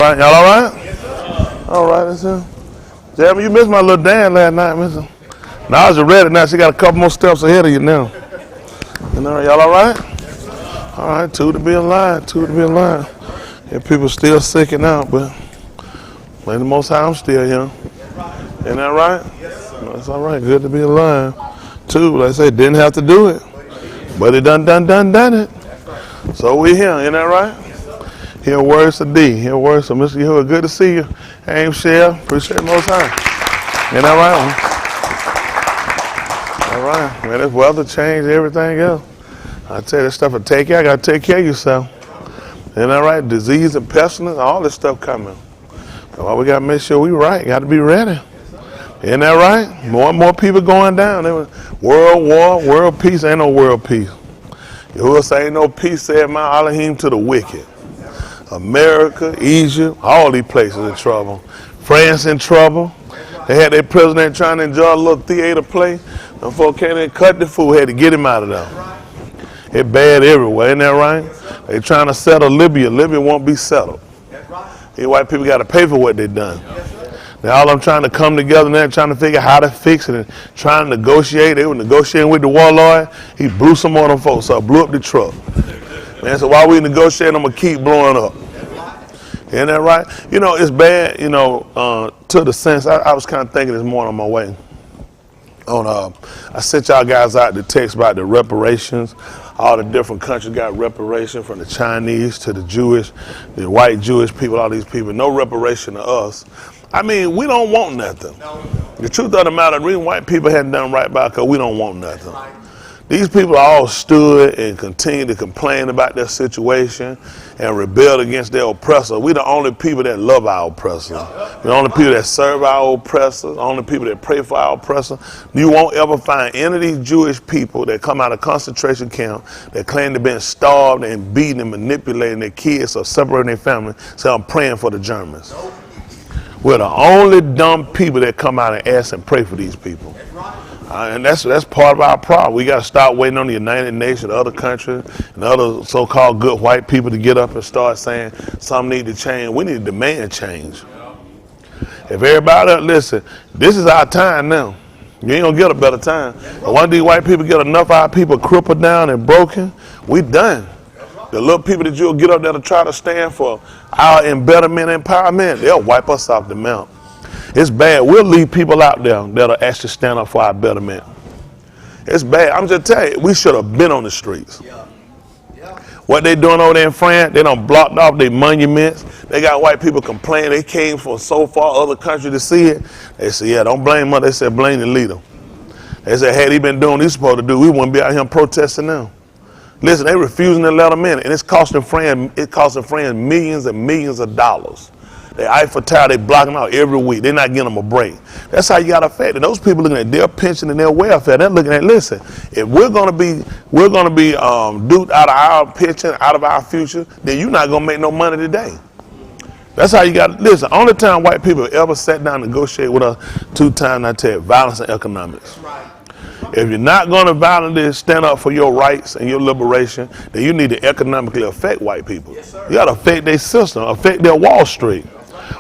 right? Y'all all right? Yes, sir. All right, listen. Jeremy, you missed my little dance last night, mister. Now I was ready. Now she got a couple more steps ahead of you now. You know, y'all all right? All right, two to be alive, two to be alive. Yeah, people still sicking out, but the Most High, I'm still young. Isn't that right? That's all right. Good to be alive. Two, like I say, didn't have to do it, but it done it. So we here. Isn't that right? Here words to D. Here words to Mr. Yehoah. Good to see you. Hey, Michelle. Appreciate the Most High. Isn't that right? All right. Man, this weather changed everything else. I tell you, this stuff will take you. I got to take care of yourself. Isn't that right? Disease and pestilence, all this stuff coming. Well, we got to make sure we right. Got to be ready. Isn't that right? More and more people going down. World war, world peace. Ain't no world peace. Yehoah say ain't no peace, said Mount Elohim to the wicked. America, Egypt, all these places in trouble. France in trouble. They had their president trying to enjoy a little theater play. Them folks came in and cut the fool, had to get him out of there. It's bad everywhere, isn't that right? They trying to settle Libya. Libya won't be settled. These white people got to pay for what they done. Now all them trying to come together now, trying to figure out how to fix it and trying to negotiate. They were negotiating with the warlord. He blew some more of them folks up, blew up the truck. Man, so while we negotiate, I'm going to keep blowing up. Isn't that right? You know, it's bad, you know, to the sense, I was kind of thinking this morning on my way. I sent y'all guys out the text about the reparations. All the different countries got reparation, from the Chinese to the Jewish, the white Jewish people, all these people. No reparation to us. I mean, we don't want nothing. The truth of the matter, the reason white people hadn't done right by, because we don't want nothing. These people all stood and continued to complain about their situation and rebelled against their oppressor. We're the only people that love our oppressors. We're the only people that serve our oppressors, the only people that pray for our oppressor. You won't ever find any of these Jewish people that come out of concentration camp that claim to been starved and beaten and manipulating their kids or separating their family, say, I'm praying for the Germans. We're the only dumb people that come out and ask and pray for these people. And that's part of our problem. We got to start waiting on the United Nations, other countries, and other so-called good white people to get up and start saying something need to change. We need to demand change. If everybody else, listen, this is our time now. You ain't going to get a better time. But once these white people get enough of our people crippled down and broken, we done. The little people that you'll get up there to try to stand for our embetterment and empowerment, they'll wipe us off the map. It's bad. We'll leave people out there that'll actually stand up for our betterment. It's bad. I'm just telling you, we should have been on the streets. What they doing over there in France, they done blocked off their monuments. They got white people complaining. They came from so far other countries to see it. They said, yeah, don't blame us. They said, blame the leader. They said, had he been doing what he's supposed to do, we wouldn't be out here protesting now. Listen, they refusing to let them in, and it's costing France millions and millions of dollars. The Eiffel Tower, they blocking out every week. They're not getting them a break. That's how you got to affect it. Those people looking at their pension and their welfare. They're looking at, listen, if we're gonna be duped out of our pension, out of our future, then you're not gonna make no money today. That's how you got to listen. Only time white people ever sat down and negotiate with us 2 times, I tell you, violence and economics. If you're not going to violently stand up for your rights and your liberation, then you need to economically affect white people. You got to affect their system, affect their Wall Street.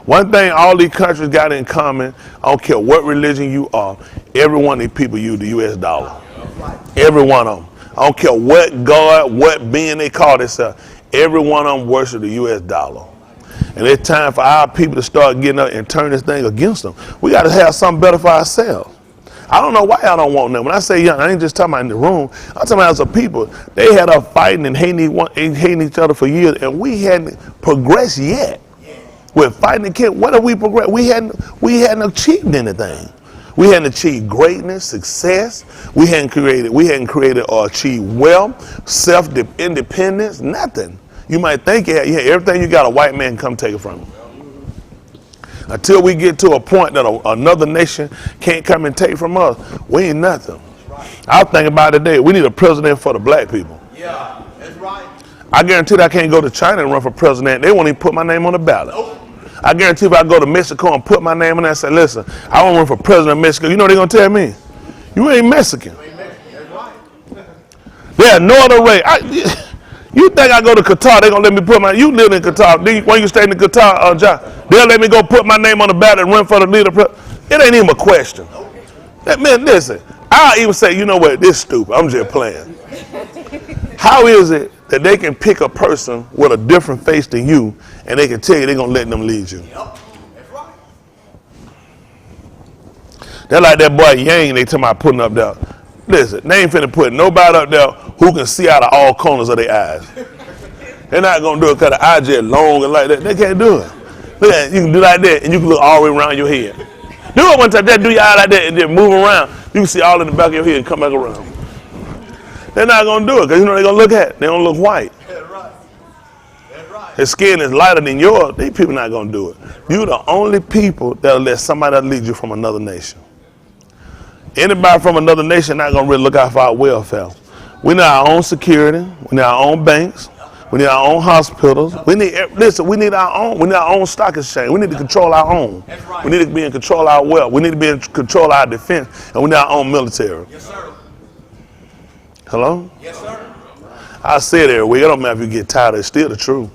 One thing all these countries got in common, I don't care what religion you are, every one of these people use the U.S. dollar. Every one of them. I don't care what God, what being they call themselves, every one of them worship the U.S. dollar. And it's time for our people to start getting up and turn this thing against them. We got to have something better for ourselves. I don't know why y'all don't want them. When I say young, I ain't just talking about in the room. I'm talking about some people. They had us fighting and hating each other for years, and we hadn't progressed yet. We're fighting the kid. What have we progressed? We hadn't achieved anything. We hadn't achieved greatness, success. We hadn't created or achieved wealth, self-independence, nothing. You might think you had everything you got, a white man come take it from you. Until we get to a point that another nation can't come and take from us, we ain't nothing. I was thinking about it today. We need a president for the black people. Yeah, that's right. I guarantee that I can't go to China and run for president. They won't even put my name on the ballot. Nope. I guarantee if I go to Mexico and put my name on there and say, listen, I want to run for president of Mexico, you know what they're going to tell me? You ain't Mexican. That's right. There's no other way. You think I go to Qatar, they gonna let me put my, you live in Qatar, when you stay in Qatar, John, they'll let me go put my name on the ballot and run for the leader. It ain't even a question. That man, listen, I'll even say, you know what, this stupid, I'm just playing. How is it that they can pick a person with a different face than you and they can tell you they're gonna let them lead you? They're like that boy Yang they talking about putting up there. Listen, they ain't finna put nobody up there who can see out of all corners of their eyes. They're not gonna do it because the eye just long and like that. They can't do it. Look at it, you can do like that and you can look all the way around your head. Do it one time, just do your eye like that and then move around. You can see all in the back of your head and come back around. They're not gonna do it because you know they're gonna look at it. They don't look white. That's right. That's right. His skin is lighter than yours. These people not gonna do it. You're the only people that'll let somebody else lead you from another nation. Anybody from another nation not gonna really look out for our welfare. We need our own security. We need our own banks. We need our own hospitals. We need we need our own. We need our own stock exchange. We need to control our own. Right. We need to be in control of our wealth. We need to be in control of our defense, and we need our own military. Yes, sir. Hello? Yes, sir. I say it every week. It don't matter if you get tired. It's still the truth.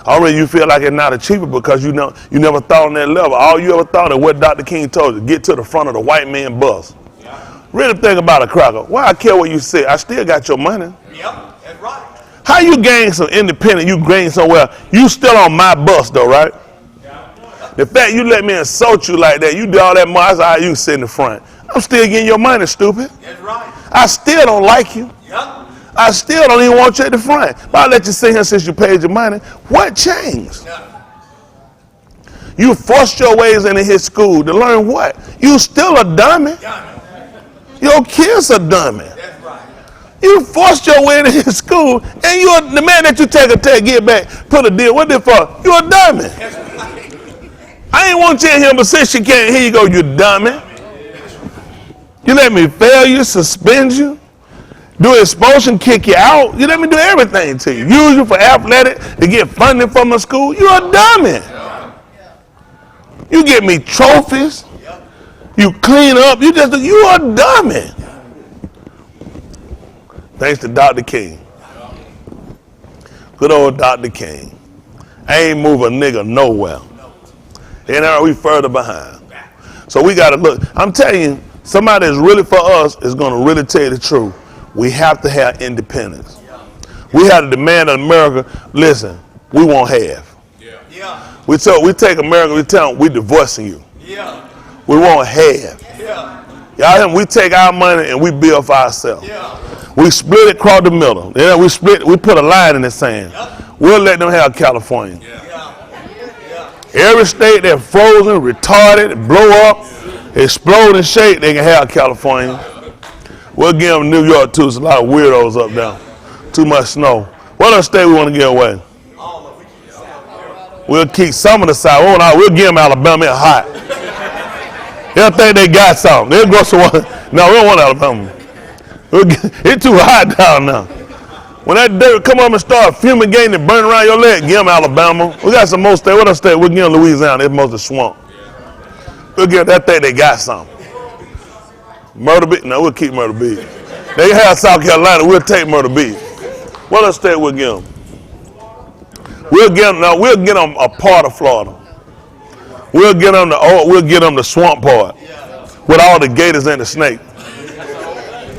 Already you feel like it's not achievable because you know you never thought on that level. All you ever thought is what Dr. King told you: get to the front of the white man bus. Really think about a cracker. Why I care what you say? I still got your money. Yep, that's right. How you gain some independence? You gain somewhere. You still on my bus though, right? Yeah. The fact you let me insult you like that, you do all that money. I said, all right, you can sit in the front. I'm still getting your money, stupid. That's right. I still don't like you. Yep. I still don't even want you at the front. But I let you sit here since you paid your money. What changed? Yeah. You forced your ways into his school to learn what? You still a dummy. Yeah. Your kids are dummy. That's right. You forced your way into his school, and you're the man that you take a test, get back, put a deal. What it for? You're a dummy. That's right. I ain't want you in here, but since you can't, here you go, you dummy. You let me fail you, suspend you, do expulsion, kick you out. You let me do everything to you. Use you for athletic to get funding from a school. You're a dummy. You get me trophies. You clean up. You a dummy. Thanks to Dr. King. Good old Dr. King. I ain't move a nigga nowhere. And are we further behind? So we got to look. I'm telling you, somebody that's really for us is going to really tell you the truth. We have to have independence. We have to demand of America, listen, we won't have. We take America, we tell them we divorcing you. We won't have. Y'all, we take our money and we build for ourselves. We split it across the middle. We put a line in the sand. We'll let them have California. Every state that's frozen, retarded, blow up, explode and shake, they can have California. We'll give them New York too. There's a lot of weirdos up there. Too much snow. What other state we want to give away? We'll keep some of the South. We'll give them Alabama. It's hot. They'll think they got something. They'll go somewhere. No, we don't want Alabama. It's too hot down now. When that dirt come up and start fumigating and burn around your leg, give them Alabama. We got some more states. What other state? We'll give them Louisiana. It's most of the swamp. We'll give that thing they got something. Myrtle Beach? No, we'll keep Myrtle Beach. They have South Carolina. We'll take Myrtle Beach. What other state we'll give them? We'll get them a part of Florida. We'll get them the swamp part with all the gators and the snake.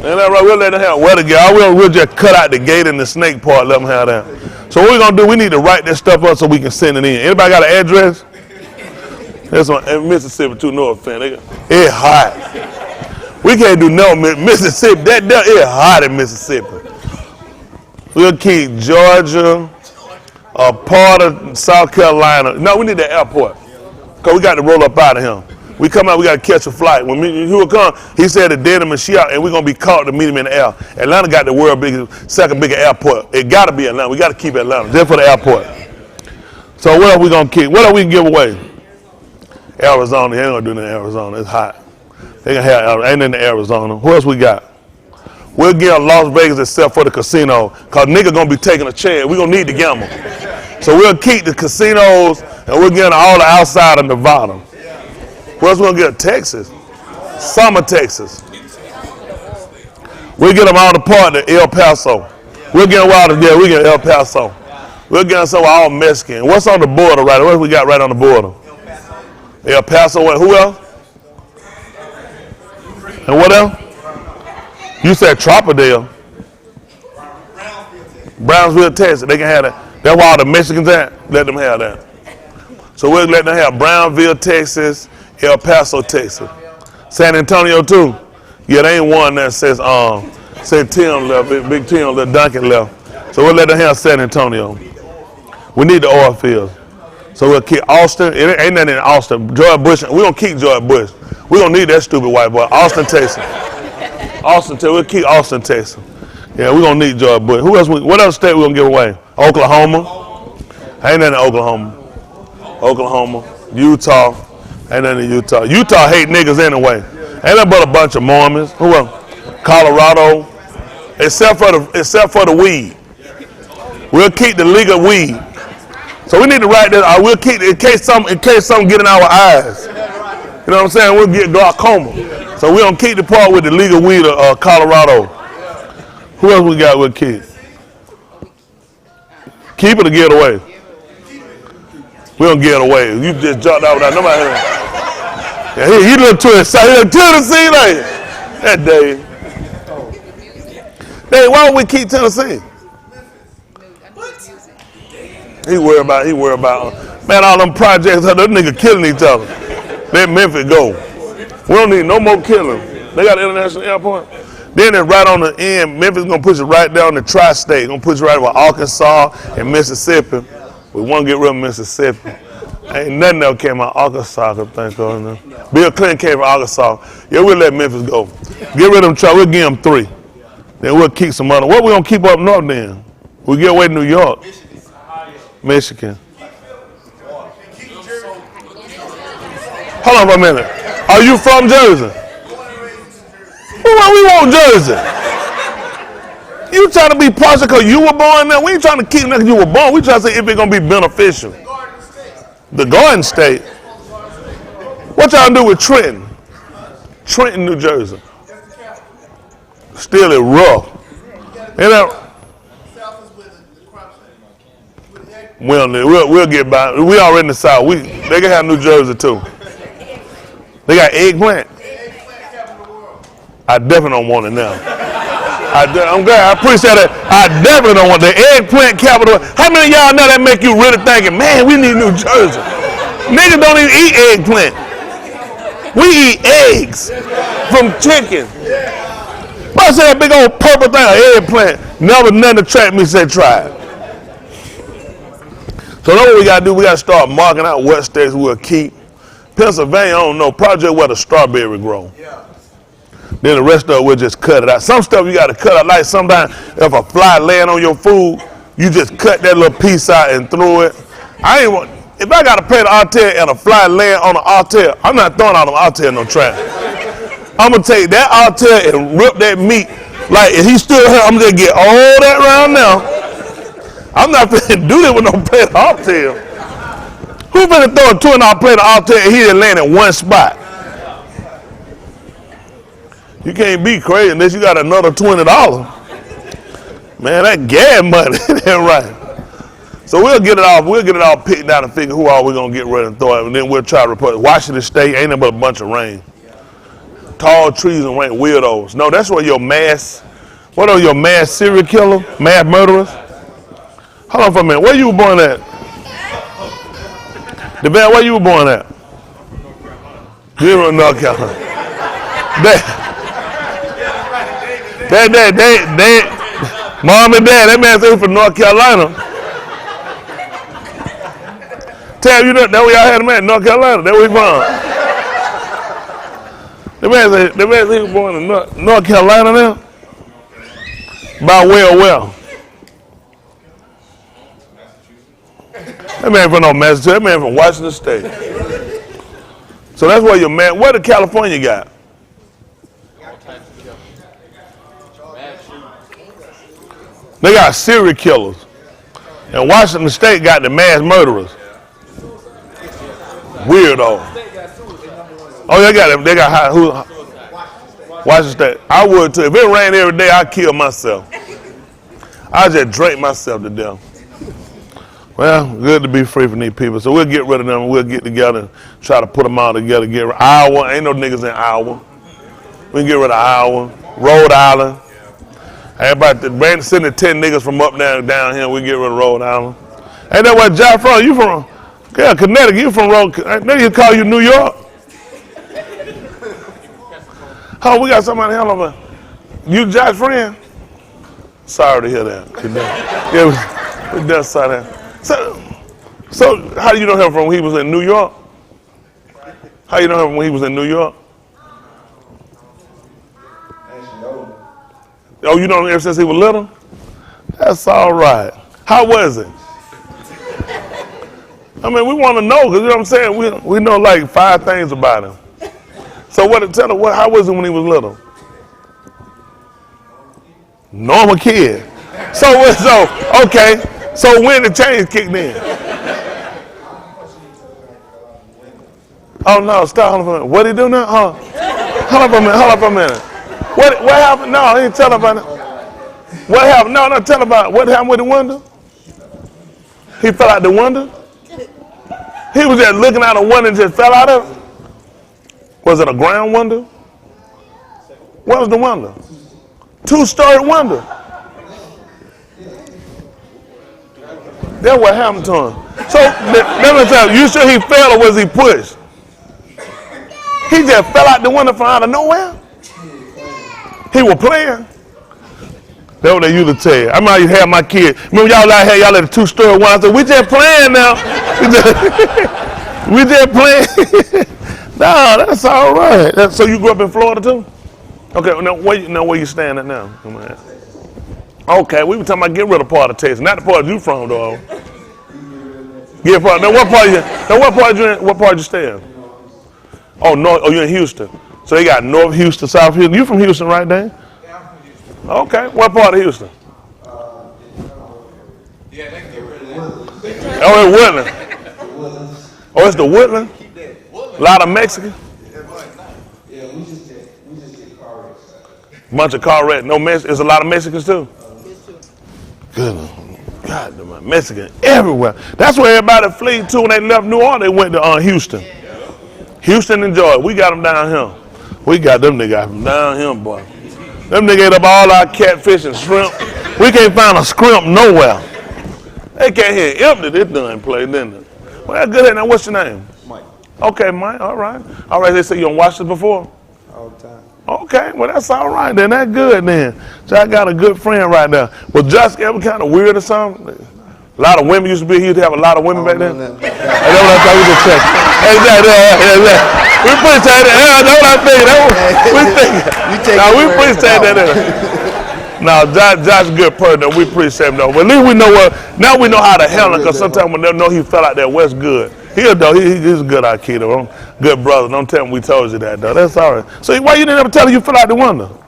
Ain't that right? We'll let them have weather gear. We'll just cut out the gator and the snake part. Let them have that. So what we're gonna do? We need to write this stuff up so we can send it in. Anybody got an address? That's one in Mississippi too. No offense. It's hot. We can't do no Mississippi. That it's hot in Mississippi. We'll keep Georgia, a part of South Carolina. No, we need the airport because we got to roll up out of here. We come out, we got to catch a flight. When he would come, he said the dead and Mashiach, and we're going to be caught to meet him in the air. Atlanta got the world's second biggest airport. It got to be Atlanta. We got to keep Atlanta just for the airport. So what are we going to keep? What are we going to give away? Arizona. They ain't going to do nothing in Arizona. It's hot. They going to have ain't in Arizona. Who else we got? We'll give Las Vegas except for the casino because nigga going to be taking a chance. We're going to need to gamble. So we'll keep the casinos and we'll get all the outside of Nevada. Who else we going to get? Texas. Summer Texas. We'll get them all the part to El Paso. We're getting wild together. We get El Paso. We're getting some all Mexican. What's on the border right? What we got right on the border? El Paso. Who else? And what else? You said Tropidale. Brownsville, Texas. They can have that. That's why all the Mexicans at. Let them have that. So we'll let them have Brownsville, Texas, El Paso, Texas. San Antonio too. Yeah, they ain't one that says Tim left, Big Tim left, Duncan left. So we'll let them have San Antonio. We need the oil fields. So we'll keep Austin. It ain't nothing in Austin. George Bush. We're gonna keep George Bush. We're gonna need that stupid white boy. Austin, Texas. Austin, Texas. We'll keep Austin, Texas. Yeah, we're gonna need George Bush. Who else? What other state we gonna give away? Oklahoma. Ain't nothing in Oklahoma. Oklahoma, Utah. Ain't nothing in Utah. Utah hate niggas anyway. Ain't nothing but a bunch of Mormons. Who else? Colorado. Except for the weed. We'll keep the legal weed. So we need to write that. We'll keep in case something get in our eyes. You know what I'm saying? We'll get glaucoma. So we don't keep the part with the legal weed of Colorado. Who else we got with keep? Keep it or get away? We don't get away. You just jumped out without nobody. Yeah, he looked too excited. He looked Tennessee like that day. Hey, why don't we keep Tennessee? He worry about, man, all them projects, those niggas killing each other. Let Memphis go. We don't need no more killing. They got an international airport. Then it's right on the end. Memphis gonna push it right down the tri-state. Gonna push it right over Arkansas and Mississippi. We want to get rid of Mississippi. Ain't nothing else came out of Arkansas, I can think of. Bill Clinton came from Arkansas. Yeah, we'll let Memphis go. Get rid of them trucks. We'll give them 3. Then we'll keep some other. What we gonna keep up north then? We get away to New York. Michigan. Hold on for a minute. Are you from Jersey? Well, we want Jersey. You trying to be partial because you were born there? We ain't trying to keep nothing you were born. We trying to say if it's going to be beneficial. The Garden State. What y'all do with Trenton? Trenton, New Jersey. Still it rough. We'll get by. We already in the South. They can have New Jersey too. They got eggplant. I definitely don't want it now. I'm glad. I appreciate that. I definitely don't want the eggplant capital. How many of y'all know that make you really thinking, man, we need New Jersey? Niggas don't even eat eggplant. We eat eggs from chicken. I said that big old purple thing, eggplant. Never nothing attract me, said try it. So that's what we gotta do. We gotta start marking out what states we'll keep. Pennsylvania, I don't know. Project where the strawberry grow. Yeah. Then the rest of it, we'll just cut it out. Some stuff you gotta cut out. Like sometimes if a fly land on your food, you just cut that little piece out and throw it. If I gotta pay the arterial and a fly land on the arterial, I'm not throwing out the arterial no trash. I'm gonna take that arterial and rip that meat. Like if he still here, I'm gonna get all that around now. I'm not finna do that with no plate of arterial. Who finna throw a $2 plate of arterial and he didn't land in one spot? You can't be crazy unless you got another $20. Man, that gas money, that right. So we'll get it all picked out and figure who all we're gonna get ready and throw it, and then we'll try to report. Washington State ain't nothing but a bunch of rain. Tall trees and rain, weirdos. No, that's where what are your mass serial killer, mass murderers? Hold on for a minute. Where you were born at? DeVan, where you were born at? You were in North Carolina. Mom and Dad, that man said from North Carolina. Tell you that where y'all had him at, North Carolina. That's where he from. The man said he was born in North Carolina now. By well. That man from Massachusetts. That man from Washington State. So that's where your man. Where the California got? They got serial killers, and Washington State got the mass murderers. Weirdo. Oh, they got who? Washington State. I would too. If it rained every day, I'd kill myself. I just drank myself to death. Well, good to be free from these people. So we'll get rid of them. We'll get together and try to put them all together. Get rid of Iowa. Ain't no niggas in Iowa. We can get rid of Iowa. Rhode Island. Everybody sending 10 niggas from up down here. We get rid of Rhode Island. Ain't that where Josh from? You from? Yeah, Connecticut. You from Rhode? They call you New York. Oh, we got somebody hell over. You Josh's friend? Sorry to hear that. Yeah, we just saw that. So how do you know him from when he was in New York? How you know him when he was in New York? Oh, you know him ever since he was little? That's all right. How was it? I mean, we want to know, because you know what I'm saying? We know like 5 things about him. So how was it when he was little? Normal kid. So okay. So when the change kicked in? Oh no, stop, hold on for a minute. What did he do now? Hold up a minute. What happened? No, he didn't tell about it. What happened? No, tell about it. What happened with the window? He fell out the window? He was just looking out a window and just fell out of it? Was it a ground window? What was the window? 2-story window. That's what happened to him. So, let me tell you sure he fell or was he pushed? He just fell out the window from out of nowhere? He was playing? That's what they used to tell you. I remember you had my kid. Remember y'all out here, y'all at a 2-story one. I said, we just playing now. We just playing. No, that's all right. So you grew up in Florida too? Okay, now where you staying at now? Okay, we were talking about get rid of part of Texas, not the part you from though. Get part. Now what part you stay in? Oh, North. Oh, you're in Houston. So they got North Houston, South Houston. You from Houston, right, Dan? Yeah, I'm from Houston. Okay, what part of Houston? Yeah, they can get rid of that. Oh, it's Woodland. Oh, it's the Woodland. A lot of Mexicans. Yeah, we just get car wrecks. Bunch of car wrecks. No Mex. There's a lot of Mexicans too. Good. God, the Mexicans everywhere. That's where everybody fled to when they left New Orleans. They went to Houston. Houston and Georgia. We got them down here. We got them niggas from down here, boy. Them niggas ate up all our catfish and shrimp. We can't find a scrimp nowhere. They can't hear empty. This done play, didn't it? Well, that's good. Now, what's your name? Mike. Okay, Mike. All right. They say you done watched this before? All the time. Okay, well, that's all right then. That's good then. So I got a good friend right now. Was Josh ever kind of weird or something? A lot of women used to be here. He used to have a lot of women back then. That's what I thought we could check. We appreciate it. That's what I think. We appreciate that. No, Josh is a good person. We appreciate him though. But at least we know now we know how to handle him, because sometimes when they know he fell out there, what's good. He's a good Aikido. Good brother. Don't tell him we told you that though. That's all right. So why you didn't ever tell him you fell out the window?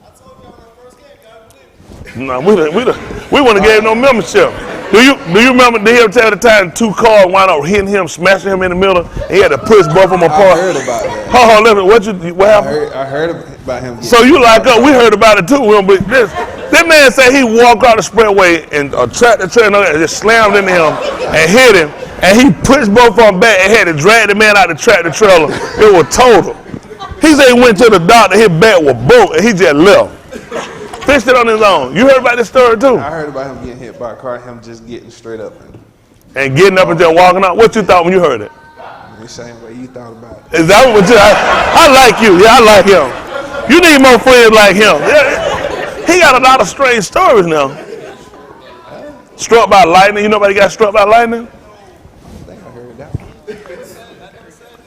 I told you when I first came, No, we wouldn't have gave no membership. Do you remember? Did he ever tell the time 2 cars wound up hitting him, smashing him in the middle, and he had to push both of them apart? I heard about that. Hold on, what happened? I heard about him. So you like us? We heard about it too. But this man said he walked out the expressway and a tractor trailer just slammed into him and hit him, and he pushed both of them back and had to drag the man out the tractor trailer. It was total. He said he went to the doctor, his back was broke, and he just left. Fixed it on his own. You heard about this story too? I heard about him getting hit by a car, him just getting straight up. And getting up and just walking out. What you thought when you heard it? The same way you thought about it. Is that what I like you. Yeah, I like him. You need more friends like him. Yeah. He got a lot of strange stories now. Struck by lightning. You know nobody got struck by lightning? I think I heard that one.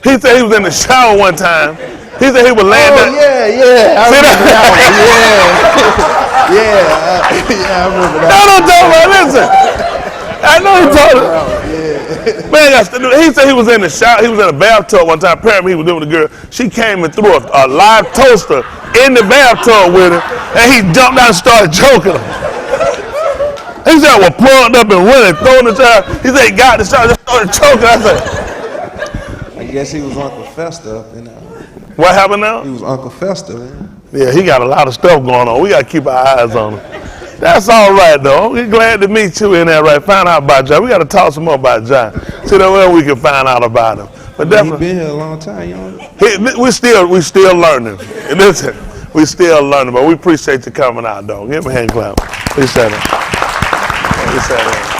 He said he was in the shower one time. He said he was laying down. Yeah. I remember that one. Yeah, I remember that. No, don't talk about listen. I know he told it. Man, he said he was in the shower. He was in a bathtub one time. Apparently, he was doing with a girl. She came and threw a live toaster in the bathtub with him, and he jumped out and started choking her. He said, "Well, plugged up and running, throwing the shower." He said he got the shower, just started choking. I said, I guess he was Uncle Fester up in there. What happened now? He was Uncle Fester, man. Yeah, he got a lot of stuff going on. We got to keep our eyes on him. That's all right, though. We're glad to meet you in there, right? Find out about John. We got to talk some more about John. See that way we can find out about him. But definitely, He been here a long time, you know. we still learning. Listen, we still learning, but we appreciate you coming out, though. Give him a hand clap. Appreciate it. Appreciate it.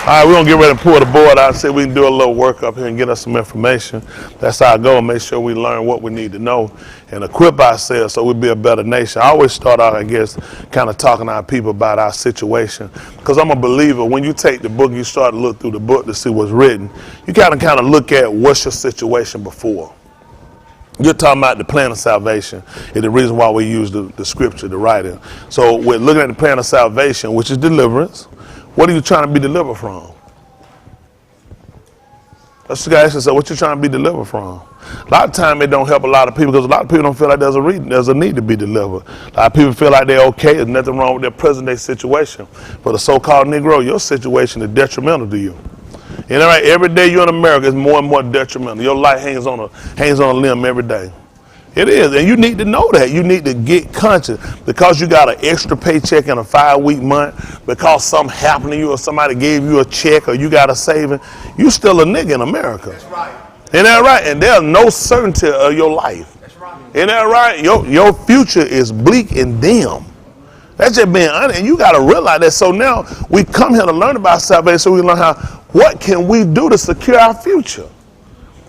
All right, we're going to get ready to pull the board out and see if we can do a little work up here and get us some information. That's our goal, make sure we learn what we need to know and equip ourselves so we'll be a better nation. I always start out, I guess, kind of talking to our people about our situation, because I'm a believer. When you take the book, you start to look through the book to see what's written, you kind of look at what's your situation before. You're talking about the plan of salvation is the reason why we use the scripture to write it. So we're looking at the plan of salvation, which is deliverance. What are you trying to be delivered from? Let's ask yourself, what you trying to be delivered from? A lot of time it don't help a lot of people because a lot of people don't feel like there's a need to be delivered. A lot of people feel like they're okay. There's nothing wrong with their present day situation. For the so-called Negro, your situation is detrimental to you. You know, right? Every day you're in America is more and more detrimental. Your life hangs on a limb every day. It is, and you need to know that. You need to get conscious because you got an extra paycheck in a 5-week month, because something happened to you or somebody gave you a check or you got a saving. You still a nigga in America. That's right. Isn't that right? And there's no certainty of your life. That's right. Isn't that right? Your future is bleak and dim. That's just being honest, and you got to realize that. So now we come here to learn about salvation, so we learn what can we do to secure our future.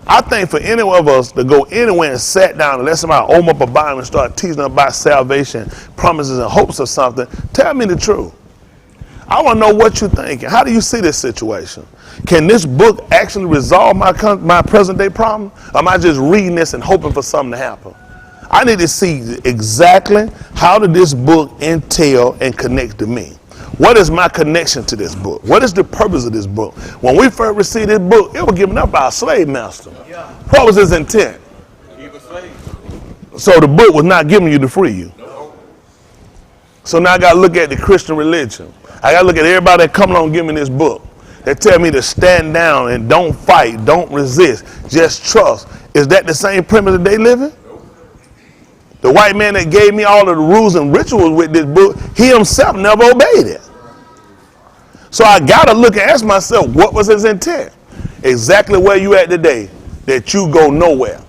I think for any of us to go anywhere and sat down and let somebody open up a Bible and start teaching them about salvation, promises and hopes of something, tell me the truth. I want to know what you're thinking. How do you see this situation? Can this book actually resolve my present day problem? Or am I just reading this and hoping for something to happen? I need to see exactly how did this book entail and connect to me. What is my connection to this book? What is the purpose of this book? When we first received this book, it was given up by a slave master. Yeah. What was his intent? Keep a slave. So the book was not giving you to free you. No. So now I got to look at the Christian religion. I got to look at everybody that come along and give me this book. They tell me to stand down and don't fight, don't resist, just trust. Is that the same premise that they live in? The white man that gave me all of the rules and rituals with this book, he himself never obeyed it. So I got to look and ask myself, what was his intent? Exactly where you at today, that you go nowhere.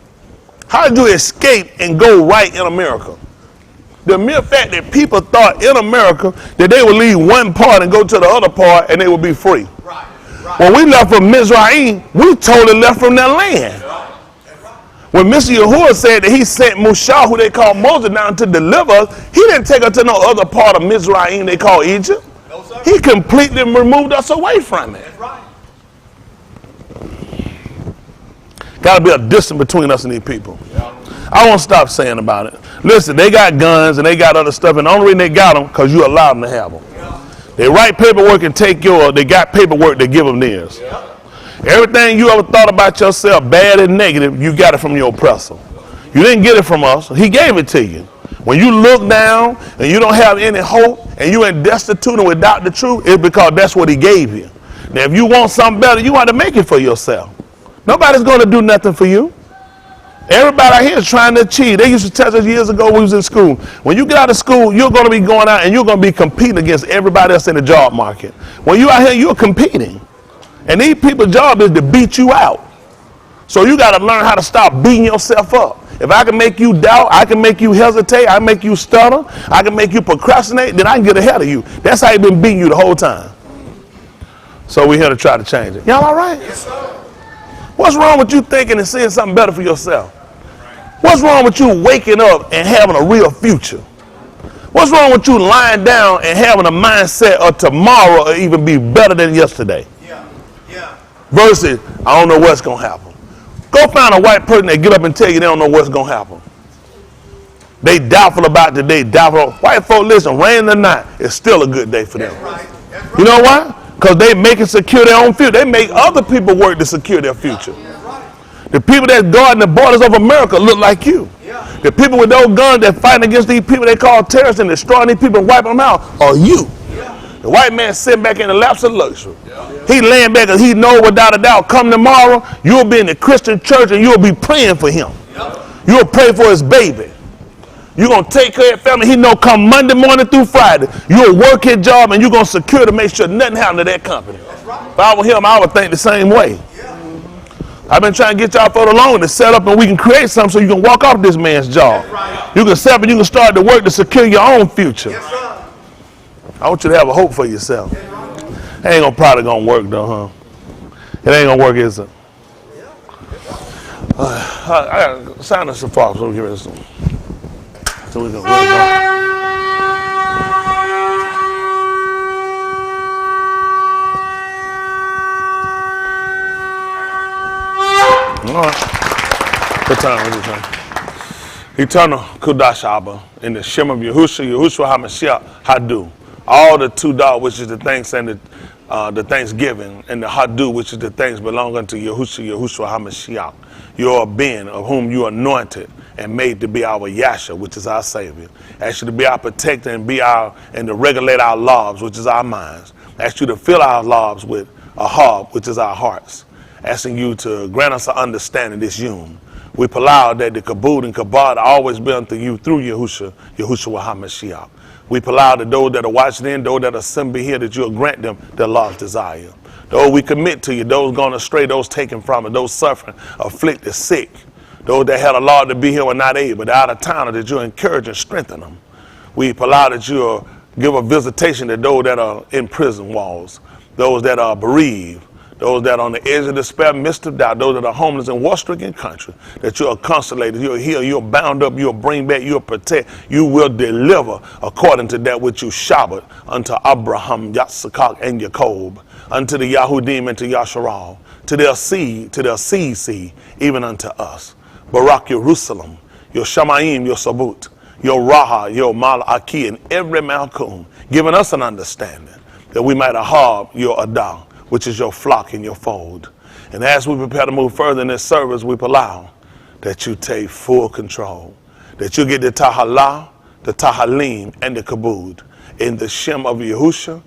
How did you escape and go right in America? The mere fact that people thought in America that they would leave one part and go to the other part and they would be free. Right. When we left from Mizraim, we totally left from that land. When Mr. Yahuwah said that he sent Mushah, who they call Moses, down to deliver us, he didn't take us to no other part of Mizraim they call Egypt. No, sir. He completely removed us away from it. That's right. Got to be a distance between us and these people. Yeah. I won't stop saying about it. Listen, they got guns and they got other stuff, and the only reason they got them because you allowed them to have them. Yeah. They write paperwork and take yours. They got paperwork, they give them theirs. Yeah. Everything you ever thought about yourself, bad and negative, you got it from your oppressor. You didn't get it from us. He gave it to you. When you look down and you don't have any hope and you're in destitute and without the truth, it's because that's what he gave you. Now, if you want something better, you want to make it for yourself. Nobody's going to do nothing for you. Everybody out here is trying to achieve. They used to tell us years ago when we was in school, when you get out of school, you're going to be going out and you're going to be competing against everybody else in the job market. When you're out here, you're competing. And these people's job is to beat you out. So you got to learn how to stop beating yourself up. If I can make you doubt, I can make you hesitate, I can make you stutter, I can make you procrastinate, then I can get ahead of you. That's how he's been beating you the whole time. So we're here to try to change it. Y'all all right? Yes, sir. What's wrong with you thinking and seeing something better for yourself? What's wrong with you waking up and having a real future? What's wrong with you lying down and having a mindset of tomorrow or even be better than yesterday? Versus, I don't know what's going to happen. Go find a white person that get up and tell you they don't know what's going to happen. They doubtful about today, doubtful. White folk, listen, rain or not, it's still a good day for them. That's right. That's right. You know why? Because they make it secure their own future. They make other people work to secure their future. Right. The people that guard the borders of America look like you. Yeah. The people with those guns that fight against these people they call terrorists and destroying these people and wiping them out are you. The white man sitting back in the laps of luxury. Yeah. He laying back because he know without a doubt come tomorrow, you'll be in the Christian church and you'll be praying for him. Yeah. You'll pray for his baby. You're going to take care of your family. He know come Monday morning through Friday, you'll work his job and you're going to secure to make sure nothing happens to that company. If I were him, I would think the same way. I've been trying to get y'all for the long to set up and we can create something so you can walk off this man's job. You can set up and you can start to work to secure your own future. I want you to have a hope for yourself. It ain't probably going to work though, huh? It ain't going to work, is it? I got to sign us some forms so we can get this one. So we can work on. All right. What time is it, time? Eternal Kudash Abba, in the Shem of Yahushua HaMashiach Hadu. All the Tudah, which is the thanks and the thanksgiving, and the Hadu, which is the things belonging to Yahushua HaMashiach, your being, of whom you anointed and made to be our Yasha, which is our Savior. Ask you to be our protector and to regulate our lives, which is our minds. Ask you to fill our lives with a heart, which is our hearts. Asking you to grant us an understanding this yom. We allow that the kabod and kabod always be unto you through Yahushua HaMashiach. We allow that those that are watching in, those that are assembly here, that you'll grant them their love's desire. Those we commit to you, those gone astray, those taken from it, those suffering, afflicted, sick, those that had a law to be here and not able, they're out of town, that you encourage and strengthen them. We allow that you'll give a visitation to those that are in prison walls, those that are bereaved, those that are on the edge of despair, midst of doubt, those that are homeless in war-stricken country, that you'll consolate, you'll heal, you'll bound up, you'll bring back, you'll protect, you will deliver according to that which you shabbat unto Abraham, Yitzchak, and Jacob, unto the Yahudim and to Yasharal, to their seed, even unto us. Barak Jerusalem, your Shamayim, your Sabut, your Raha, your Malaki, and every Malkum, giving us an understanding that we might have your Adah, which is your flock and your fold. And as we prepare to move further in this service, we allow that you take full control, that you get the Tahalah, the Tahalim, and the Kabod. In the Shem of Yahushua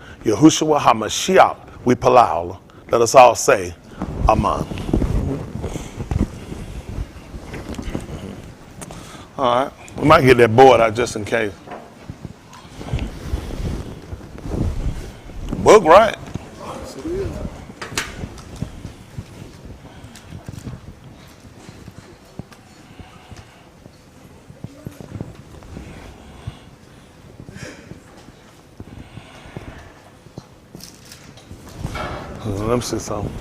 HaMashiach, we allow. Let us all say, Amen. All right, we might get that board out just in case. Book right. Let me see something.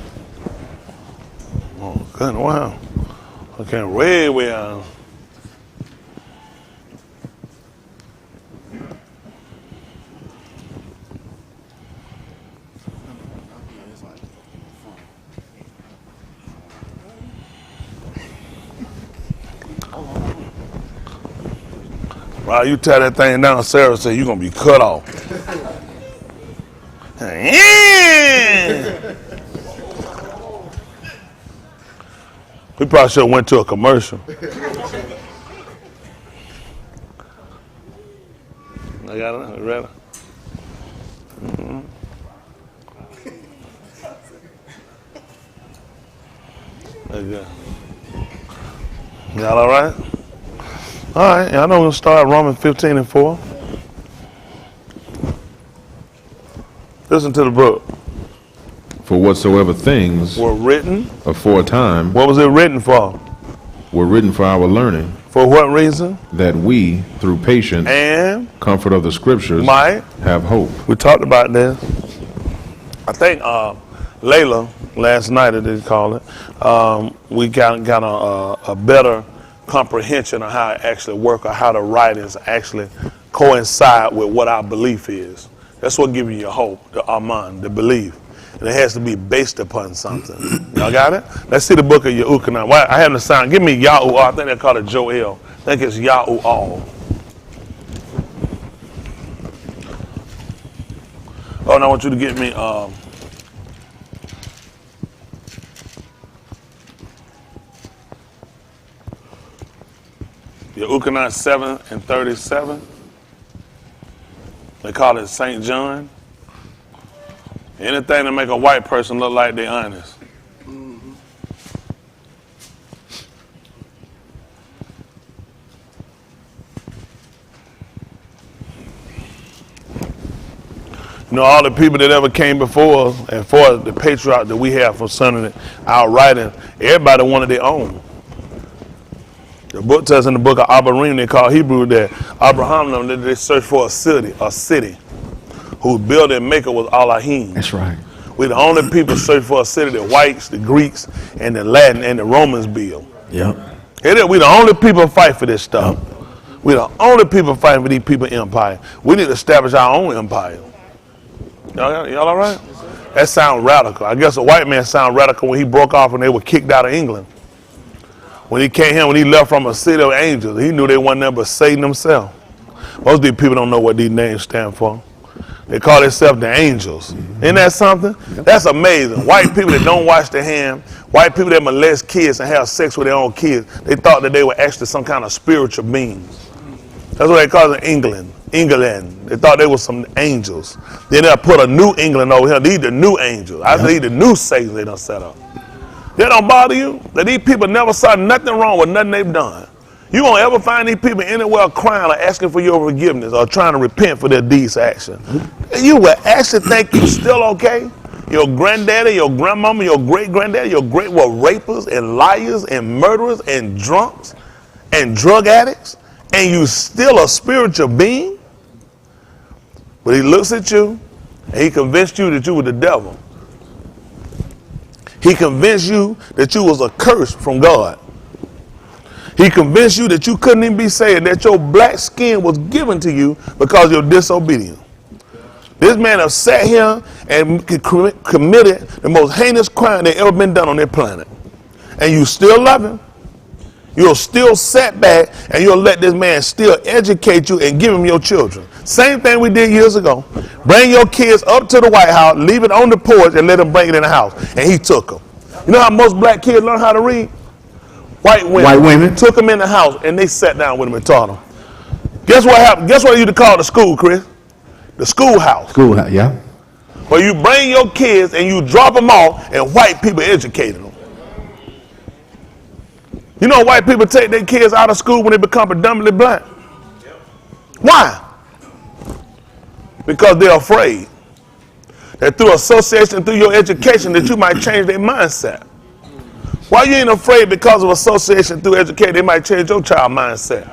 Oh, good. Wow. Okay, way out. While you tear that thing down, Sarah said you're going to be cut off. We probably should have went to a commercial. I got it. Ready? Mm-hmm. Okay. Y'all all right? All right. I know we're going to start Romans 15:4. Listen to the book. For whatsoever things Were written. aforetime What was it written for? were written for our learning, For what reason? that we, through patience, And comfort of the scriptures, might. have hope. We talked about this. I think Layla last night, as they call it, we got a better comprehension of how it actually works, or how the writings actually coincide with what our belief is. That's what gives you your hope, the aman, the belief. And it has to be based upon something. Y'all got it? Let's see the book of Yehukanan. Well, I have the sound. Give me Yahu. I think they call it Joel. I think it's Yahu all. Oh, and I want you to get me Yehukanan 7:37. They call it St. John. Anything to make a white person look like they're honest. You know, all the people that ever came before us, and for the patriarch that we have concerning our writing, everybody wanted their own. The book tells in the book of Abarim, they call Hebrew that Abraham, they searched for a city whose builder and maker was Elohim. That's right. We're the only people search for a city that whites, the Greeks, and the Latin, and the Romans build. Yep. We're the only people fight for this stuff. We're the only people fighting for these people's empire. We need to establish our own empire. Y'all all right? That sounds radical. I guess a white man sounded radical when he broke off and they were kicked out of England. When he came here, when he left from a city of angels, he knew they wasn't there but Satan himself. Most of these people don't know what these names stand for. They call themselves the angels. Isn't that something? That's amazing. White people that don't wash their hands, white people that molest kids and have sex with their own kids, they thought that they were actually some kind of spiritual beings. That's what they call it in England. They thought they were some angels. Then they'll put a new England over here. These are the new angels. I say the new Satan they done set up. That don't bother you? That these people never saw nothing wrong with nothing they've done. You won't ever find these people anywhere crying or asking for your forgiveness or trying to repent for their deeds or action. You will actually think you're still okay? Your granddaddy, your grandmama, your great-granddaddy, your great were rapers and liars and murderers and drunks and drug addicts, and you still a spiritual being? But he looks at you and he convinced you that you were the devil. He convinced you that you was a curse from God. He convinced you that you couldn't even be saved, that your black skin was given to you because of your disobedience. This man has sat here and committed the most heinous crime that ever been done on this planet. And you still love him. You'll still sit back and you'll let this man still educate you and give him your children. Same thing we did years ago. Bring your kids up to the White House, leave it on the porch, and let them bring it in the house. And he took them. You know how most black kids learn how to read? White women took them in the house and they sat down with them and taught them. Guess what happened? Guess what you used to call the school, Chris? The schoolhouse. Schoolhouse, yeah. Where you bring your kids and you drop them off and white people educated them. You know white people take their kids out of school when they become predominantly black? Why? Because they're afraid that through association, through your education, that you might change their mindset. Why you ain't afraid because of association through education, they might change your child mindset?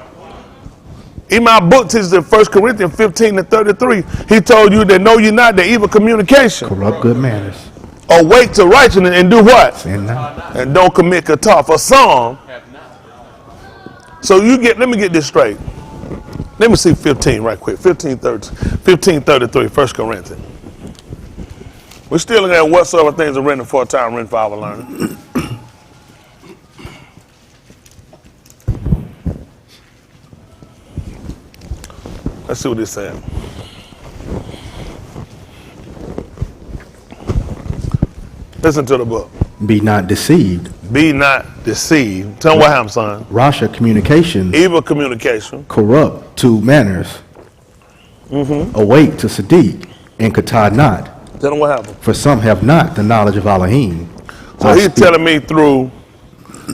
In my book teaches in 1 Corinthians 15:33, he told you that know you not the evil communication. Corrupt good manners. Awake to righteousness and do what? Sin not. And don't commit kata. For some. So let me get this straight. Let me see 15 right quick. 15:33, 1 Corinthians. We're still looking at whatsoever things are written for a time, written for our learning. Let's see what this says. Listen to the book. Be not deceived. Be not deceived. Tell me what happened, son. Rasha communication. Evil communication. Corrupt to manners. Awake to Sadiq. And Kata not. Tell them what happened. For some have not the knowledge of Elohim. So he's telling me through,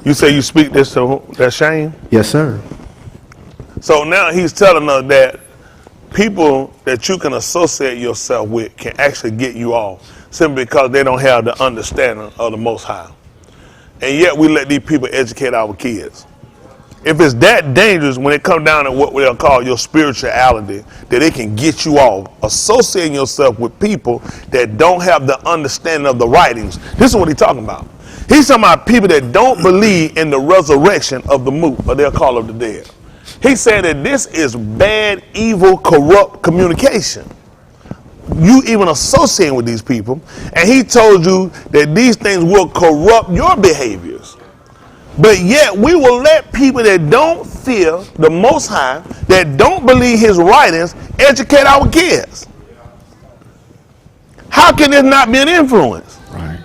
you say you speak this to that shame? Yes, sir. So now he's telling us that people that you can associate yourself with can actually get you off simply because they don't have the understanding of the Most High. And yet we let these people educate our kids. If it's that dangerous when it comes down to what they'll call your spirituality, that it can get you off associating yourself with people that don't have the understanding of the writings. This is what he's talking about. He's talking about people that don't believe in the resurrection of the moot, or they'll call of the dead. He said that this is bad, evil, corrupt communication. You even associating with these people, and he told you that these things will corrupt your behaviors. But yet we will let people that don't fear the Most High, that don't believe his writings, educate our kids. How can this not be an influence? Right.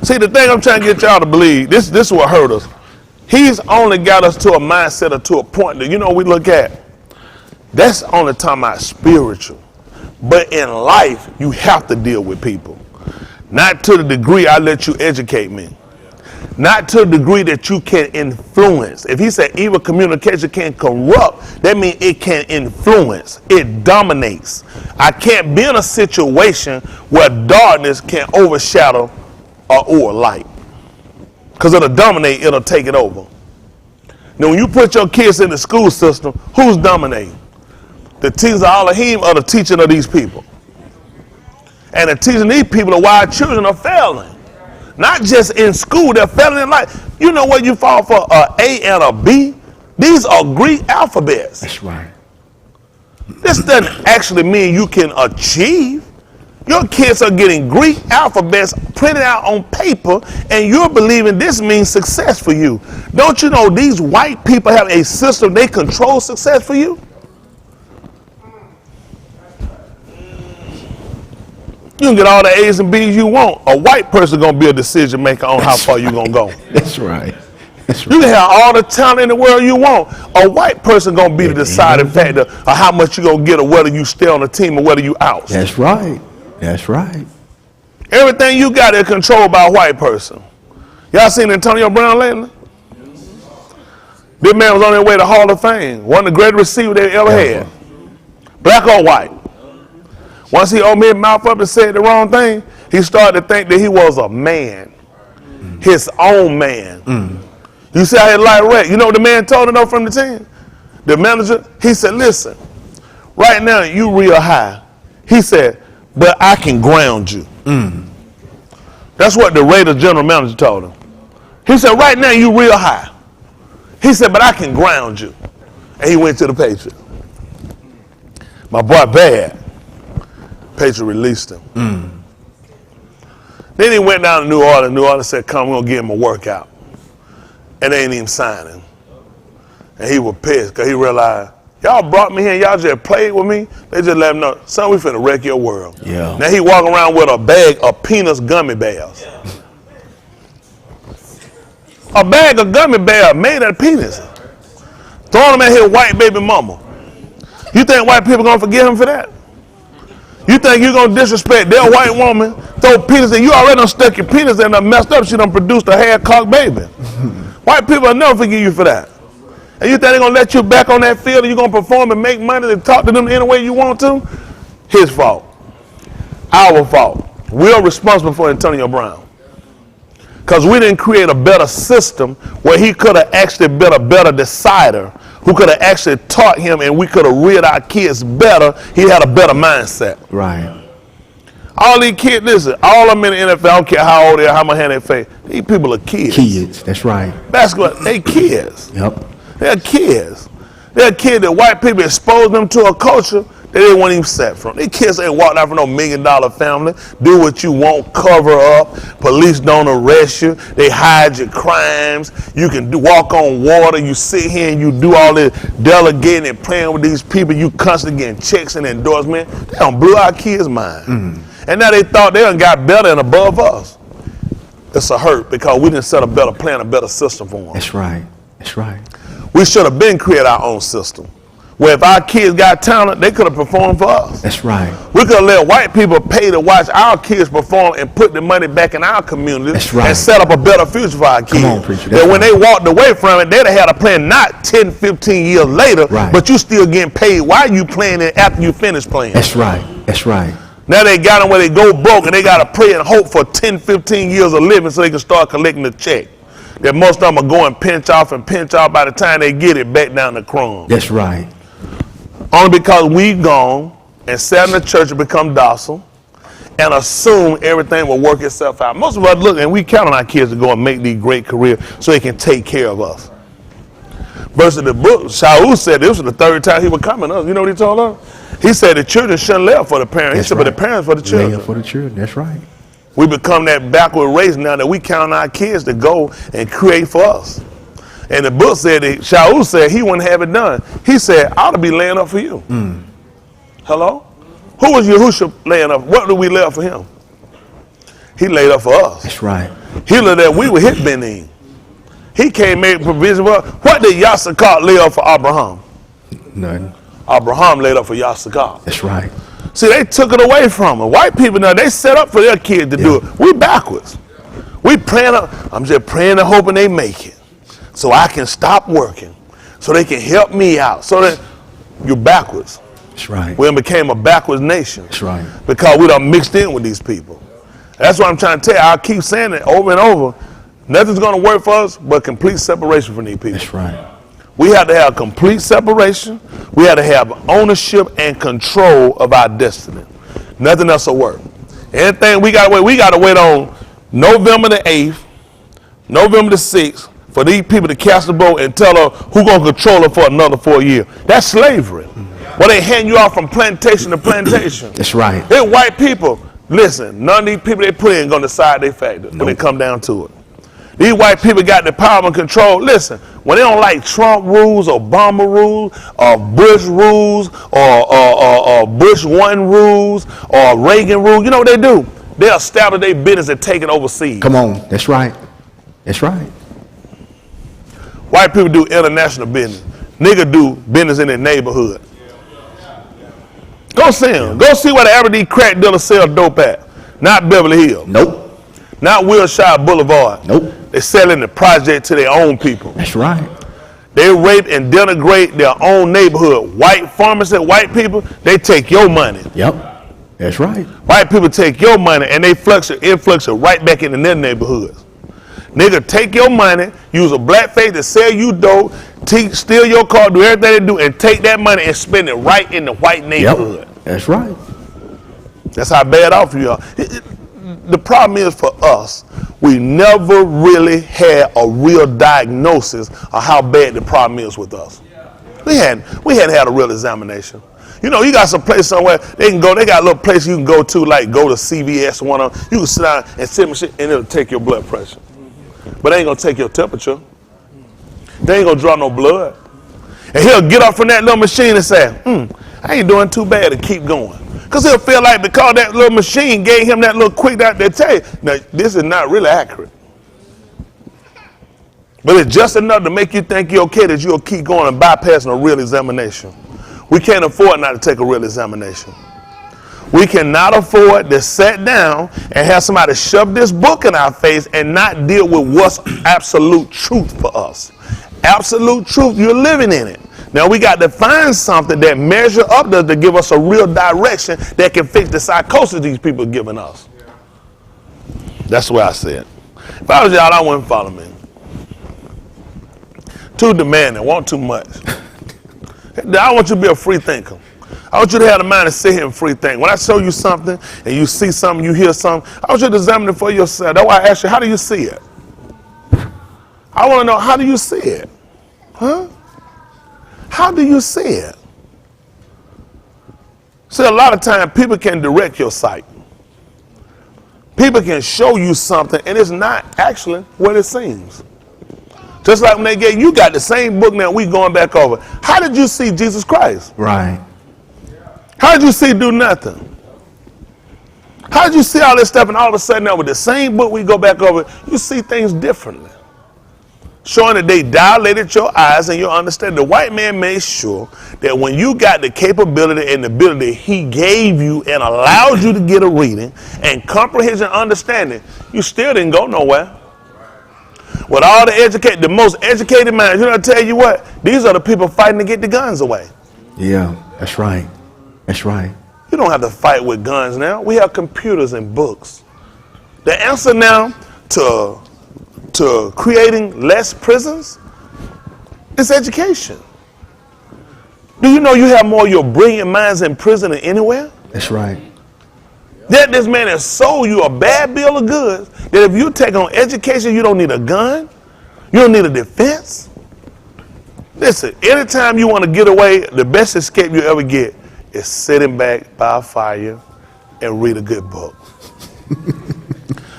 See, the thing I'm trying to get y'all to believe, this is what hurt us. He's only got us to a mindset or to a point that, we look at. That's only talking about spiritual. But in life, you have to deal with people. Not to the degree I let you educate me. Not to the degree that you can influence. If he said evil communication can corrupt, that means it can influence. It dominates. I can't be in a situation where darkness can overshadow or light. Because it'll dominate, it'll take it over. Now, when you put your kids in the school system, who's dominating? The teachers of Elohim or the teaching of these people? And the teaching of these people are why children are failing. Not just in school, they're failing in life. You know what you fall for, a A and a B? These are Greek alphabets. That's right. This doesn't actually mean you can achieve. Your kids are getting Greek alphabets printed out on paper, and you're believing this means success for you. Don't you know these white people have a system, they control success for you? You can get all the A's and B's you want. A white person gonna be a decision maker on how far you gonna go. That's right. That's You right. can have all the talent in the world you want. A white person gonna be the deciding factor of how much you gonna get or whether you stay on the team or whether you out. That's right. That's right. Everything you got is controlled by a white person. Y'all seen Antonio Brown lately? This man was on his way to Hall of Fame. One of the greatest receivers they ever had. Black or white. Once he opened his mouth up and said the wrong thing, he started to think that he was a man. His own man. You see how his life wrecked? You know what the man told him though from the team? The manager, he said, listen, right now you real high. He said, but I can ground you. That's what the Raiders general manager told him. He said, right now you real high. He said, but I can ground you. And he went to the Patriots. My boy bad. Patriots released him. Then he went down to New Orleans. New Orleans said, come, we're going to give him a workout. And they ain't even sign him. And he was pissed because he realized, y'all brought me here and y'all just played with me. They just let him know, son, we finna wreck your world. Yeah. Now he walking around with a bag of peanuts gummy bears. A bag of gummy bears made out of peanuts. Throwing them at his white baby mama. You think white people gonna forgive him for that? You think you gonna disrespect their white woman, throw peanuts in? You already done stuck your peanuts in and messed up. She done produced a hair-cocked baby. White people will never forgive you for that. And you think they're gonna let you back on that field and you're gonna perform and make money and talk to them any way you want to? His fault. Our fault. We're responsible for Antonio Brown. Because we didn't create a better system where he could have actually been a better decider, who could have actually taught him and we could have reared our kids better. He had a better mindset. Right. All these kids, listen, all of them in the NFL, I don't care how old they are, how much hand they face. These people are kids. Kids. That's right. Basketball, they kids. Yep. They're kids. They're kids that white people expose them to a culture that they weren't even set from. These kids ain't walking out from no $1 million family. Do what you want, cover up. Police don't arrest you. They hide your crimes. You can walk on water. You sit here and you do all this delegating and playing with these people. You constantly getting checks and endorsements. They done blew our kids' mind. And now they thought they done got better and above us. It's a hurt because we didn't set a better plan, a better system for them. That's right. That's right. We should have been created our own system. Where if our kids got talent, they could have performed for us. That's right. We could have let white people pay to watch our kids perform and put the money back in our community. That's right. And set up a better future for our kids. Come on, preacher. That That's when right. they walked away from it, they'd have had a plan not 10, 15 years later, Right. but you still getting paid while you playing it after you finish playing. That's right. That's right. Now they got them where they go broke and they got to pray and hope for 10, 15 years of living so they can start collecting the check. That most of them are going pinch off by the time they get it back down to crumbs. That's right. Only because we gone and sat in the church and become docile and assume everything will work itself out. Most of us look and we count on our kids to go and make these great careers so they can take care of us. Versus the book, Shaul said this was the third time he was coming to us. You know what he told us? He said the children shouldn't live for the parents. That's He said, right. but the parents for the children. Laying for the children. That's right. We become that backward race now that we count on our kids to go and create for us. And the book said that Shaul said he wouldn't have it done. He said, I ought to be laying up for you. Hello? Who was Yahushua laying up? What did we lay up for him? He laid up for us. That's right. He looked at we were hit Benin. He came made provision for us. What did Yasakar lay up for Abraham? Nothing. Abraham laid up for Yasakar. That's right. See, they took it away from him. White people now, they set up for their kids to do it. We backwards. I'm just praying and hoping they make it so I can stop working, so they can help me out. So that you're backwards. That's right. We became a backwards nation. That's right. Because we done mixed in with these people. That's what I'm trying to tell you. I'll keep saying it over and over. Nothing's going to work for us but complete separation from these people. That's right. We have to have complete separation. We have to have ownership and control of our destiny. Nothing else will work. Anything we got to wait on November the 8th, November the 6th, for these people to cast the vote and tell her who's going to control her for another 4 years. That's slavery. Well, they hand you off from plantation to plantation. That's right. They're white people. Listen, none of these people they put in going to decide their factor when it come down to it. These white people got the power and control. Listen, when they don't like Trump rules, Obama rules, or Bush rules, or Bush 1 rules, or Reagan rules, you know what they do? They establish their business and take it overseas. Come on. That's right. That's right. White people do international business. Nigga do business in their neighborhood. Go see them. Go see where the average crack dealer sell dope at. Not Beverly Hills. Nope. Not Wilshire Boulevard. Nope. They selling the project to their own people. That's right. They rape and denigrate their own neighborhood. White pharmacists, white people, they take your money. Yep. That's right. White people take your money and they influx it right back into their neighborhoods. Nigga, take your money, use a black face to sell you dope, steal your car, do everything they do, and take that money and spend it right in the white neighborhood. Yep. That's right. That's how bad off you are. The problem is for us, we never really had a real diagnosis of how bad the problem is with us. We hadn't had a real examination. You know, you got some place somewhere they can go. They got a little place you can go to, like go to CVS, one of them. You can sit down and sit and it'll take your blood pressure. But they ain't gonna take your temperature. They ain't gonna draw no blood. And he'll get up from that little machine and say, I ain't doing too bad to keep going. Because he'll feel like because that little machine gave him that little quick that they tell you, now this is not really accurate. But it's just enough to make you think you're okay that you'll keep going and bypassing a real examination. We can't afford not to take a real examination. We cannot afford to sit down and have somebody shove this book in our face and not deal with what's absolute truth for us. Absolute truth, you're living in it. Now we got to find something that measure up to give us a real direction that can fix the psychosis these people are giving us. That's what I said. If I was y'all, I wouldn't follow me. Too demanding, want too much. I want you to be a free thinker. I want you to have the mind to sit here and free think. When I show you something and you see something, you hear something, I want you to examine it for yourself. That's why I ask you, how do you see it? I want to know, how do you see it? Huh? How do you see it? See, a lot of times people can direct your sight. People can show you something and it's not actually what it seems. Just like when they gave you got the same book now we going back over. How did you see Jesus Christ? Right. How did you see do nothing? How did you see all this stuff and all of a sudden now with the same book we go back over, you see things differently? Showing that they dilated your eyes and your understanding. The white man made sure that when you got the capability and the ability he gave you and allowed you to get a reading and comprehension and understanding, you still didn't go nowhere. With all the most educated minds, you know, I tell you what, these are the people fighting to get the guns away. Yeah, that's right. That's right. You don't have to fight with guns now. We have computers and books. The answer now to creating less prisons is education. Do you know you have more of your brilliant minds in prison than anywhere? That's right. That this man has sold you a bad bill of goods that if you take on education, you don't need a gun. You don't need a defense. Listen, anytime you want to get away, the best escape you ever get is sitting back by a fire and read a good book.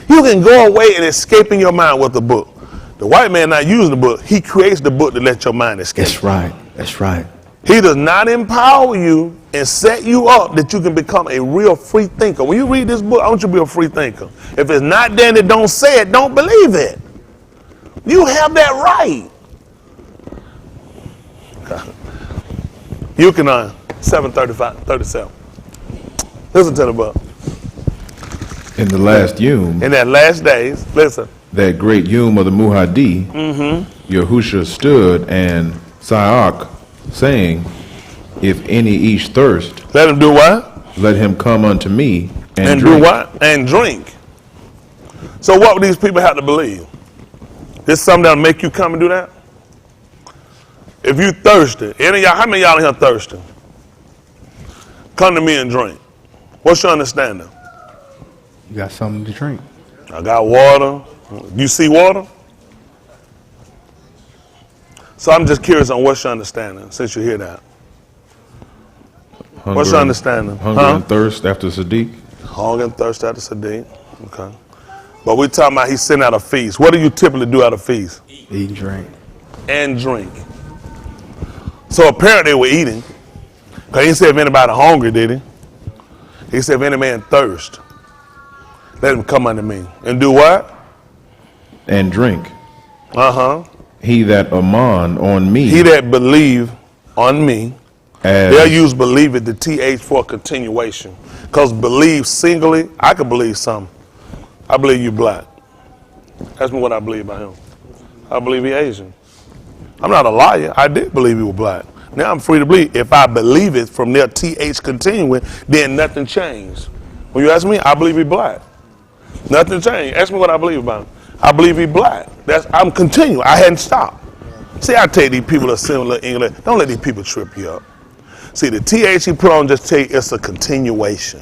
You can go away and escape in your mind with the book. The white man not using the book. He creates the book to let your mind escape. That's right. That's right. He does not empower you and set you up that you can become a real free thinker. When you read this book, I want you to be a free thinker. If it's not there and it don't say it, don't believe it. You have that right. You can 7:37. Listen to the book. In the last yom, In that last days, listen, that great yom of the Muhadi, Yahusha stood and Saak, saying, if any each thirst, let him do what? let him come unto me And drink. do what? And drink. So what would these people have to believe? This something that'll make you come and do that? If you thirsty, any of y'all, how many of y'all in here thirsty? Come to me and drink. What's your understanding? You got something to drink. I got water. You see water? So I'm just curious on what's your understanding since you hear that. Hunger What's your and- understanding? Hunger Huh? and thirst after Sadiq. Hunger and thirst after Sadiq. Okay. But we're talking about he's sending out a feast. What do you typically do at a feast? Eat and drink. And drink. So apparently they were eating. Because he said if anybody hungry, did he? He said if any man thirst, let him come unto me. And do what? And drink. Uh-huh. He that aman on me, He that believe on me, as they'll use believe at the TH for continuation. Because believe singly, I could believe something. I believe you black. Ask me what I believe about him. I believe he Asian. I'm not a liar. I did believe he was black. Now I'm free to believe. If I believe it from their TH continuing, then nothing changed. When you ask me, I believe he black. Nothing changed. Ask me what I believe about him. I believe he black. I'm continuing. I hadn't stopped. See, I tell these people are similar English. Don't let these people trip you up. See, the TH he put on just tell you it's a continuation.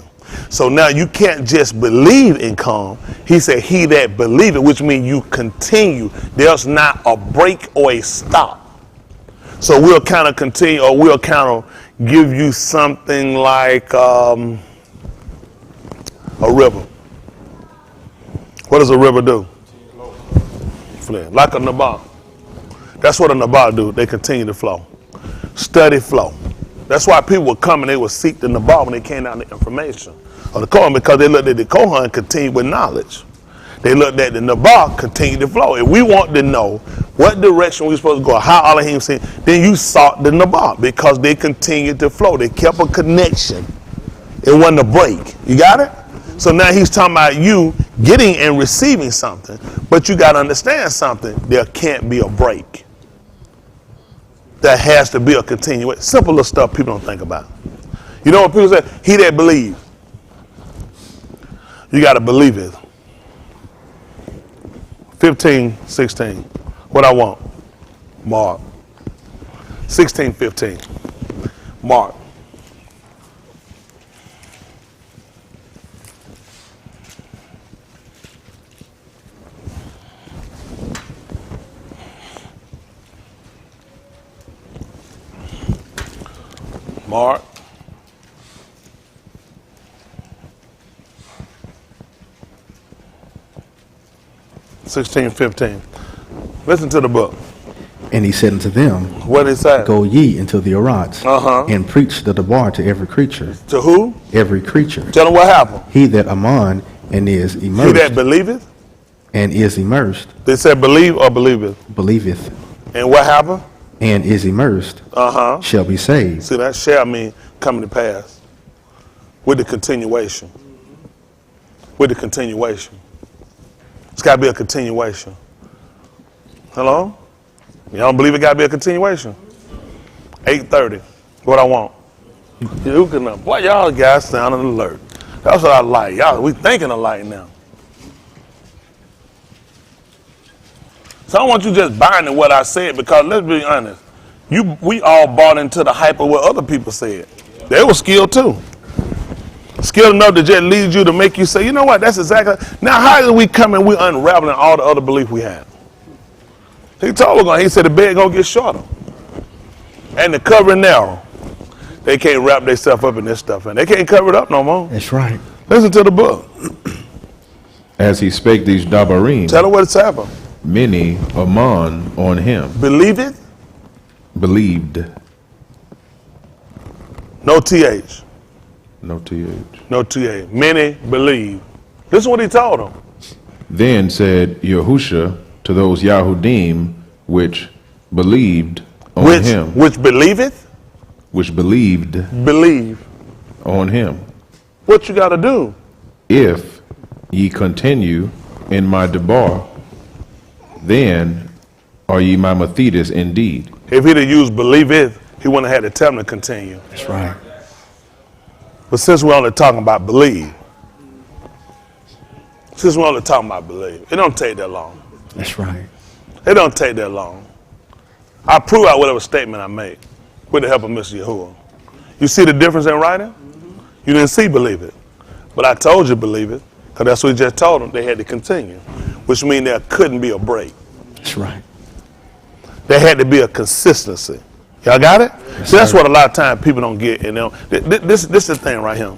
So now you can't just believe in calm. He said, he that believe it, which means you continue. There's not a break or a stop. So we'll kind of continue, or we'll kind of give you something like a river. What does a river do? Flow. Like a Nabal. That's what a Nabal do. They continue to flow. Steady flow. That's why people would come and they would seek the Nabal when they came down the information of the Kohan, because they looked at the Kohan and continued with knowledge. They looked at the Nabal, continued to flow. If we want to know what direction we're supposed to go, how Elohim said, then you sought the Nabal because they continued to flow. They kept a connection. It wasn't a break. You got it? So now he's talking about you getting and receiving something, but you got to understand something. There can't be a break. There has to be a continuation. Simple little stuff people don't think about. You know what people say? He that believes. You got to believe it. 15:16. What I want? Mark. 16:15. Mark. Mark. Sixteen, 15. Listen to the book. And he said unto them, What did it say? go ye into the Arats, and preach the debar to every creature. To who? Every creature. Tell them what happened. He that aman and is He immersed, that believeth. and is immersed, They said believe or believeth. believeth, And what happened? and is immersed, shall be saved. See, that shall mean coming to pass. With the continuation. With the continuation. It's got to be a continuation. Hello? You don't believe it got to be a continuation? 8:30. What I want. You can, boy, y'all guys sounding alert. That's what I like. Y'all, we thinking alike now. So I don't want you just buying into what I said, because let's be honest. We all bought into the hype of what other people said. They were skilled too. Skilled enough to just lead you to make you say, you know what, that's exactly. Now how do we come and we unraveling all the other belief we had? He told us, he said the bed gonna get shorter. And the covering narrow. They can't wrap themselves up in this stuff, and they can't cover it up no more. That's right. Listen to the book. as he spake these dabarim, Tell them what it's happened. many aman on him Believe it? believed. No TH. No th. No TA. Many believe. This is what he told them. Then said Yahusha to those Yahudim which believed on him, Which believeth? which believed Believe. on him, What you got to do? if ye continue in my debar, then are ye my Mathetes indeed. If he'd have used believeth, he wouldn't have had to tell them to continue. That's right. But since we're only talking about believe, it don't take that long. That's right. It don't take that long. I prove out whatever statement I make with the help of Mr. Yahuwah. You see the difference in writing? You didn't see believe it. But I told you believe it, because that's what he just told them. They had to continue, which means there couldn't be a break. That's right. There had to be a consistency. Y'all got it? Yes, See, that's sir. what a lot of times people don't get. You know, this is the thing right here.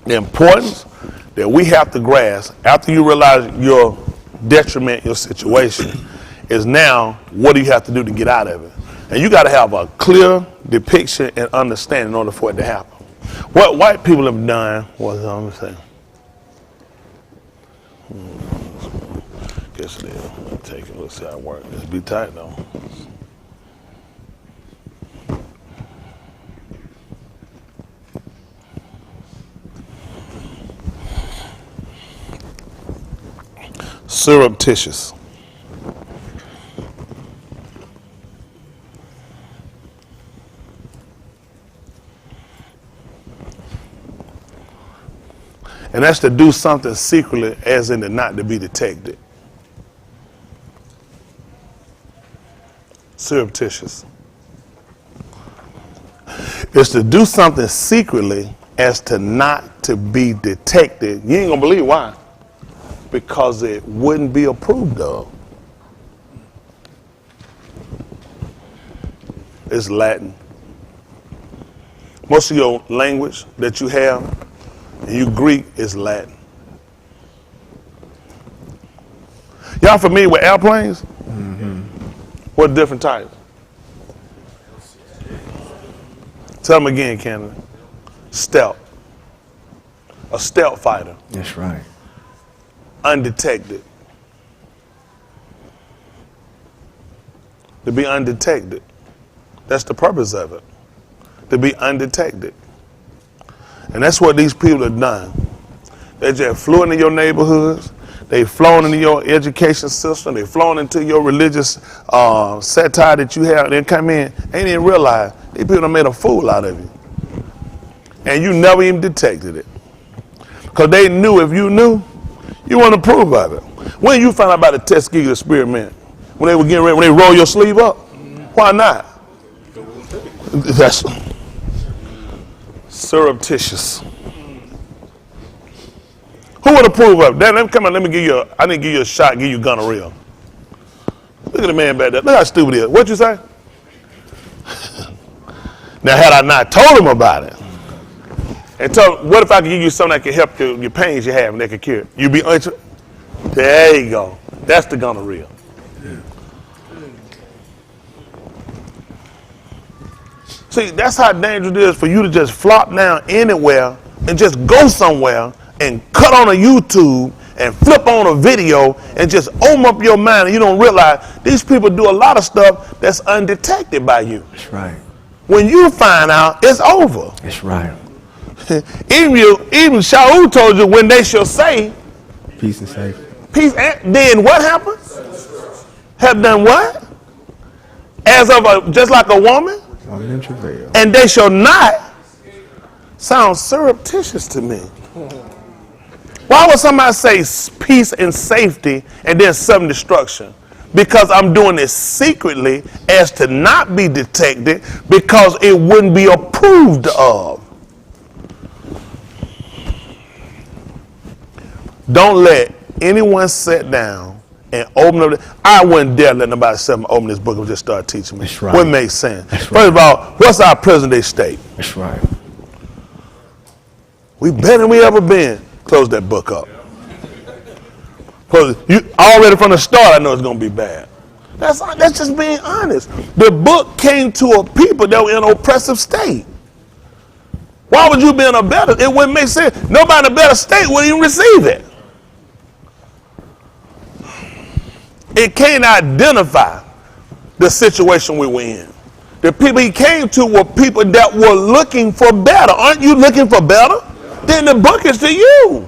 The importance that we have to grasp after you realize your detriment, your situation, is now what do you have to do to get out of it? And you got to have a clear depiction and understanding in order for it to happen. What white people have done was, let me say, guess they'll take it. Let's see how it works. It's be tight though. Surreptitious. And that's to do something secretly, as in to not to be detected. Surreptitious. It's to do something secretly as to not to be detected. You ain't gonna believe why. Because it wouldn't be approved of. It's Latin. Most of your language that you have, and you Greek, is Latin. Y'all familiar with airplanes? Mm-hmm. What different types? Tell them again, Canada. Stealth. A stealth fighter. That's right. Undetected. To be undetected. That's the purpose of it. To be undetected. And that's what these people have done. They just flew into your neighborhoods. They've flown into your education system. They've flown into your religious satire that you have. They come in, ain't even realize these people done made a fool out of you. And you never even detected it. Because they knew if you knew, you wouldn't approve of it. When you found out about the Tuskegee experiment, when they were getting ready, when they roll your sleeve up, why not? That's surreptitious. Who would approve of it? Let me come on, let me give you I didn't give you a shot, give you gonorrhea. Look at the man back there. Look how stupid he is. What'd you say? Now, had I not told him about it, and told him, what if I could give you something that can help your pains you have and that can cure it? You'd be there you go. That's the gonorrhea. See, that's how dangerous it is for you to just flop down anywhere and just go somewhere and cut on a YouTube and flip on a video and just open up your mind, and you don't realize these people do a lot of stuff that's undetected by you. That's right. When you find out, it's over. That's right. Even Shaul told you when they shall say Peace and safety. peace, and then what happens? Have done what? As of just like a woman? Woman in travail. And they shall not. Sounds surreptitious to me. Why would somebody say peace and safety and then sudden destruction? Because I'm doing this secretly as to not be detected, because it wouldn't be approved of. Don't let anyone sit down and open up. I wouldn't dare let nobody sit and open this book and just start teaching me. That's right. Wouldn't make sense. That's First right. of all, what's our present day state? That's right. We better than we ever been. Close that book up. Close it. You already from the start, I know it's gonna be bad. That's just being honest. The book came to a people that were in an oppressive state. Why would you be in a better? It wouldn't make sense. Nobody in a better state would even receive it. It can't identify the situation we were in. The people he came to were people that were looking for better. Aren't you looking for better? Then the book is to you.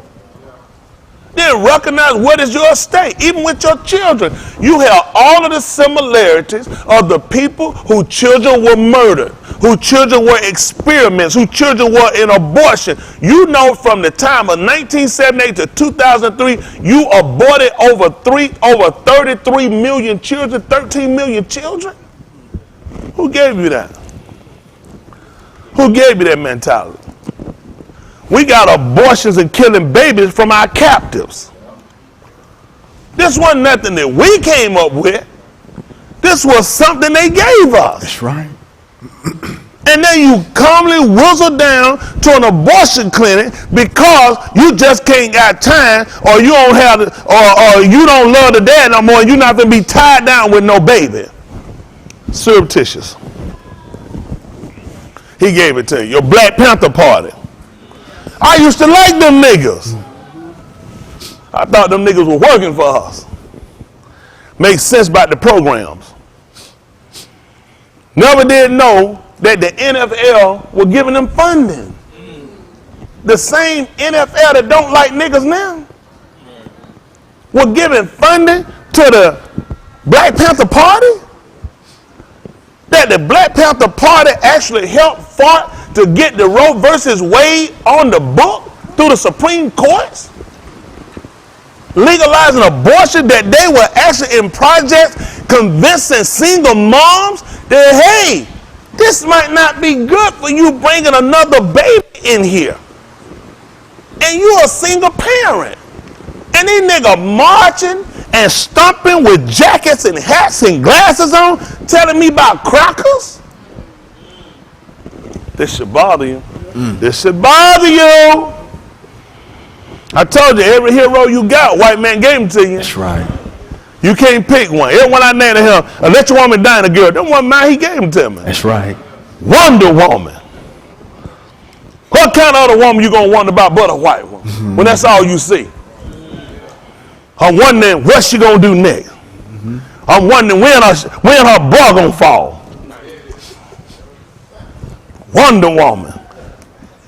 Then recognize what is your estate, even with your children. You have all of the similarities of the people whose children were murdered, whose children were experiments, whose children were in abortion. You know, from the time of 1978 to 2003, you aborted over 33 million children, 13 million children. Who gave you that? Who gave you that mentality? We got abortions and killing babies from our captives. This wasn't nothing that we came up with. This was something they gave us. That's right. And then you calmly whistle down to an abortion clinic because you just can't got time, or you don't have, or you don't love the dad no more, and you're not gonna be tied down with no baby. Surreptitious. He gave it to you. Your Black Panther Party. I used to like them niggas. I thought them niggas were working for us. Makes sense about the programs. Never did know that the NFL were giving them funding. The same NFL that don't like niggas now were giving funding to the Black Panther Party. That the Black Panther Party actually helped fought to get the Roe versus Wade on the book through the Supreme Courts, legalizing abortion, that they were actually in projects convincing single moms that, hey, this might not be good for you bringing another baby in here. And you're a single parent. And these niggas marching and stomping with jackets and hats and glasses on, telling me about crackers? This should bother you. This should bother you. I told you, every hero you got, white man gave him to you. That's right. You can't pick one. Every one I named to him, let your woman die, a girl. That one mine, he gave him to me. That's right. Wonder Woman. What kind of other woman you gonna wonder about but a white woman? When that's all you see. I'm wondering what she gonna do next. I'm wondering when her bra gonna fall. Wonder Woman.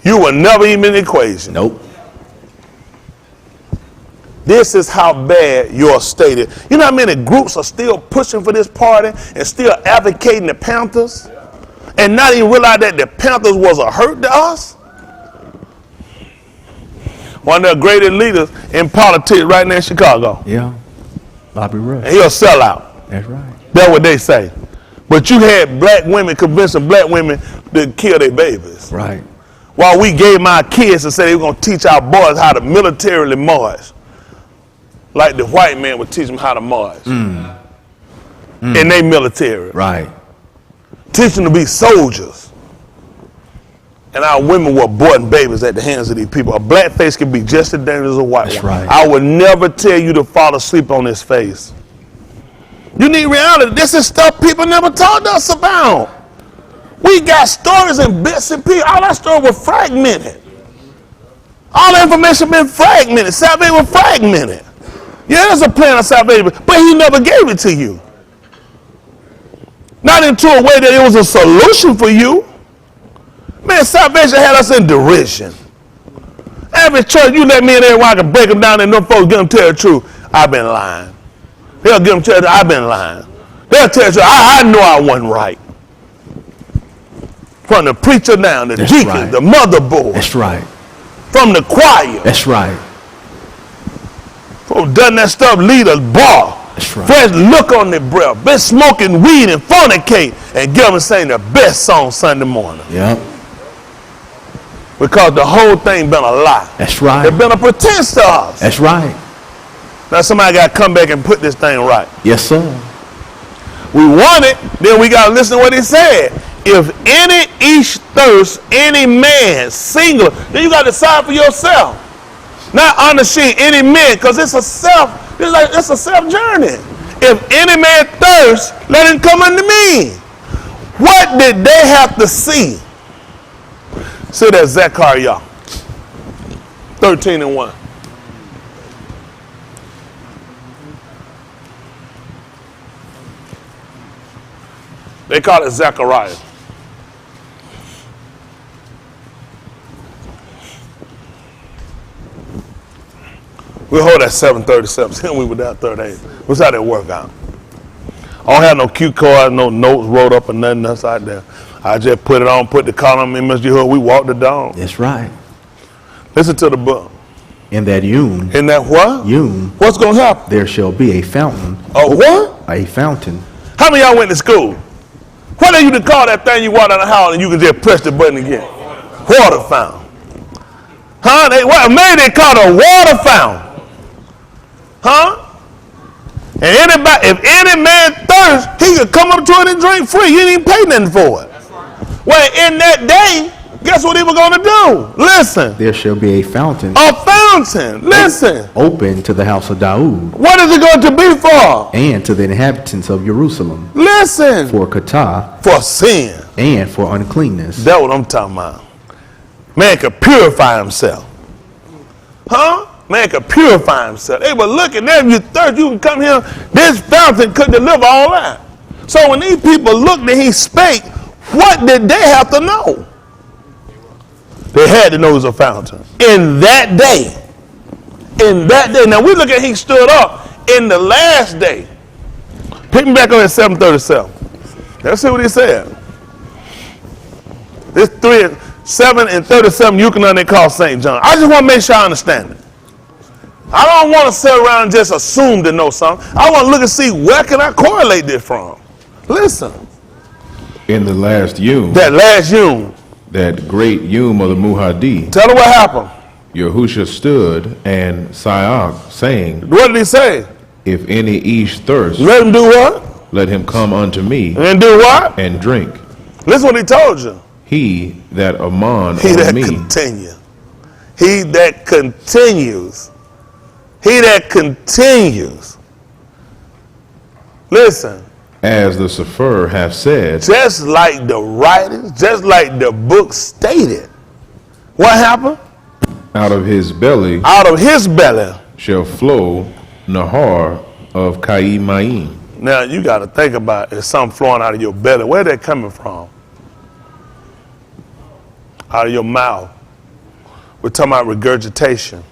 You were never even in the equation. Nope. This is how bad your state is. You know how many groups are still pushing for this party and still advocating the Panthers and not even realize that the Panthers was a hurt to us? One of the greatest leaders in politics right now in Chicago. Yeah. Bobby Rush. And he'll sell out. That's right. That's what they say. But you had black women convincing black women to kill their babies. Right. While we gave my kids and said they were going to teach our boys how to militarily march. Like the white man would teach them how to march. In their military. Right. Teach them to be soldiers. And our women were aborting babies at the hands of these people. A black face can be just as dangerous as a white That's one. right. I would never tell you to fall asleep on this face. You need reality. This is stuff people never told us about. We got stories and bits and pieces. All our stories were fragmented. All the information been fragmented. Salvation was fragmented. Yeah, there's a plan of salvation, but he never gave it to you. Not into a way that it was a solution for you. Man, salvation had us in derision. Every church, you let me in there where I can break them down and them folks get them tell the truth. I've been lying. They'll give them tell the I've been lying. They'll tell you, I know I wasn't right. From the preacher down, the deacon, right. the motherboard. That's right. From the choir. That's right. Who done that stuff, lead a bar. That's right. Fresh look on their breath. Been smoking weed and fornicate and get them and sing the best song Sunday morning. Yep. Because the whole thing been a lie. That's right. It's been a pretense to us. That's right. Now somebody got to come back and put this thing right. Yes, sir. We want it, then we got to listen to what he said. If any each thirst, any man, single, then you got to decide for yourself. Not unashamed, any man, because it's a self journey. If any man thirst, let him come unto me. What did they have to see? See that Zechariah 13:1. They call it Zechariah. We hold at 737. Then we were down 38. What's how that work out? I don't have no cue card, no notes wrote up or nothing else out there. I just put it on, put the collar on me, Mr. Hood. We walked the dog. That's right. Listen to the book. In that Yun, In that what? What's going to happen? there shall be a fountain. A what? A fountain. How many of y'all went to school? What do you to call that thing you walk down the hall and you can just press the button again? Water fountain. Huh? Maybe they call it a water fountain. Huh? And anybody, if any man thirst, he could come up to it and drink free. You didn't even pay nothing for it. Well, in that day, guess what he was going to do? Listen. There shall be a fountain. A fountain. Listen. Open to the house of Daoud. What is it going to be for? And to the inhabitants of Jerusalem. Listen. For kata. For sin. And for uncleanness. That's what I'm talking about. Man could purify himself. Huh? Man could purify himself. They were looking there. If you thirst, you can come here. This fountain could deliver all that. So when these people looked and he spake, what did they have to know? They had to know it was a fountain. In that day. In that day. Now we look at he stood up in the last day. Pick me back up at 737. Let's see what he said. This 7 and 37 you can understand call St. John. I just want to make sure I understand it. I don't want to sit around and just assume to know something. I want to look and see where can I correlate this from. Listen. In the last Yom, That last Yom. that great Yom of the Muhadi, Tell her what happened. Yahusha stood and Sayak, saying, What did he say? If any ish thirst, Let him do what? let him come unto me And do what? and drink. Listen what he told you. He that amon He on that me, continues. He that continues. He that continues. Listen. as the Sefer hath said, Just like the writings, just like the book stated. What happened? out of his belly Out of his belly. shall flow Nahar of Kaimayim. Now you got to think about it. It's something flowing out of your belly. Where that coming from? Out of your mouth. We're talking about regurgitation.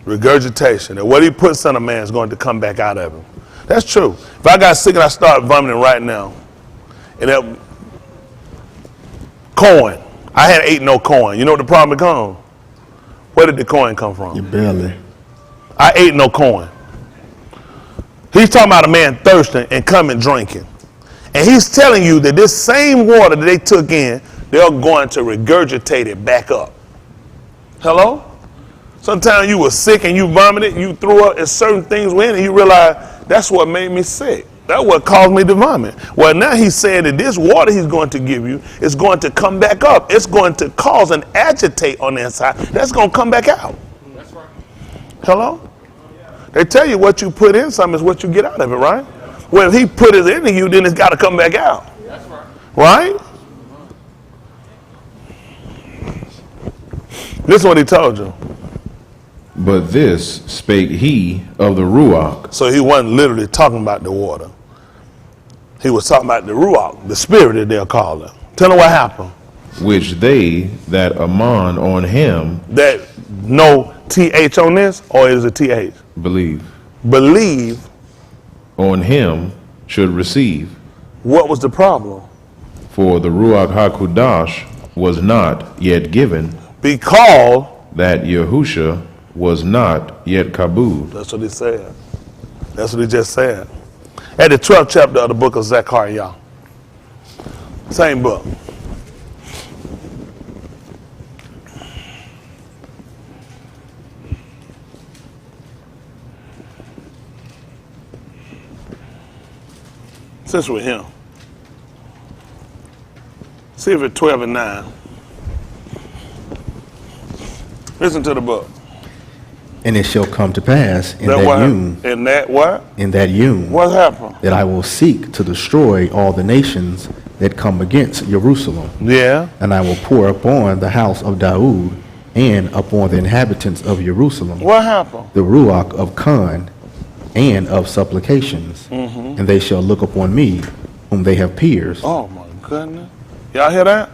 Regurgitation. And what he puts in a man is going to come back out of him. That's true. If I got sick and I start vomiting right now, and that corn, I hadn't ate no corn. You know what the problem becomes? Where did the corn come from? Your belly. I ate no corn. He's talking about a man thirsting and coming drinking. And he's telling you that this same water that they took in, they're going to regurgitate it back up. Hello? Sometimes you were sick and you vomited, you threw up, and certain things went in, and you realize that's what made me sick. That's what caused me to vomit. Well, now he's saying that this water he's going to give you is going to come back up. It's going to cause and agitate on the inside. That's going to come back out. That's right. Hello? They tell you what you put in something is what you get out of it, right? Well, if he put it into you, then it's got to come back out. That's right. Right? This is what he told you. But this spake he of the Ruach, So he wasn't literally talking about the water. He was talking about the Ruach, the spirit that they'll call it. Tell them what happened. which they that amon on him That no TH on this, or is it TH? believe, Believe. on him should receive. What was the problem? For the Ruach HaKodash was not yet given, Because, that Yahusha was not yet kabud. that's what he said. That's what he just said. At the 12th chapter of the book of Zechariah. Same book. Since we're here. See if it's 12 and 9. Listen to the book. And it shall come to pass in That that what? Yom, In that what? in that Yom, What happened? that I will seek to destroy all the nations that come against Jerusalem. Yeah. And I will pour upon the house of Daoud and upon the inhabitants of Jerusalem What happened? the Ruach of Khan and of supplications. And they shall look upon me, whom they have pierced, Oh my goodness. Y'all hear that?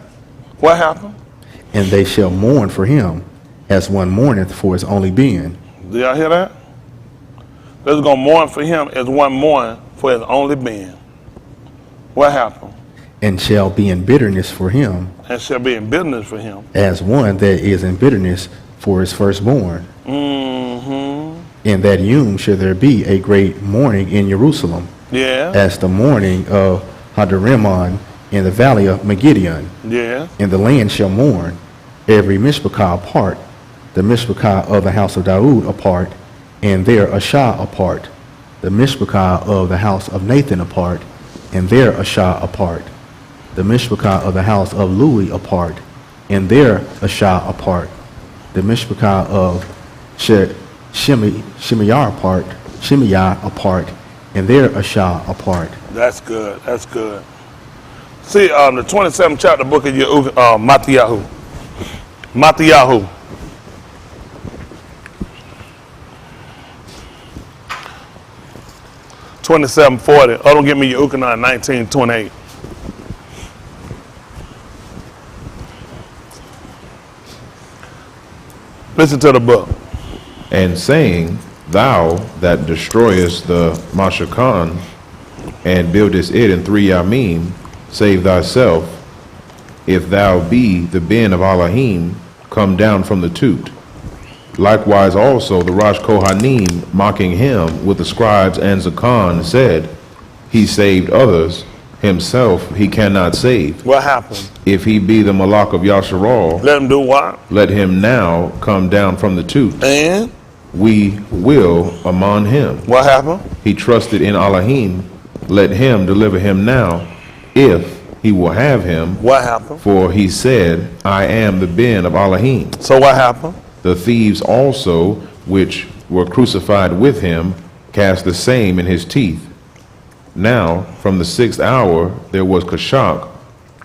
What happened? and they shall mourn for him, as one mourneth for his only being. Do y'all hear that? They're going to mourn for him as one mourn for his only being. What happened? And shall be in bitterness for him, And shall be in bitterness for him. as one that is in bitterness for his firstborn. Mm-hmm. In that yom shall there be a great mourning in Jerusalem, Yeah. as the mourning of Hadarimmon in the valley of Megiddo. Yeah. And the land shall mourn, every mishpachah apart, the mishpachah of the house of Daud apart, and their Ashah apart, the mishpachah of the house of Nathan apart, and their Ashah apart, the mishpachah of the house of Lui apart, and their Ashah apart, the mishpachah of Shimei apart, and their Ashah apart. That's good. That's good. See, the 27th chapter book of Matthew. Matthew. $27.40. Oh, don't give me your Ukanah 19:28. Listen to the book. And saying, Thou that destroyest the Mashakhan and buildest it in 3 yamim, save thyself. If thou be the Ben of Elohim, come down from the toot. Likewise also the Rosh Kohanim, mocking him with the scribes and Zakan, said, He saved others, himself he cannot save. What happened? If he be the Malak of Yasharal, Let him do what? let him now come down from the toot. And We will among him. what happened? He trusted in Elohim, let him deliver him now, if he will have him. What happened? For he said, I am the Ben of Elohim. So what happened? The thieves also, which were crucified with him, cast the same in his teeth. Now, from the 6th hour, there was Kashak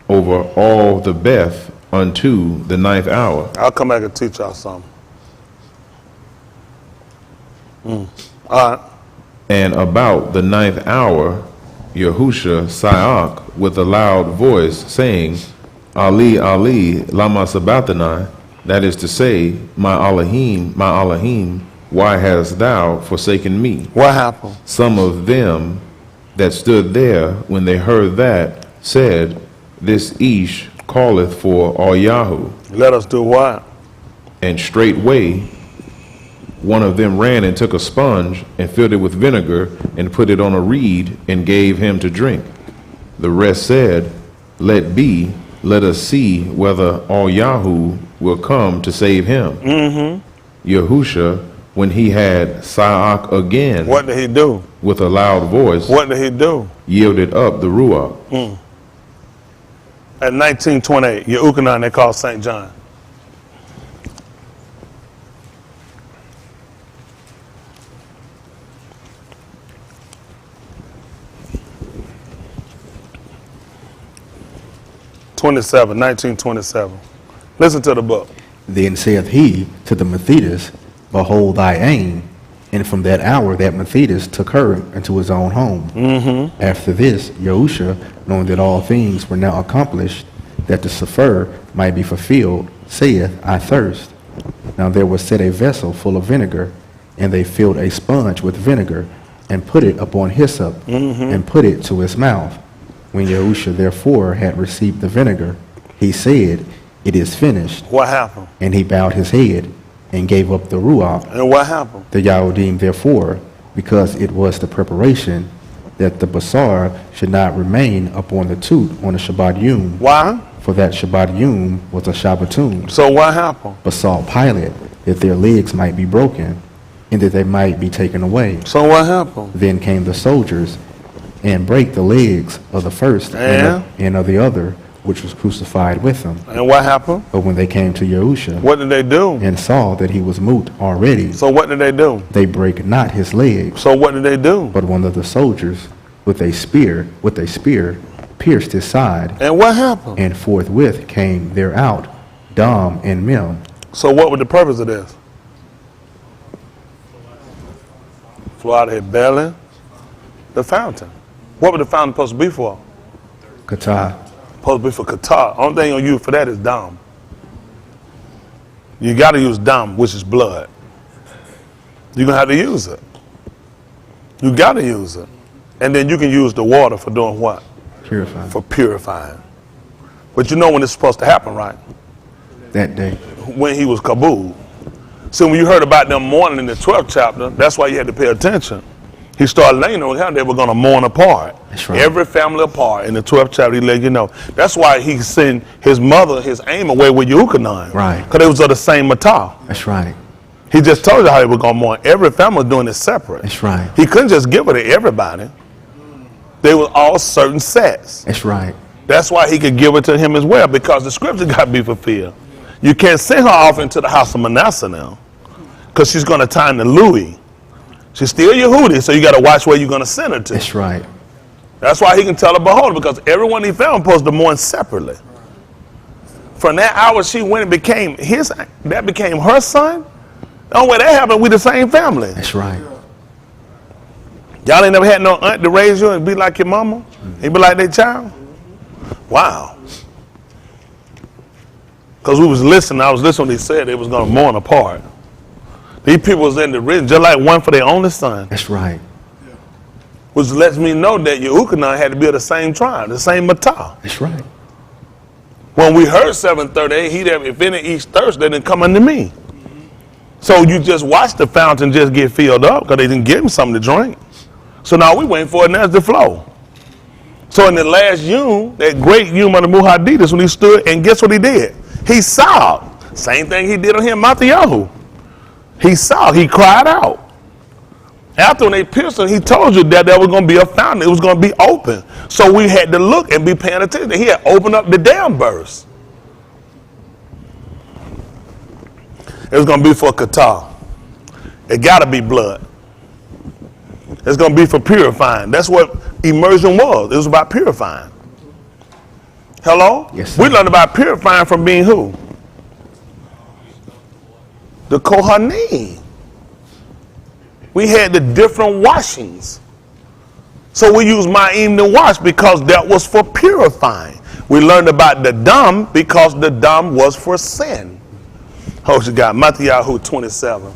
over all the Beth unto the 9th hour. I'll come back and teach y'all something. All right. And about the 9th hour, Yahusha Sayak with a loud voice, saying, Ali, Ali, lama sabachthani, that is to say, my Elohim, why hast thou forsaken me? What happened? Some of them that stood there, when they heard that, said, This Ish calleth for Yahu. Let us do what? And straightway one of them ran and took a sponge and filled it with vinegar and put it on a reed and gave him to drink. The rest said, Let be, let us see whether Yahu will come to save him. Yahusha, when he had Saak again What did he do? with a loud voice, What did he do? yielded up the Ruach. At 1928, Ukanah, they call St. John. '27, 1927. Listen to the book. Then saith he to the Methodist, Behold thy aim. And from that hour that Methodist took her into his own home. After this, Yahusha, knowing that all things were now accomplished, that the Sefer might be fulfilled, saith, I thirst. Now there was set a vessel full of vinegar, and they filled a sponge with vinegar, and put it upon hyssop, and put it to his mouth. When Yahusha therefore had received the vinegar, he said, It is finished. What happened? And he bowed his head, and gave up the Ruach. And what happened? The Yahudim therefore, because it was the preparation that the Basar should not remain upon the toot on the Shabbat Yom, Why? for that Shabbat Yom was a Shabbatum, So what happened? besought Pilate that their legs might be broken, and that they might be taken away. So what happened? Then came the soldiers, and brake the legs of the first and of the other, which was crucified with them. And what happened? But when they came to Yahusha, What did they do? and saw that he was moot already, So what did they do? they brake not his legs. So what did they do? But one of the soldiers with a spear pierced his side, And what happened? and forthwith came there out Dam and Mem. So what was the purpose of this? Flow out of his belly? The fountain. What was the fountain supposed to be for? Kata. Supposed to be for Qatar. Only thing you'll use for that is Dom. You got to use dam, which is blood. You're going to have to use it. You got to use it. And then you can use the water for doing what? Purifying. For purifying. But you know when it's supposed to happen, right? That day. When he was Kabul. So when you heard about them mourning in the 12th chapter, that's why you had to pay attention. He started letting you know how they were going to mourn apart. That's right. Every family apart. In the 12th chapter, he let you know. That's why he sent his mother, his aim away with Yehukanan. Right. Because they was of the same matah. That's right. He just told you how he was going to mourn. Every family was doing it separate. That's right. He couldn't just give it to everybody. They were all certain sets. That's right. That's why he could give it to him as well, because the scripture got to be fulfilled. You can't send her off into the house of Manasseh now, because she's going to tie into Louis. She's still Yehudi, so you got to watch where you're going to send her to. That's right. That's why he can tell her, behold, because everyone he found supposed to mourn separately. From that hour she went and became that became her son. The only way that happened, we the same family. That's right. Y'all ain't never had no aunt to raise you and be like your mama? And be like their child? Wow. Because we was listening, I was listening when he said they was going to mourn apart. These people was in the written just like one for their only son. That's right. Which lets me know that Yehukanan had to be of the same tribe, the same matah. That's right. When we heard 7:38, he that if any eats thirst, they didn't come unto me. So you just watch the fountain just get filled up because they didn't give him something to drink. So now we waiting for it now to flow. So in the last Yom, that great Yom of the Muhadidus, when he stood, and guess what he did? He sobbed. Same thing he did on him, Matthew. He sobbed. He cried out. After when they pierced him, he told you that there was going to be a fountain. It was going to be open. So we had to look and be paying attention. He had opened up the dam burst. It was going to be for Qatar. It got to be blood. It's going to be for purifying. That's what immersion was. It was about purifying. Hello? Yes, sir. We learned about purifying from being who? The Kohanim. We had the different washings. So we used Ma'im to wash because that was for purifying. We learned about the Dam because the Dam was for sin. Hold you got Matthew 27.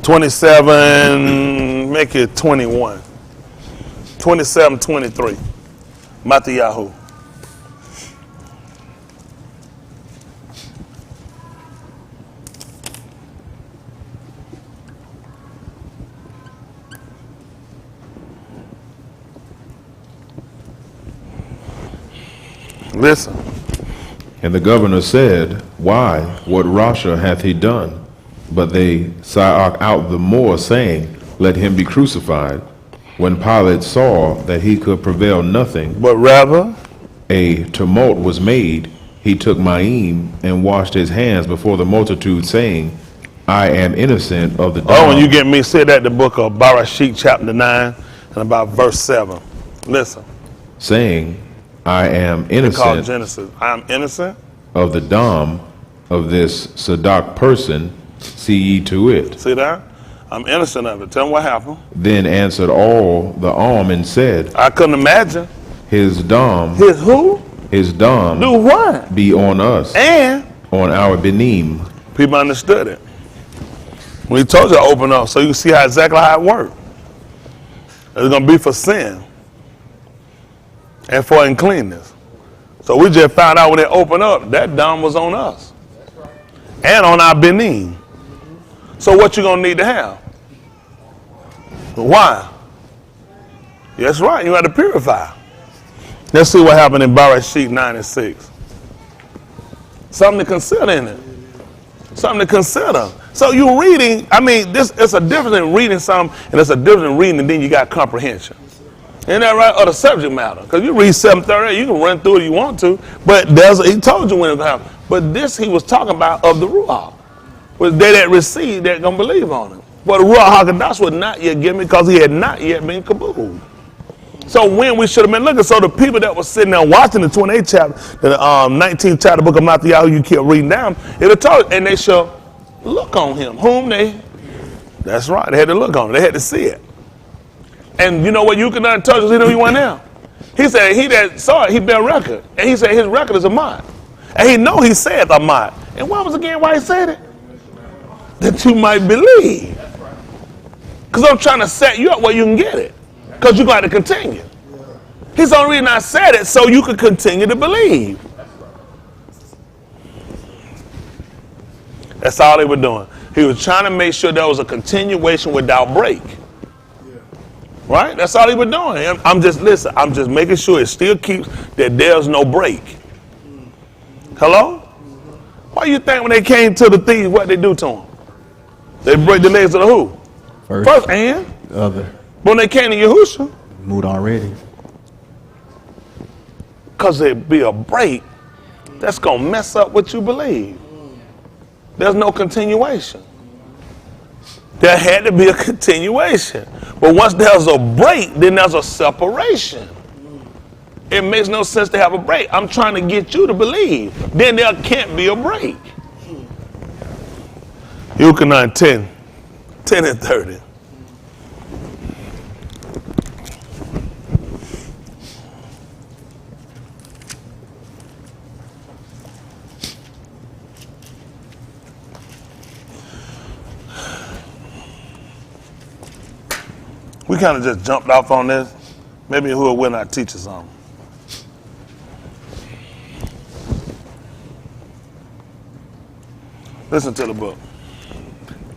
27, make it 21. 27, 23. Matthew. Listen. And the governor said, Why? What rasha hath he done? But they sighed out the more, saying, Let him be crucified. When Pilate saw that he could prevail nothing, But rather, a tumult was made. He took Ma'im and washed his hands before the multitude, saying, I am innocent of the oh, and dam." you get me said that the book of Barashit chapter 9 and about verse 7. Listen, saying, I am called innocent Genesis. I am innocent. of the dam of this Sadak person, see ye to it. See that? I'm innocent of it. Tell me what happened. Then answered all the and said, I couldn't imagine. His dam, His who? his dam Do what? be on us, And on our benim. people understood it. When he told you to open up, so you can see how exactly how it worked. It's going to be for sin and for uncleanness. So we just found out when it opened up, that dam was on us. And on our benim. So what you going to need to have? Why? That's right, you had to purify. Let's see what happened in Barashit 9 and 6. Something to consider in it. Something to consider. So you're reading, I mean, it's a difference in reading something, and it's a difference in reading, and then you got comprehension. Isn't that right? Or the subject matter. Because you read 7:38, you can run through it if you want to, but he told you when it happened. But this he was talking about of the Ruach. Was they that receive that gonna believe on him. But the Ruach HaKodesh was not yet given because he had not yet been kabul. So when we should have been looking, so the people that was sitting there watching the 28th chapter, the 19th chapter book of Matthew, you kept reading down, it'll tell you, and they shall look on him. Whom they, that's right, they had to look on him. They had to see it. And you know what you can touch us, he went now. He said, he that saw it, he bear record. And he said his record is Ahmad. And he know he said Ahmad. And what was again why he said it? That you might believe. Because I'm trying to set you up where you can get it. Because you're going to continue. He's the only reason I said it so you could continue to believe. That's all they were doing. He was trying to make sure there was a continuation without break. Right? That's all he was doing. I'm just making sure it still keeps that there's no break. Hello? Why you think when they came to the thieves, what they do to them? They break the legs of the who? First and the other. When they came to Yahushua, Moved already. because there'd be a break that's going to mess up what you believe. There's no continuation. There had to be a continuation. But once there's a break, then there's a separation. It makes no sense to have a break. I'm trying to get you to believe. Then there can't be a break. Yochanan 10 and 30. We kind of just jumped off on this. Maybe who will not teach us something. Listen to the book.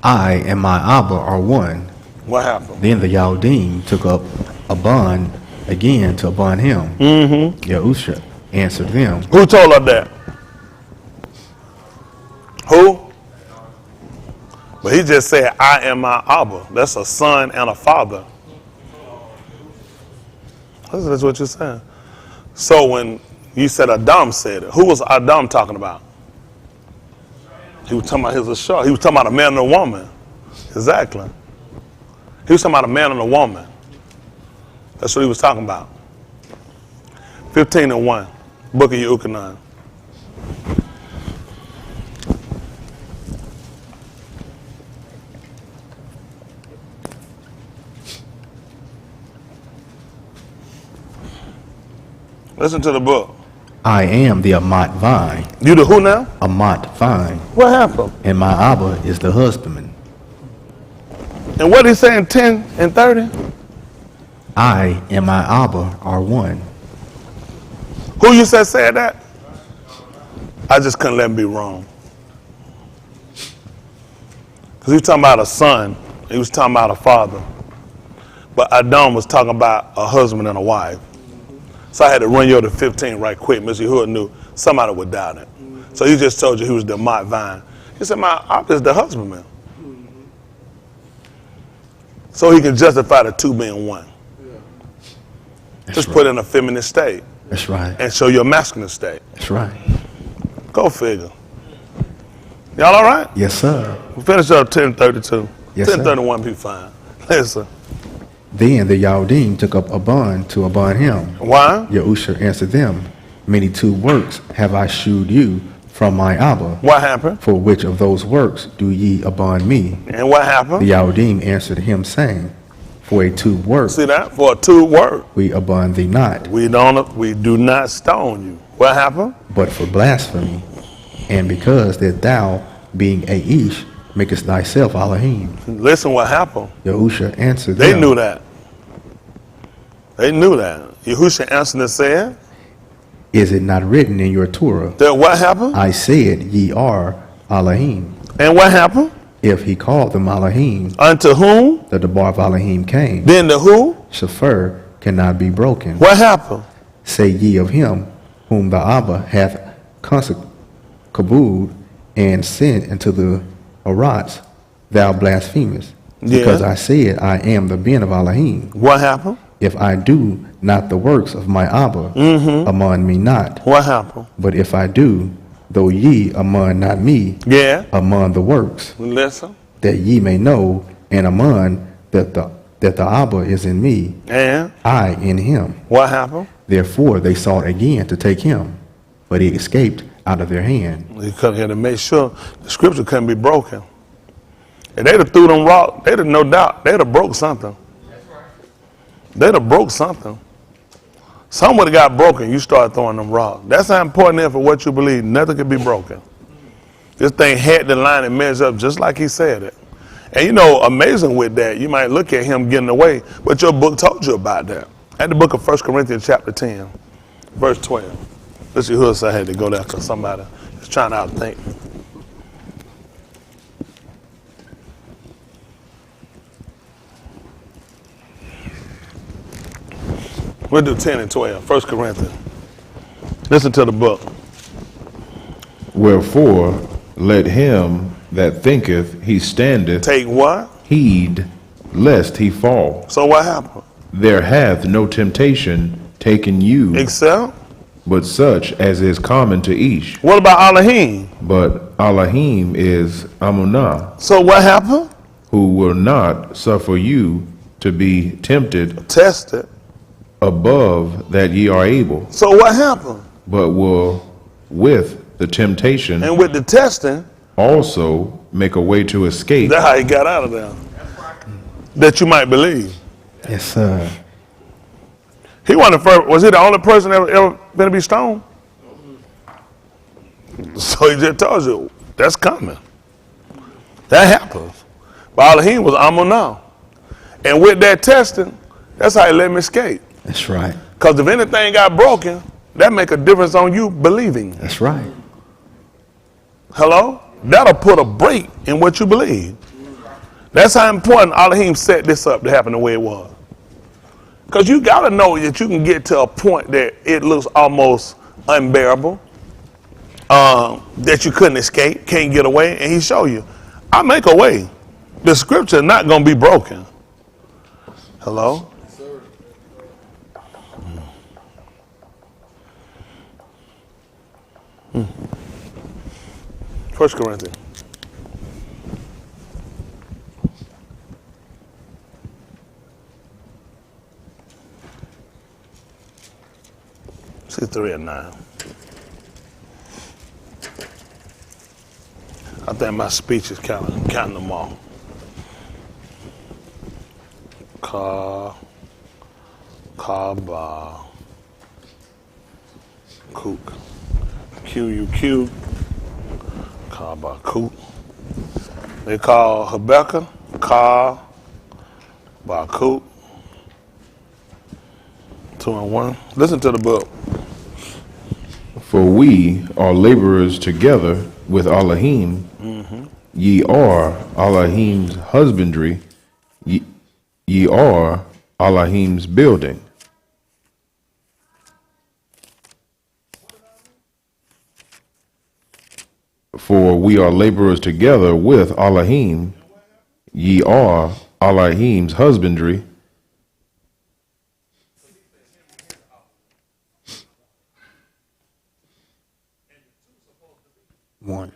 I and my Abba are one. What happened? Then the Yaldim took up a bond again to bond him. Yahusha answered them. Who told her that? Who? But he just said, I am my Abba. That's a son and a father. That's what you're saying. So when you said Adam said it, who was Adam talking about? He was talking about his Ashar. He was talking about a man and a woman. Exactly. He was talking about a man and a woman. That's what he was talking about. 15 and 1. Book of Yochanan. Listen to the book. I am the Amat vine. You the who now? Amat vine. What happened? And my Abba is the husbandman. And what he saying 10 and 30? I and my Abba are one. Who you said that? I just couldn't let him be wrong. Because he was talking about a son. He was talking about a father. But Adam was talking about a husband and a wife. So I had to run you to 15 right quick. Mr. Hood knew somebody would doubt it. So he just told you he was the Mott vine. He said, my Abba is the husbandman. So he can justify the two being one. Just put in a feminine state. That's right. And show you a masculine state. That's right. Go figure. Y'all all right? Yes, sir. We'll finish up 10:32. Yes, sir. 10:31 be fine. Listen. Then the Yaldim took up a bond to bond him. Why? Yahusha answered them, many two works have I shewed you from my Abba. What happened? For which of those works do ye bond me? And what happened? The Yaldim answered him, saying, for a two work See that? For a two word. we bond thee not, We do not stone you. What happened? but for blasphemy, and because that thou, being a ish, makest thyself Elohim. Listen what happened. Yahusha answered They them, knew that. They knew that. Yahushua answered and said, is it not written in your Torah, that what happened? I said ye are Elohim? And what happened? If he called them Elohim, Unto whom? the debar of Elohim came. Then the who? Shapher cannot be broken. What happened? Say ye of him whom the Abba hath kabod and sent into the Arats, thou blasphemest. Because I said, I am the ben of Elohim. What happened? If I do not the works of my Abba, among me not. What happened? But if I do, though ye among not me, Yeah. among the works, Listen. that ye may know, and among that the Abba is in me, And I in him. what happened? Therefore they sought again to take him, but he escaped out of their hand. He come here to make sure the scripture couldn't be broken. If they'd have threw them rock, they'd have no doubt, they'd have broke something. They'd have broke something. Something would have got broken, you start throwing them rocks. That's how important it is for what you believe. Nothing can be broken. This thing had the line and measure up just like he said it. And you know, amazing with that, you might look at him getting away, but your book told you about that. At the book of 1 Corinthians chapter 10, verse 12. Let's see who else I had to go there because somebody is trying to outthink me. We'll do 10 and 12, 1 Corinthians. Listen to the book. Wherefore, let him that thinketh he standeth Take what? heed, lest he fall. So what happened? There hath no temptation taken you, Except? but such as is common to each. What about Elohim? But Elohim is Amunah, So what happened? who will not suffer you to be tempted Test it. above that ye are able, So what happened? but will with the temptation And with the testing, also make a way to escape, that's how he got out of there. That you might believe. Yes, sir. He wasn't the first. Was he the only person ever been to be stoned? So he just tells you that's coming. That happens. But Elohim was Amunah. And with that testing, that's how he let me escape. That's right. Because if anything got broken, that make a difference on you believing. That's right. Hello? That'll put a break in what you believe. That's how important Elohim set this up to happen the way it was. Because you got to know that you can get to a point that it looks almost unbearable, that you couldn't escape, can't get away, and he show you, I make a way. The scripture is not going to be broken. Hello? First Corinthians. See 3 and 9. I think my speech is counting them all. Kaba, Kook, Q-U-Q, Kaba, Kook. They call Habakkuk, Bakuk, 2 and 1. Listen to the book. for we are laborers together with Elohim. Ye are Elohim's husbandry, ye are Elohim's building. For we are laborers together with Elohim, ye are Elohim's husbandry. One.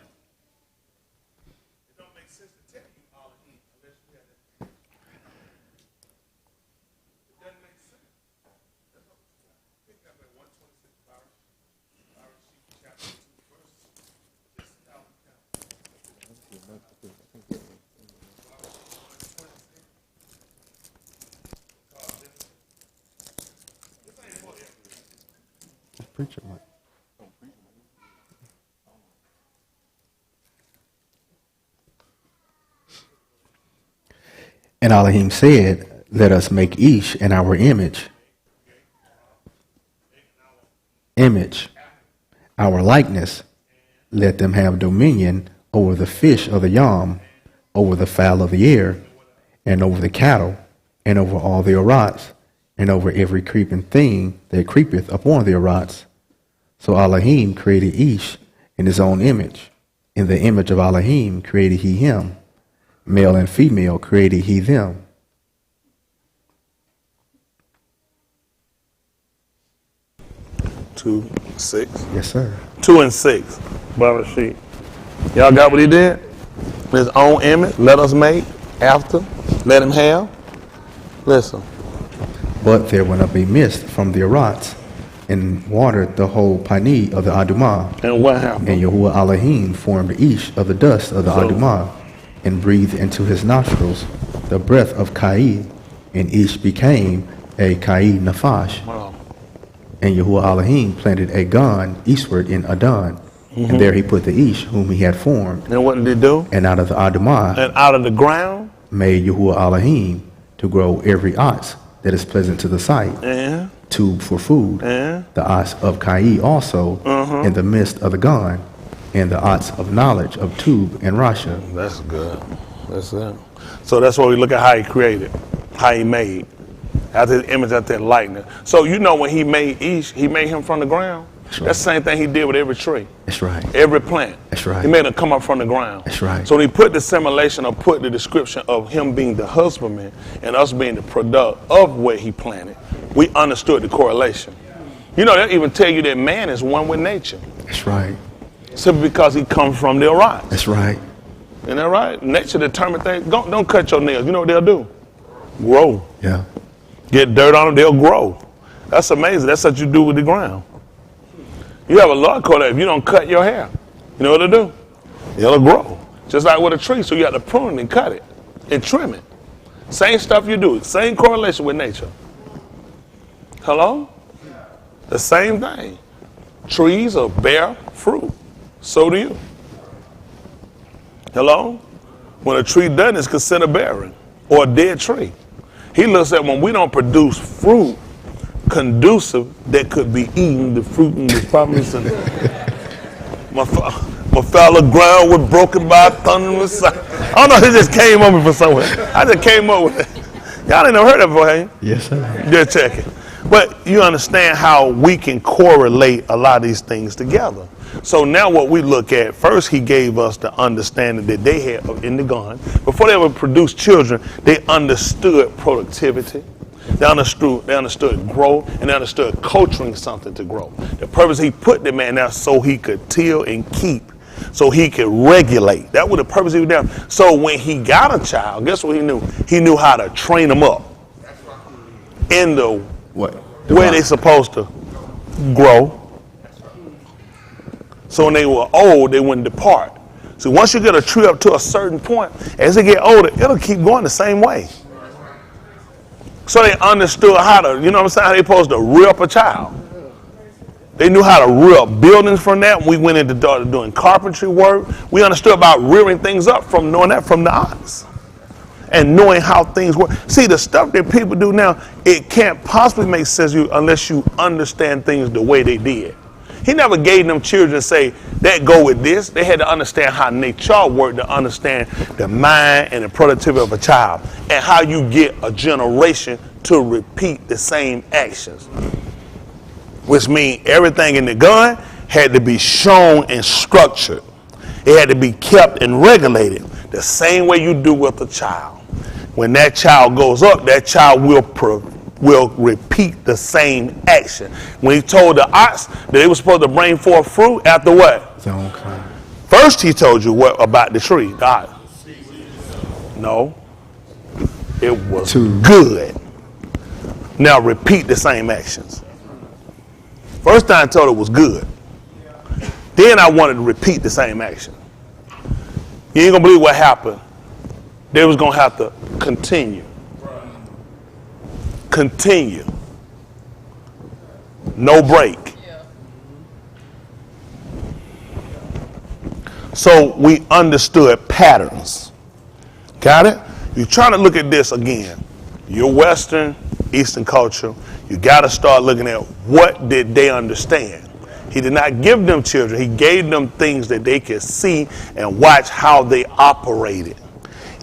Preacher, Mike. And Elohim said, let us make Ish in our image, our likeness. Let them have dominion over the fish of the yam, over the fowl of the air, and over the cattle, and over all the arats, and over every creeping thing that creepeth upon the arats. So Elohim created Ish in his own image. In the image of Elohim created he him. Male and female created he them. Two, 6. Yes, sir. 2 and 6. Brother Sheep. Y'all got what he did? His own image. Let us make. After. Let him have. Listen. But there went up a mist from the Arats, and watered the whole Pani of the Adumah. And what happened? And Yahuwah Elohim formed Ish of the dust of the So- Adumah, and breathed into his nostrils the breath of Kai, and Ish became a Kai Nafash. Wow. And Yahuwah Elohim planted a Gan eastward in Adon, And there he put the Ish, whom he had formed. And what did he do? And out of the Adamah And out of the ground, made Yahuwah Elohim to grow every ox that is pleasant to the sight, and tube for food, the ox of Kai also, in the midst of the Gon, and the ox of knowledge of Tube and Rasha. that's good. That's it. So that's why we look at how he created, how he made, after his image, after his likeness. So you know when he made Ish, he made him from the ground. That's right. That's the same thing he did with every tree, That's right. every plant. That's right. He made it come up from the ground. That's right. So when he put the simulation or put the description of him being the husbandman and us being the product of what he planted, we understood the correlation. You know, they'll even tell you that man is one with nature, That's right. simply because he comes from the rocks. That's right. Isn't that right? Nature determines things. Don't cut your nails. You know what they'll do? Grow. Yeah. Get dirt on them, they'll grow. That's amazing. That's what you do with the ground. You have a law code that if you don't cut your hair, you know what it'll do? It'll grow. Just like with a tree. So you have to prune it and cut it and trim it. Same stuff you do. Same correlation with nature. Hello? The same thing. Trees will bear fruit. So do you. Hello? When a tree doesn't, it's considered barren or a dead tree. He looks at when we don't produce fruit conducive that could be eaten, the fruit and the promise. And my fellow ground was broken by thunderous. I don't know, it just came on me for somewhere. I just came up with it. Y'all ain't never heard that before, have you? Yes, sir. Just check it. But you understand how we can correlate a lot of these things together. So now what we look at, first he gave us the understanding that they had in the garden. Before they ever produced children, they understood productivity. They understood growth, and they understood culturing something to grow. The purpose he put the man there so he could till and keep, so he could regulate. That was the purpose he was there. So when he got a child, guess what he knew? He knew how to train them up in the way they supposed to grow. So when they were old, they wouldn't depart. So once you get a tree up to a certain point, as they get older, it'll keep going the same way. So they understood how to, you know what I'm saying, how they supposed to rear up a child. They knew how to rear up buildings from that. We went into doing carpentry work. We understood about rearing things up from knowing that from the ox. And knowing how things work. See, the stuff that people do now, it can't possibly make sense to you unless you understand things the way they did. He never gave them children say, that go with this. They had to understand how nature worked to understand the mind and the productivity of a child and how you get a generation to repeat the same actions. Which means everything in the gun had to be shown and structured. It had to be kept and regulated the same way you do with a child. When that child goes up, that child will repeat the same action. When he told the ox that they were supposed to bring forth fruit after what? His own kind. First he told you what about the tree, the ox. No, it was good. Now repeat the same actions. First time I told it was good. Then I wanted to repeat the same action. You ain't gonna believe what happened. They was gonna have to continue. Continue. No break. So we understood patterns. Got it? You're trying to look at this again. Your Western, Eastern culture, you got to start looking at what did they understand. He did not give them children. He gave them things that they could see and watch how they operated.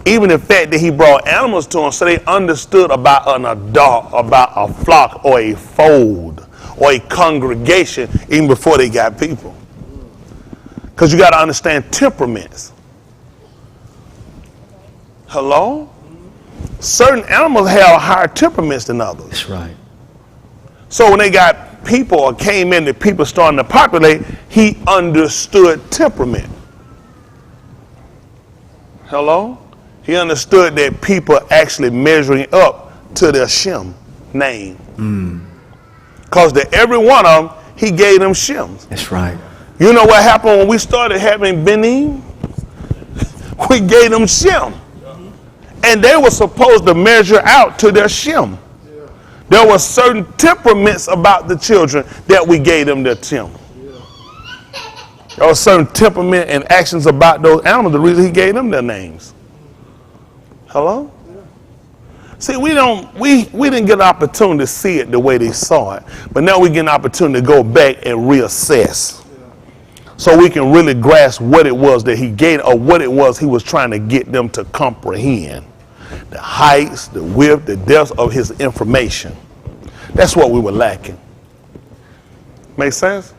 Even the fact that he brought animals to them so they understood about an adult, about a flock or a fold or a congregation even before they got people. Because you got to understand temperaments. Hello? Certain animals have higher temperaments than others. That's right. So when they got people or came in, the people starting to populate, he understood temperament. Hello? He understood that people actually measuring up to their Shem name. Because to every one of them, he gave them Shems. That's right. You know what happened when we started having Benin? We gave them Shem. And they were supposed to measure out to their Shem. There were certain temperaments about the children that we gave them their Shem. There was certain temperament and actions about those animals. The reason he gave them their names. Hello? See, we didn't get an opportunity to see it the way they saw it, but now we get an opportunity to go back and reassess, so we can really grasp what it was that he gave, or what it was he was trying to get them to comprehend. The heights, the width, the depth of his information. That's what we were lacking. Make sense?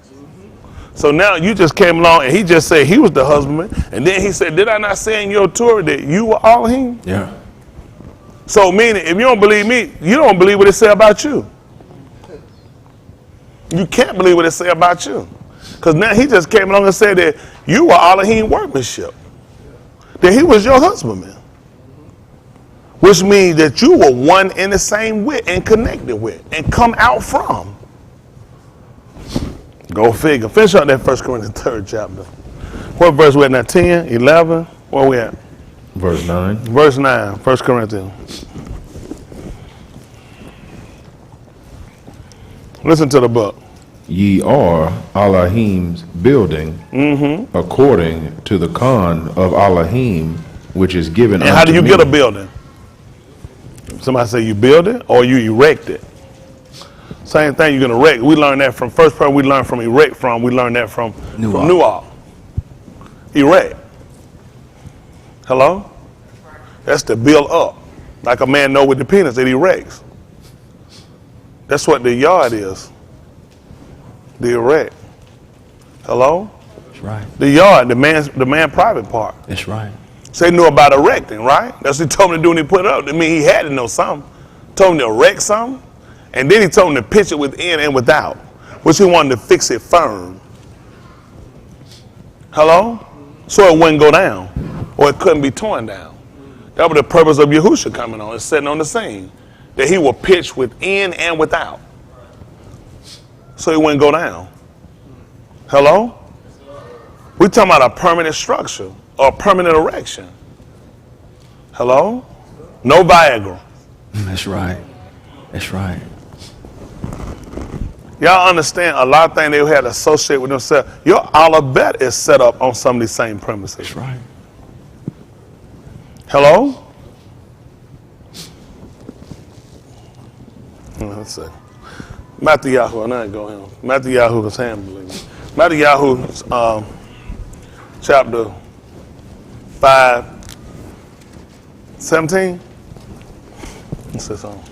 So now you just came along and he just said he was the husbandman, and then he said, did I not say in your Torah that you were Elohim? Yeah. So meaning, if you don't believe me, you don't believe what it say about you. You can't believe what it say about you. Because now he just came along and said that you were Elohim workmanship. That he was your husbandman. Which means that you were one and the same with and connected with and come out from. Go figure. Finish up that 1 Corinthians 3rd chapter. What verse we at now? 10, 11? Where we at? Verse 9. Verse 9, 1 Corinthians. Listen to the book. Ye are Elohim's building, according to the Khan of Elohim, which is given And unto how do you me. get a building? Somebody say you build it or you erect it. Same thing, you're going to erect. We learned that from first part, we learned from erect from. We learned that from Nual. Erect. Hello? That's to build up. Like a man know with the penis that he erects. That's what the yard is. The erect. Hello? That's right. The yard, the man private part. That's right. So he knew about erecting, right? That's what he told him to do when he put it up. I mean, he had to know something. Told him to erect something. And then he told him to pitch it within and without, which he wanted to fix it firm. Hello? So it wouldn't go down, or it couldn't be torn down. That was the purpose of Yahusha coming on and sitting on the scene, that he will pitch within and without, so it wouldn't go down. Hello? We're talking about a permanent structure or a permanent erection. Hello? No Viagra. That's right. That's right. Y'all understand a lot of things they had associated with themselves. Your alphabet is set up on some of these same premises. That's right. Hello? Let's see. Matthew-Yahu, I'm not going him. Matthew-Yahu is handling. Matthew-Yahu, chapter 5, 17. Let's see something.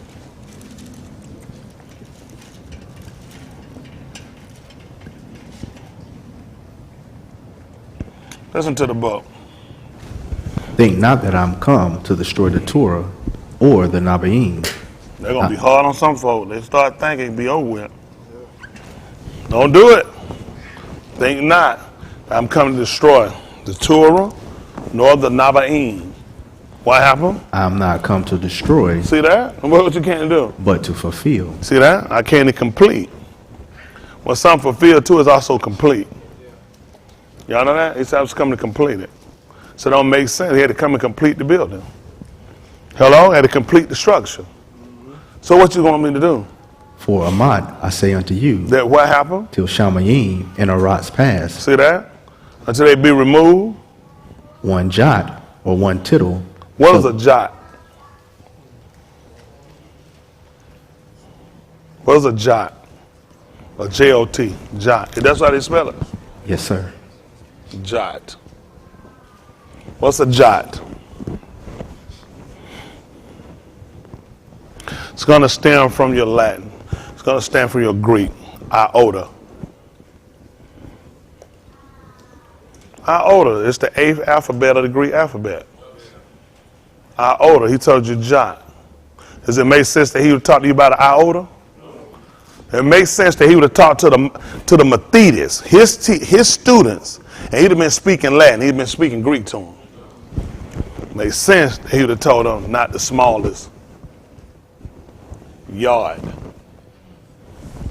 Listen to the book. Think not that I'm come to destroy the Torah or the Nabaim. They're going to be hard on some folks. They start thinking it'll be over with. Don't do it. Think not. I'm coming to destroy the Torah nor the Nabaim. What happened? I'm not come to destroy, See that? What you can't do? but to fulfill. See that? I can't complete. When something fulfilled too is also complete. Y'all know that? He said I was coming to complete it. So it don't make sense. He had to come and complete the building. Hello? He had to complete the structure. So what you want me to do? For Amat, I say unto you, That what happened? till Shamayim and Arat's pass, See that? Until they be removed. one jot or one tittle. What is a jot? What is a jot? A J-O-T. Jot. That's how they spell it. Yes, sir. Jot. What's a jot? It's going to stem from your Latin. It's going to stem from your Greek. Iota. Iota. It's the 8th alphabet of the Greek alphabet. Iota. He told you jot. Does it make sense that he would talk to you about an iota? It makes sense that he would have talked to the Mathetes, his students, and he'd have been speaking Latin. He'd been speaking Greek to them. Makes sense that he would have told them not the smallest yard.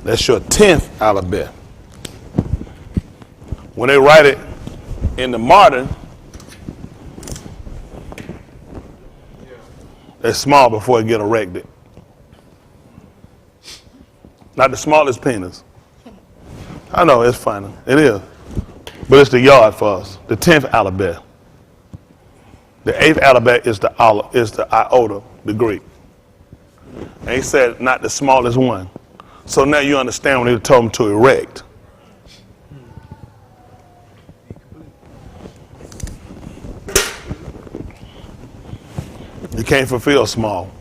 That's your 10th alphabet. When they write it in the modern, it's small before it get erected. Not the smallest penis. I know, it's funny. It is. But it's the yard for us. The 10th alphabet. The 8th alphabet is the iota, the Greek. And he said not the smallest one. So now you understand when he told him to erect. You can't fulfill small.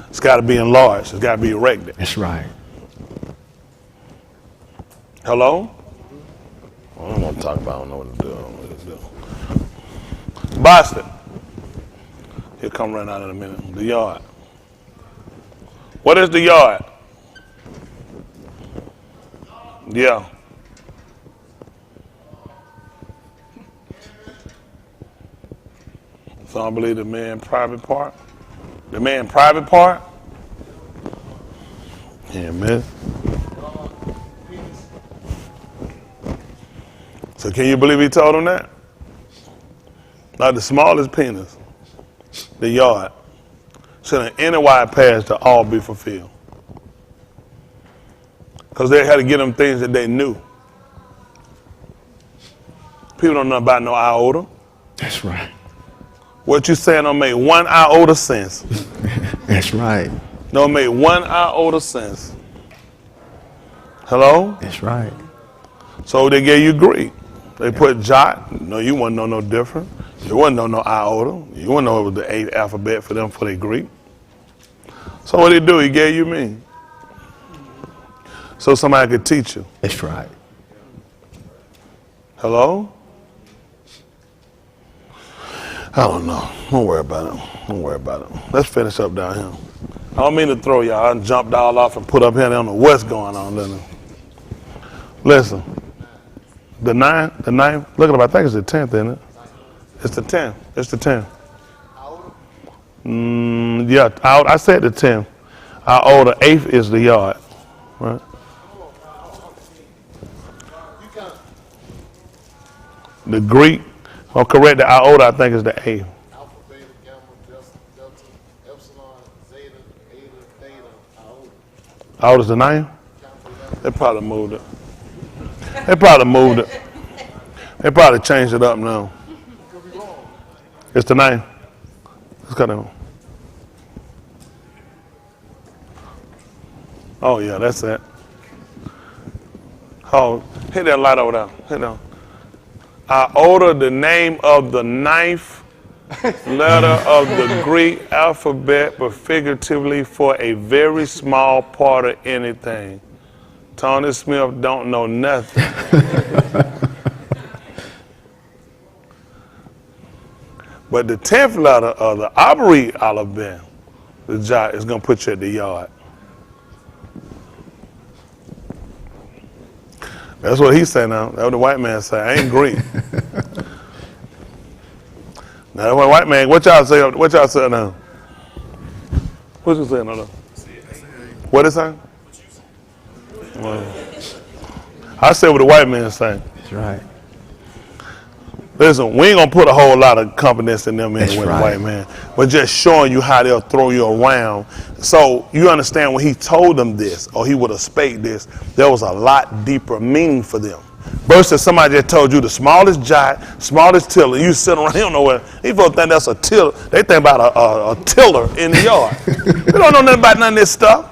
It's got to be enlarged. It's got to be erected. That's right. Hello? I don't want to talk about. I don't know what to do. I don't know what to do. Boston. He'll come right out in a minute. The yard. What is the yard? Yeah. So I believe the man private part. The man private part? Yeah, man. So can you believe he told him that? Like the smallest penis, the yard, should an inner wide pass to all be fulfilled. Because they had to get them things that they knew. People don't know about no iota. That's right. What you saying don't make one iota sense. That's right. Don't make one iota sense. Hello? That's right. So they gave you Greek. They put jot. No, you wouldn't know no different. You wouldn't know no iota. You wouldn't know it was the 8th alphabet for them for their Greek. So what did he do? He gave you me. So somebody could teach you. That's right. Hello? I don't know. Don't worry about it. Don't worry about it. Let's finish up down here. I don't mean to throw y'all. I jumped all off and put up here. I don't know what's going on. Listen. The ninth, look at it, I think it's the 10th, isn't it? It's the 10th. It's the 10th. Yeah, I said the 10th. Our the 8th is the yard. Right? The Greek, I'll correct the iota, I think is the 8th. Alpha, beta, gamma, delta, epsilon, zeta, eta, theta, iota. Iota's the 9th? They probably moved it. They probably moved it. They probably changed it up now. It's the 9th. Let's cut it on. Oh, yeah, that's it. Oh, hit that light over there. Hit that. I order the name of the 9th letter of the Greek alphabet, but figuratively for a very small part of anything. Tony Smith don't know nothing. But the 10th letter of the Abri alphabet, the jot, is going to put you at the yard. That's what he said now. That's what the white man said. I ain't Greek. Now, that white man, what y'all say? What y'all say now? What you saying now? What is that? Well, I said what the white man saying. That's right. Listen, we ain't gonna put a whole lot of confidence in them anyway, right. the white man. But just showing you how they'll throw you around. So you understand when he told them this, or he would have spake this, there was a lot deeper meaning for them. Versus somebody just told you the smallest jot, smallest tiller, you sit around, you don't know what, these folks think that's a tiller. They think about a tiller in the yard. They don't know nothing about none of this stuff.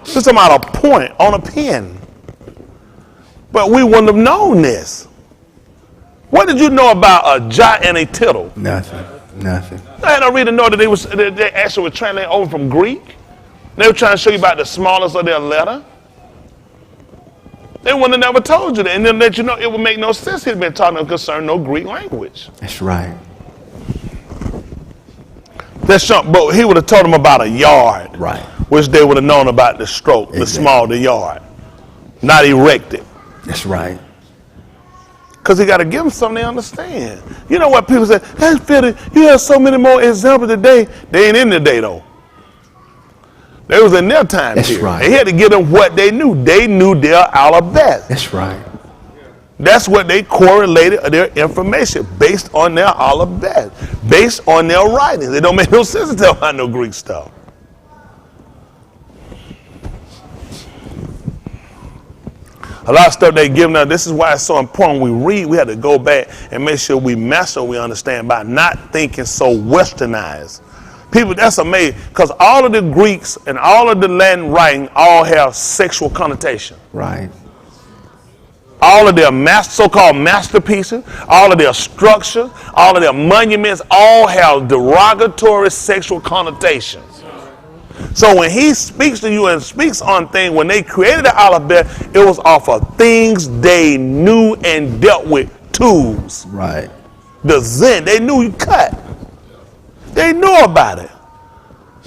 They're talking about a point on a pen. But we wouldn't have known this. What did you know about a jot and a tittle? Nothing. Nothing. I had no reason to know that they actually were translating over from Greek. They were trying to show you about the smallest of their letter. They wouldn't have never told you that. And then let you know it would make no sense. He'd been talking concerning no Greek language. That's right. But he would have told them about a yard. Right. Which they would have known about the stroke, the small, the yard. Not erected. That's right. Because he got to give them something they understand. You know what people say, hey, Philly, you have so many more examples today. They ain't in the day, though. They was in their time That's period. right. They had to give them what they knew. They knew their alphabet. That's right. That's what they correlated their information based on their alphabet, based on their writings. It don't make no sense to tell about no Greek stuff. A lot of stuff they giving us. This is why it's so important. We read, we have to go back and make sure we master what we understand by not thinking so westernized. People, that's amazing, because all of the Greeks and all of the Latin writing all have sexual connotation. Right. All of their so-called masterpieces, all of their structures, all of their monuments, all have derogatory sexual connotations. So when he speaks to you and speaks on things, when they created the alphabet, it was off of things they knew and dealt with, tools. Right. The Zen, they knew you cut. They knew about it.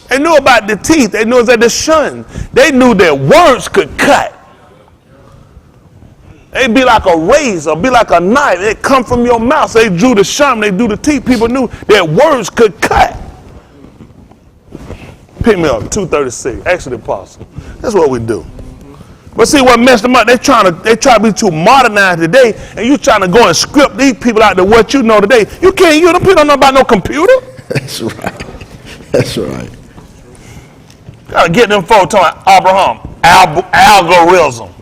They knew about the teeth. They knew that the shun. They knew that words could cut. They'd be like a razor, be like a knife. It come from your mouth. So they drew the shun, they drew the teeth. People knew that words could cut. Pick me up, 236. Ask the apostle. That's what we do. But see what messed them up? They try to be too modernized today, and you trying to go and script these people out to what you know today. You can't. You don't know about no computer. That's right. That's right. Gotta get them folks talking Abraham algorithm.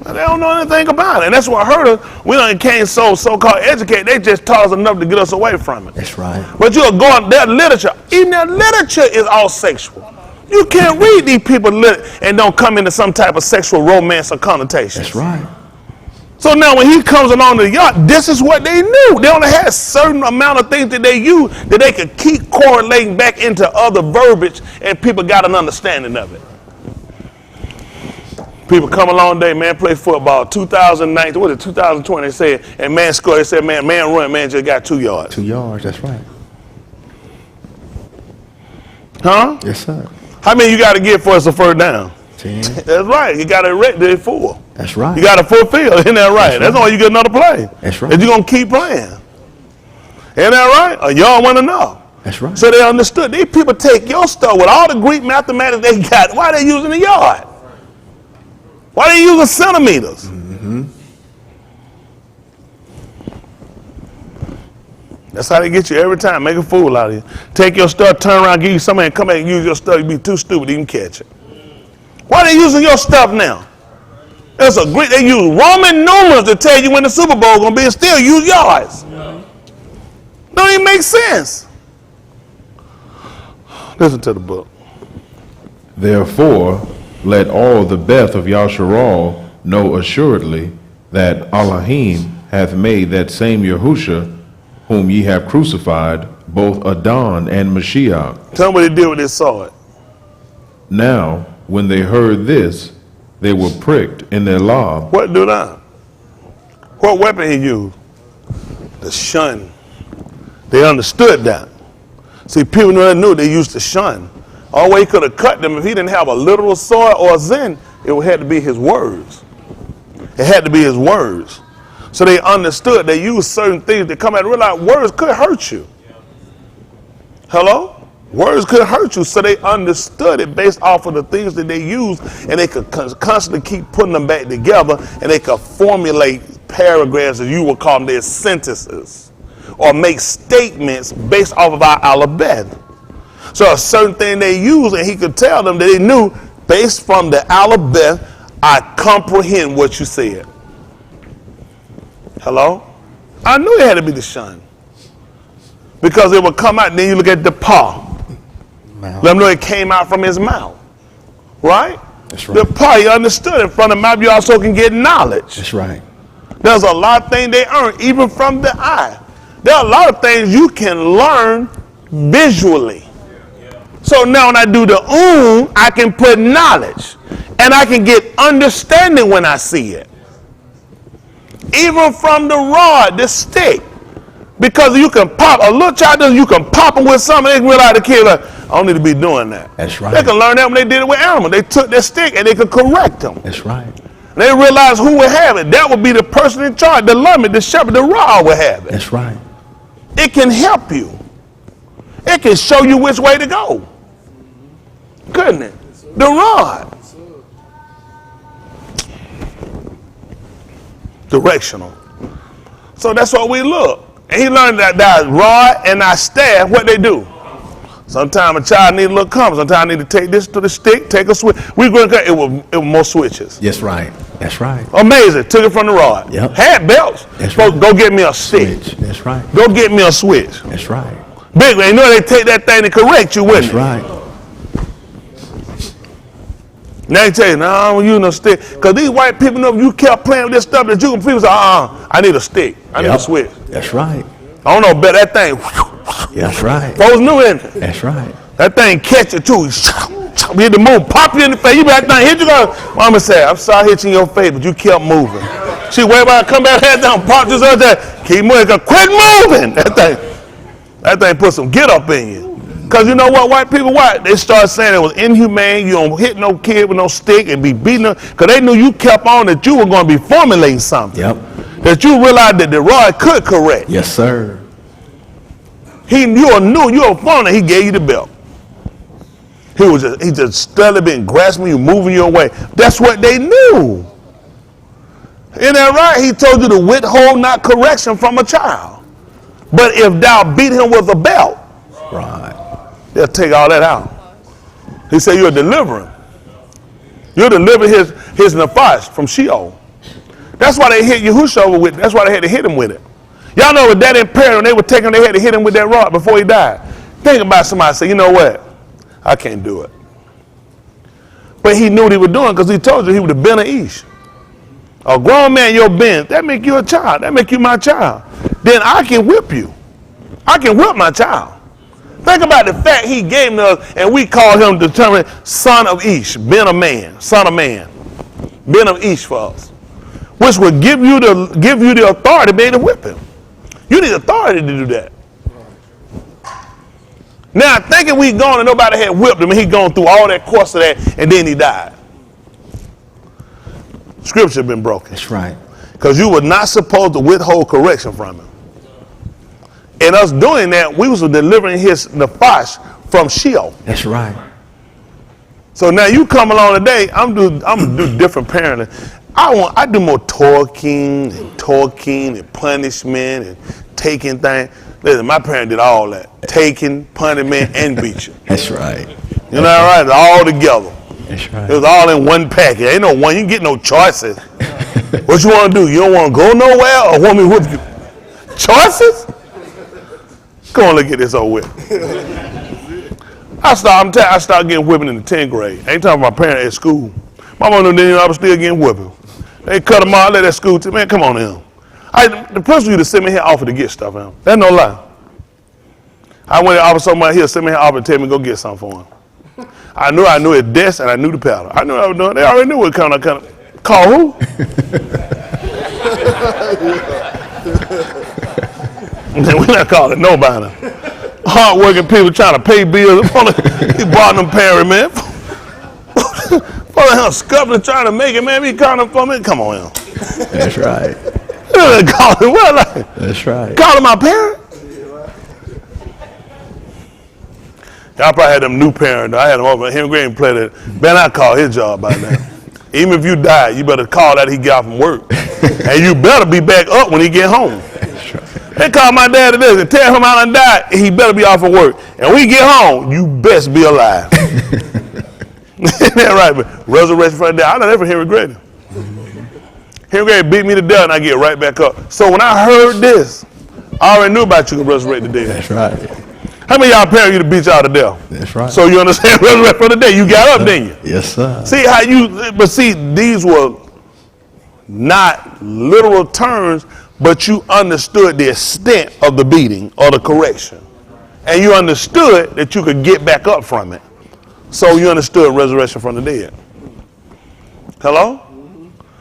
They don't know anything about it. And that's what hurt us. We done became so-called educated. They just taught us enough to get us away from it. That's right. But you're going, their literature, even their literature is all sexual. You can't read these people and don't come into some type of sexual romance or connotation. That's right. So now when he comes along to the yacht, this is what they knew. They only had a certain amount of things that they used that they could keep correlating back into other verbiage, and people got an understanding of it. People come along today, man, play football. 2019, what is it, 2020, they said, and man scored. They said, man run, man just got 2 yards. 2 yards, that's right. Huh? Yes, sir. How many you got to get for us a first down? 10. That's right. You got to erect it full. That's right. You got to fulfill. Isn't that right? That's all you get another play. That's right. And you're going to keep playing. Isn't that right? Or y'all want to know. That's right. So they understood. These people take your stuff with all the Greek mathematics they got. Why are they using the yard? Why are they using centimeters? Mm-hmm. That's how they get you every time. Make a fool out of you. Take your stuff, turn around, give you somebody, and come back and use your stuff. You'd be too stupid to even catch it. Why are they using your stuff now? That's a Greek. They use Roman numerals to tell you when the Super Bowl gonna be, and still use yards. Don't even make sense. Listen to the book. Therefore, let all the Beth of Yasharal know assuredly that Elohim hath made that same Yahusha, whom ye have crucified, both Adon and Mashiach. Tell me what they did when they saw it. Now, when they heard this, they were pricked in their lob. What do that? What weapon he used? The shun. They understood that. See, people knew they used the shun. All way he could have cut them if he didn't have a literal sword or a zen, it had to be his words. It had to be his words. So they understood. They used certain things to come out and realize words could hurt you. Hello? Words could hurt you. So they understood it based off of the things that they used, and they could constantly keep putting them back together, and they could formulate paragraphs, as you would call them, their sentences, or make statements based off of our alphabet. So a certain thing they used, and he could tell them that they knew, based from the alphabet, I comprehend what you said. Hello? I knew it had to be the shun. Because it would come out, and then you look at the paw. Let them know it came out from his mouth. Right? That's right. The paw, you understood it. From the mouth, you also can get knowledge. That's right. There's a lot of things they earn, even from the eye. There are a lot of things you can learn visually. So now when I do the I can put knowledge. And I can get understanding when I see it. Even from the rod, the stick. Because you can pop, a little child, you can pop them with something, they can realize the kid, like, I don't need to be doing that. That's right. They can learn that when they did it with animals. They took their stick and they could correct them. That's right. They realized who would have it. That would be the person in charge, the lumber, the shepherd, the rod would have it. That's right. It can help you. It can show you which way to go. Couldn't it? The rod. Directional. So that's what we look. And he learned that rod and that staff, what they do. Sometimes a child need a little comfort. Sometimes I need to take this to the stick, take a switch. We going to it was more switches. Yes, right. That's right. Amazing. Took it from the rod. Yep. Had belts. That's Go, right. go get me a stick. Switch. That's right. Go get me a switch. That's right. Big man, you know they take that thing to correct you, wouldn't That's it? right. Now they tell you, no, I don't use no stick. Because these white people know if you kept playing with this stuff, that you can people say, I need a stick. I need a switch. That's right. I don't know, bet that thing. That's right. Folks knew it. That's right. That thing catch you too. You hit the moon, pop you in the face. You be that thing, hit you go. Mama said, I'm sorry hitting your face, but you kept moving. She wait about come back, head down, pop this other there. Keep moving, quit moving. That thing put some get up in you. Because you know what, white people, they started saying it was inhumane. You don't hit no kid with no stick and be beating them. Because they knew you kept on that you were going to be formulating something. Yep. That you realized that the rod could correct. Yes, sir. You were phony, he gave you the belt. He just steadily been grasping you, moving you away. That's what they knew. Isn't that right? He told you to withhold not correction from a child. But if thou beat him with a belt, Right. they'll take all that out. He said you're delivering. You're delivering his nefesh from Sheol. That's why they hit Yahushua with it. That's why they had to hit him with it. Y'all know with that imperative, when they were taking, they had to hit him with that rod before he died. Think about somebody say, you know what? I can't do it. But he knew what he was doing because he told you he would have been an Ish. A grown man, your Ben, that make you a child. That make you my child. Then I can whip you. I can whip my child. Think about the fact he gave to us, and we call him determined son of Ish, Ben a man, son of man, Ben of Ish for us, which would give you the authority to be able to whip him. You need authority to do that. Now, thinking we gone and nobody had whipped him, and he gone through all that course of that, and then he died. Scripture been broken. That's right. Because you were not supposed to withhold correction from him. And us doing that, we was delivering his nefesh from Sheol. That's right. So now you come along today, I'm gonna do different parenting. I do more talking and punishment and taking things. Listen, my parent did all that. Taking, punishment, and beat you. That's right. You know that right? All together. That's right. It was all in one package. Ain't no one, you get no choices. What you want to do? You don't want to go nowhere or want me to whip you? Choices? Come on, let's get this over with. I started getting whipping in the 10th grade. I ain't talking about my parents at school. My mom knew I was still getting whipping. They cut them out, let that school tell man, come on in. The principal used to send me here offer to get stuff in. That's no lie. I went and offered somebody here, send me here offer to tell me go get something for him. I knew his desk and I knew the paddle. I knew what I was doing. They already knew what kind of call who? We're not calling nobody. Hard-working people trying to pay bills. He bought them Perry, man. For him scuffling trying to make it, man. He calling them for me. Come on, him. That's right. That's right. Calling my parent? Y'all probably had them new parents. I had them over. Henry Green played it. Man, I call his job by now. Even if you die, you better call that he got from work. And you better be back up when he get home. That's right. They call my dad to this and tell him I done died, and he better be off of work. And when he get home, you best be alive. Isn't that right? But resurrection from the dead. I know that from Henry Grady. Henry Grady beat me to death, and I get right back up. So when I heard this, I already knew about you can resurrect the dead. That's right. How many of y'all parents you to beat y'all to death? That's right. So you understand resurrection from the dead. You got up, didn't you? Yes, sir. See, these were not literal terms, but you understood the extent of the beating or the correction. And you understood that you could get back up from it. So you understood resurrection from the dead. Hello?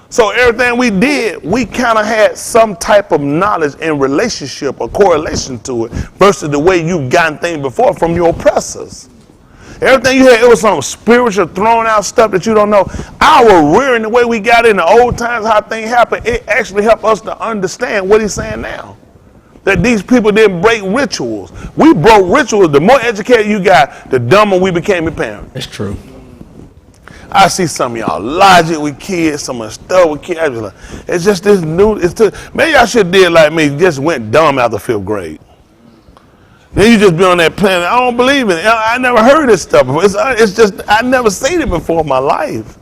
So everything we did, we kind of had some type of knowledge and relationship or correlation to it versus the way you've gotten things before from your oppressors. Everything you had, it was some spiritual thrown out stuff that you don't know. Our rearing, the way we got in the old times, how things happened, it actually helped us to understand what he's saying now. That these people didn't break rituals. We broke rituals. The more educated you got, the dumber we became a parent. That's true. I see some of y'all logic with kids, some of the stuff with kids. I was like, it's just this new. Maybe y'all should have did like me, just went dumb after 5th grade. Then you just be on that planet. I don't believe in it. I never heard this stuff before. It's just, I never seen it before in my life.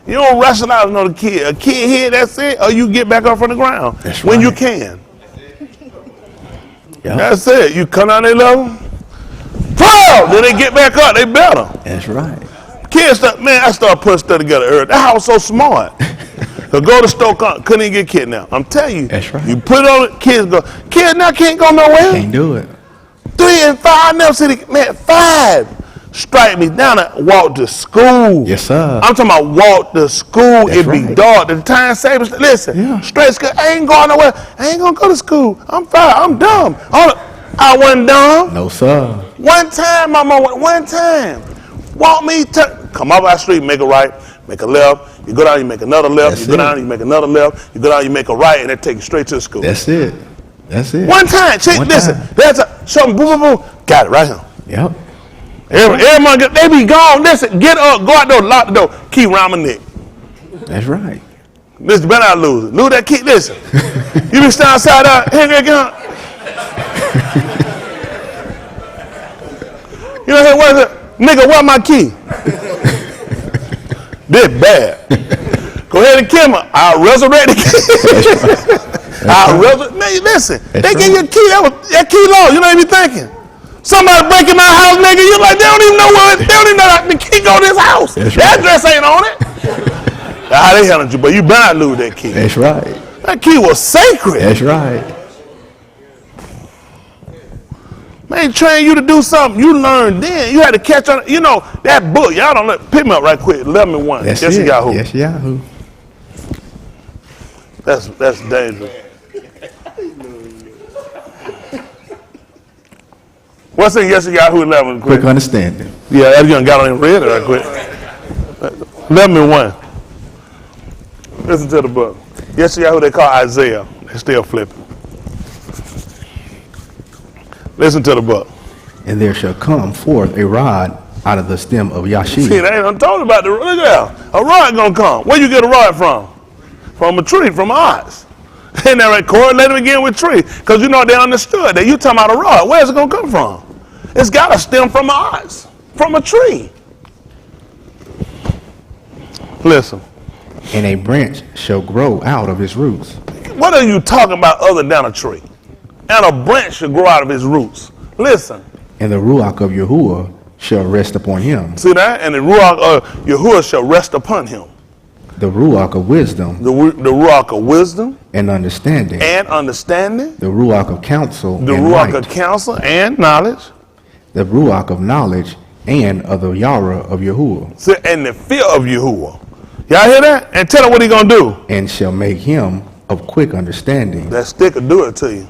You don't rationalize another kid. A kid here, that's it, or you get back up from the ground when you can. Yep. That's it. You come down their level, proud. Then they get back up, they better. That's right. Kids, man, I started putting stuff together early. That house was so smart. So go to Stoke, couldn't even get kidnapped. I'm telling you. That's right. You put it on it, kids go. Kids now can't go nowhere. Can't do it. 3 and 5, I never see the, man, 5. Strike me down and walk to school. Yes, sir. I'm talking about walk to school. That's It be right. dark. The time savers, listen, Yeah. straight school. I ain't going nowhere. I ain't gonna go to school. I'm 5. I'm dumb. I wasn't dumb. No, sir. One time, my mom went, one time. Walk me to, come up our street, make a right, make a left. You go down, you make another left. That's you go it. down, you make another left. You go down, you make a right, and that take you straight to the school. That's it. That's it. One time, check, One listen, time. that's something, boom, boom, boom. Got it right here. Yep. Everyone, they be gone. Listen, get up, go out there, lock the door, key around my neck. That's right. Listen, better not lose it. Lose that key, listen. You be standing outside out, here they come. You know what is it? Nigga, where my key? This bad. Go ahead and kill me. I'll resurrect the key. I'll resurrect. Man, listen, they give you a key, that key low, you know what you be thinking? Somebody breaking my house, nigga, you like, they don't even know where, they don't even know that the key go to this house. That's That right. address ain't on it. They handled you, but you better not lose that key. That's right. That key was sacred. That's right. Man, train you to do something. You learned then. You had to catch on. You know, that book, y'all don't let, pick me up right quick. 11-1. That's Yes, it. Yahoo. Yes, Yahoo. That's dangerous. What's in Yes Yahoo 11? Quick understanding. Yeah, that young got on and read it right quick. 11-1. Listen to the book. Yes Yahoo they call Isaiah. They still flipping. Listen to the book. And there shall come forth a rod out of the stem of See, Yashib. they ain't told about the, look at that. A rod gonna come. Where you get a rod from? From a tree, from an ox. And that right, correlate them again with tree. Because you know they understood that you talking about a rod. Where's it gonna come from? It's gotta stem from an ox, from a tree. Listen, And a branch shall grow out of his roots. what are you talking about other than a tree? And a branch should grow out of his roots. Listen, And the Ruach of Yahuwah shall rest upon him. see that? And the Ruach of Yahuwah shall rest upon him. The Ruach of wisdom The Ruach of wisdom and understanding. and understanding. The Ruach of counsel The and Ruach might. of counsel and knowledge. The Ruach of knowledge and of the Yara of Yahuwah. See, and the fear of Yahuwah. Y'all hear that? And tell him what he gonna do. And shall make him of quick understanding. That stick will do it to you.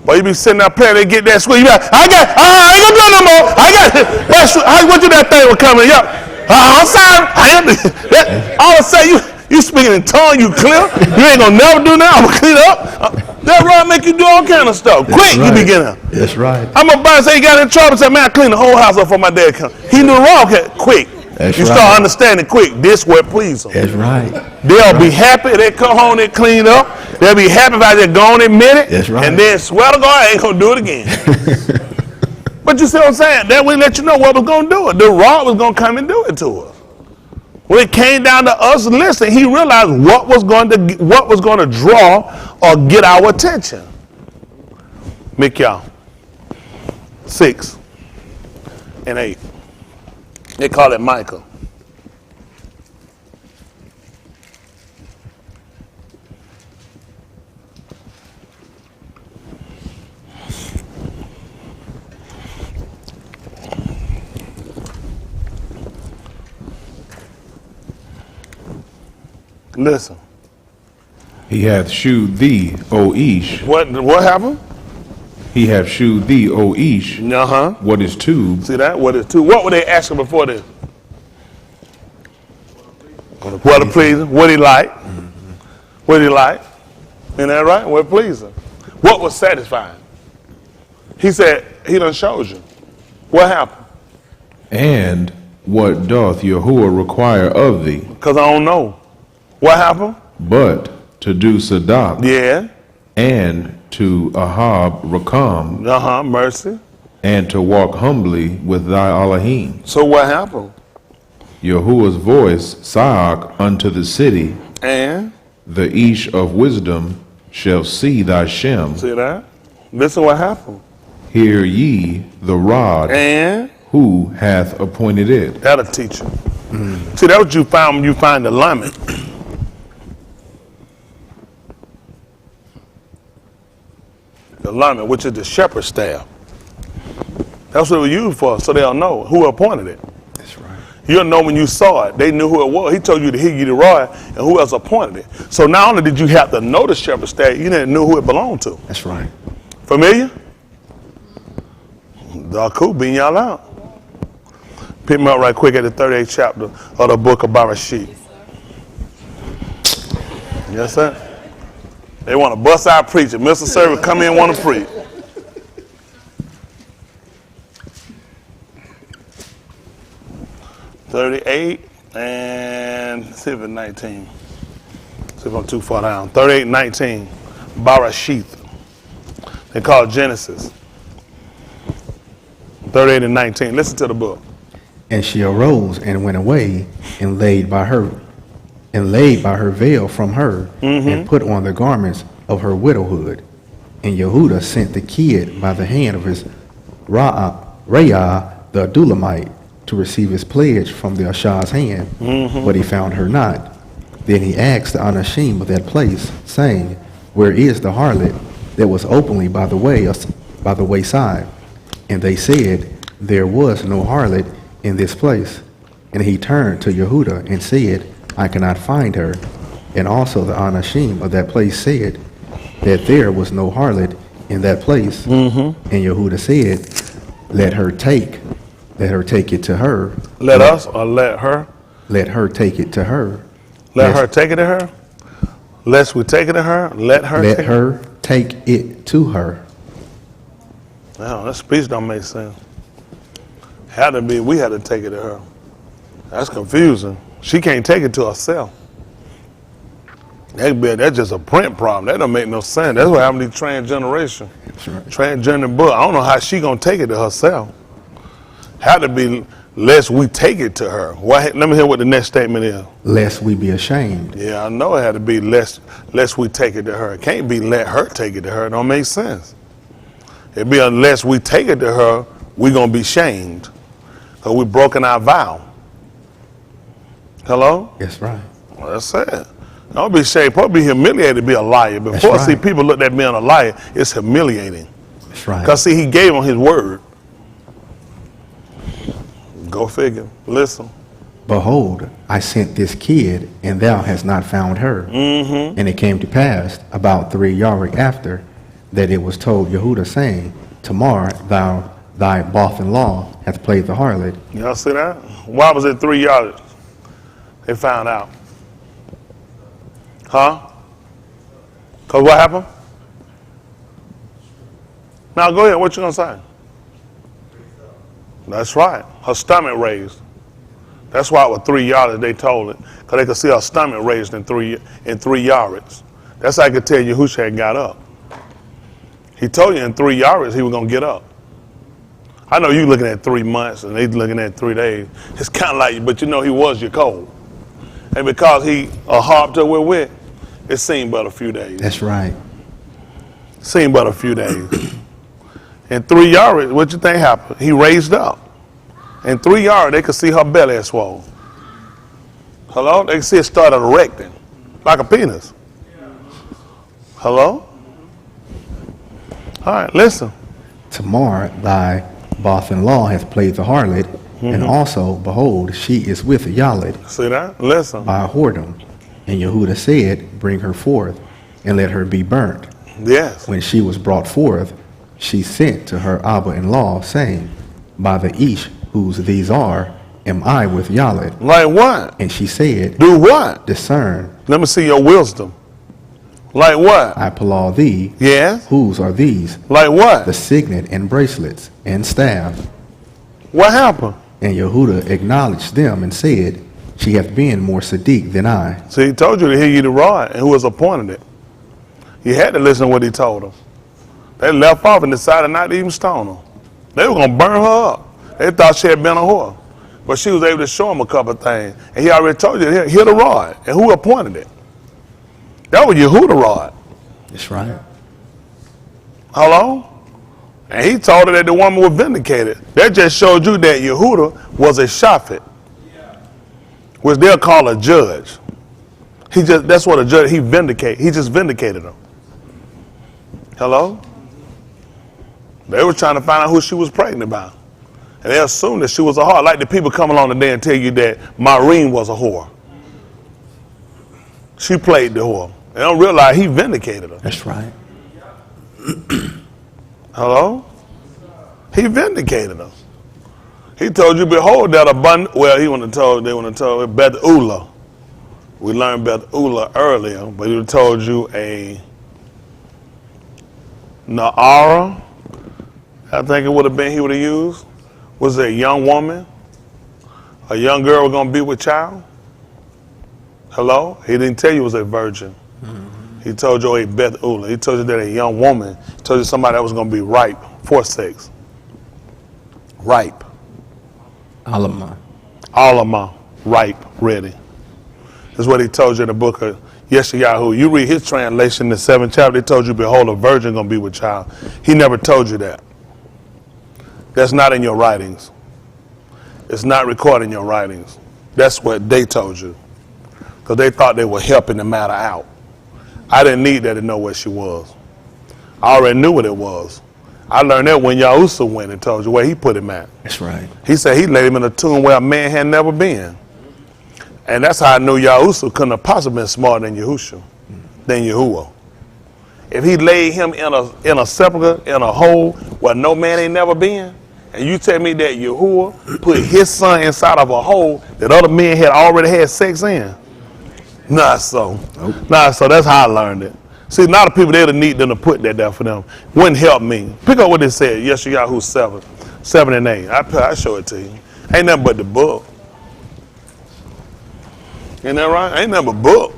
But you be sitting there playing, they get that sweet. You be like, I ain't gonna do it no more. I got it. That's what you that thing was coming. Yeah. I'm sorry. All of a sudden you speaking in tongue, you clear. You ain't gonna never do that. I'm gonna clean up. That rod make you do all kind of stuff. Quick, you beginner. That's right. I'm about to say he got in trouble. Say, man, I cleaned the whole house up for my dad. He knew wrong. Quick. That's you right. start understanding quick. This what please him. That's right. They'll be happy. They come home, they clean up. They'll be happy if I just go on in a minute. That's right. And then swear to God, I ain't gonna do it again. But you see what I'm saying? That will let you know what was gonna do it. The rod was gonna come and do it to us. When it came down to us listening, he realized what was going to draw or get our attention. Mikhail 6 and 8. They call it Micah. Listen. He hath shewed thee, O Ish. What happened? He hath shewed thee, O Ish. Uh-huh. What is tube? See that? What is two? What were they asking before this? What to please him? What he like? What he like? Isn't that right? What pleased him? What was satisfying? He said, he done showed you. What happened? And what doth Yahuwah require of thee, Because I don't know. What happened? but to do Sadak Yeah. and to Ahab Rakam, Mercy. and to walk humbly with thy Elohim. So what happened? Yahuwah's voice, Saak, unto the city, And, the Ish of wisdom shall see thy Shem. see that? Listen what happened. Hear ye the rod, And, who hath appointed it. that'll teach you. See, that's what you find when you find the alignment. The alignment, which is the shepherd's staff. That's what it was used for, so they'll know who appointed it. That's right. You'll know when you saw it. They knew who it was. He told you to hear you the rod and who else appointed it. So not only did you have to know the shepherd's staff, you didn't know who it belonged to. That's right. Familiar? Cool, being y'all out. Pick me up right quick at the 38th chapter of the book of Barashit. Yes, sir. They want to bust out preaching. Mr. Service, come in, want to preach. $38 and see if it's 19. See if I'm too far down. 38:19. Barashit. They call it Genesis. 38 and 19. Listen to the book. And she arose and went away and laid by her veil from her and put on the garments of her widowhood. And Yehuda sent the kid by the hand of his Ra'ah the Adulamite to receive his pledge from the Ashah's hand, but he found her not. Then he asked the Anashim of that place, saying, Where is the harlot that was openly by the wayside? And they said, There was no harlot in this place. And he turned to Yehuda and said, I cannot find her. And also the Anashim of that place said that there was no harlot in that place. And Yehuda said, Let her take it to her. Let us or let her? Let her take it to her. Let her take it to her? Lest we take it to her? Let her Let take her take it to her. No, that speech don't make sense. Had to be, we had to take it to her. That's confusing. She can't take it to herself. That's just a print problem. That don't make no sense. That's what happened to these transgeneration. That's right. Transgender book. I don't know how she gonna take it to herself. Had to be lest we take it to her. Let me hear what the next statement is. Lest we be ashamed. Yeah, I know it had to be lest we take it to her. It can't be let her take it to her. It don't make sense. It'd be unless we take it to her, we're going to be shamed. Because we've broken our vow. Hello? That's right. Well, that's it. Don't be shamed. Probably be humiliated to be a liar. That's Before, right. see, people look at being a liar, it's humiliating. That's right. Because, see, he gave them his word. Go figure. Listen. Behold, I sent this kid, and thou hast not found her. And it came to pass, about 3 yards after, that it was told Yehuda, saying, Tamar, thy Both-in-law, hath played the harlot. Y'all see that? Why was it 3 yards? They found out. Huh? Because what happened? Now go ahead. What you going to say? That's right. Her stomach raised. That's why it was 3 yards, they told it. Because they could see her stomach raised in 3 yards. That's how I could tell you who she had got up. He told you in 3 yards he was going to get up. I know you looking at 3 months and they looking at 3 days. It's kind of like, but you know he was your cold. And because he harped her with, it seemed but a few days. That's right. Seemed but a few days. In 3 yards, what you think happened? He raised up. In 3 yards, they could see her belly had swollen. Hello? They could see it started erecting, like a penis. Hello? All right, listen. Tamar, thy Both-in-law, hath played the harlot, and also, behold, she is with Yaled See that? Listen. by a whoredom. And Yehuda said, Bring her forth, and let her be burnt. Yes. When she was brought forth, she sent to her Abba-in-law, saying, By the Ish, whose these are, am I with Yaled. Like what? And she said, Do what? Discern, Let me see your wisdom. Like what? I palaw thee, Yes. whose are these? Like what? The signet and bracelets and staff. What happened? And Yehuda acknowledged them and said, She hath been more Sadiq than I. See, he told you to hear you the rod, and who was appointed it. You had to listen to what he told them. They left off and decided not to even stone her. They were going to burn her up. They thought she had been a whore. But she was able to show them a couple of things. And he already told you to hear the rod. And who appointed it? That was Yehuda rod. That's right. Hello? And he told her that the woman was vindicated. That just showed you that Yehuda was a shafet, which they'll call a judge. That's what a judge, he just vindicated her. Hello? They were trying to find out who she was pregnant by. And they assumed that she was a whore. Like the people come along today and tell you that Maureen was a whore. She played the whore. They don't realize he vindicated her. That's right. Hello? He vindicated her. He told you, behold, that abundant. Well, they would have told Beth-Ula. We learned Beth-Ula earlier, but he would have told you a Na'ara, I think it would have been he would have used. Was it a young woman? A young girl was going to be with child? Hello? He didn't tell you it was a virgin. He told you a Beth-Ula. He told you that a young woman, he told you somebody that was going to be ripe for sex. Ripe. Alama. Ripe, ready. That's what he told you in the book of Yeshayahu. You read his translation in the 7th chapter, he told you, behold, a virgin going to be with child. He never told you that. That's not in your writings. It's not recorded in your writings. That's what they told you. Because they thought they were helping the matter out. I didn't need that to know what she was. I already knew what it was. I learned that when Yahushua went and told you where he put him at. That's right. He said he laid him in a tomb where a man had never been. And that's how I knew Yahushua couldn't have possibly been smarter than Yahushua, than Yahuwah. If he laid him in a sepulcher, in a hole where no man ain't never been, and you tell me that Yahuwah put his son inside of a hole that other men had already had sex in, not so. Nope. Not so. That's how I learned it. See, a lot of people, they would need them to put that there for them. Wouldn't help me. Pick up what they said, Yeshayahu 7 and 8. I show it to you. Ain't nothing but the book. Ain't that right? Ain't nothing but book.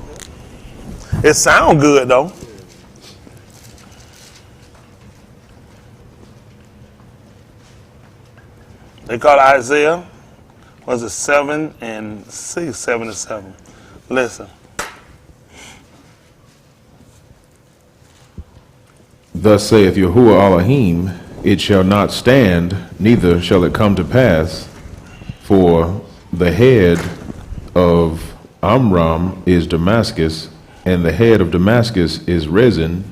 It sound good though. They call it Isaiah. Was it 7 and 6? 7 and 7. Listen. Thus saith Yahuwah Elohim, it shall not stand, neither shall it come to pass, for the head of Amram is Damascus, and the head of Damascus is Rezin,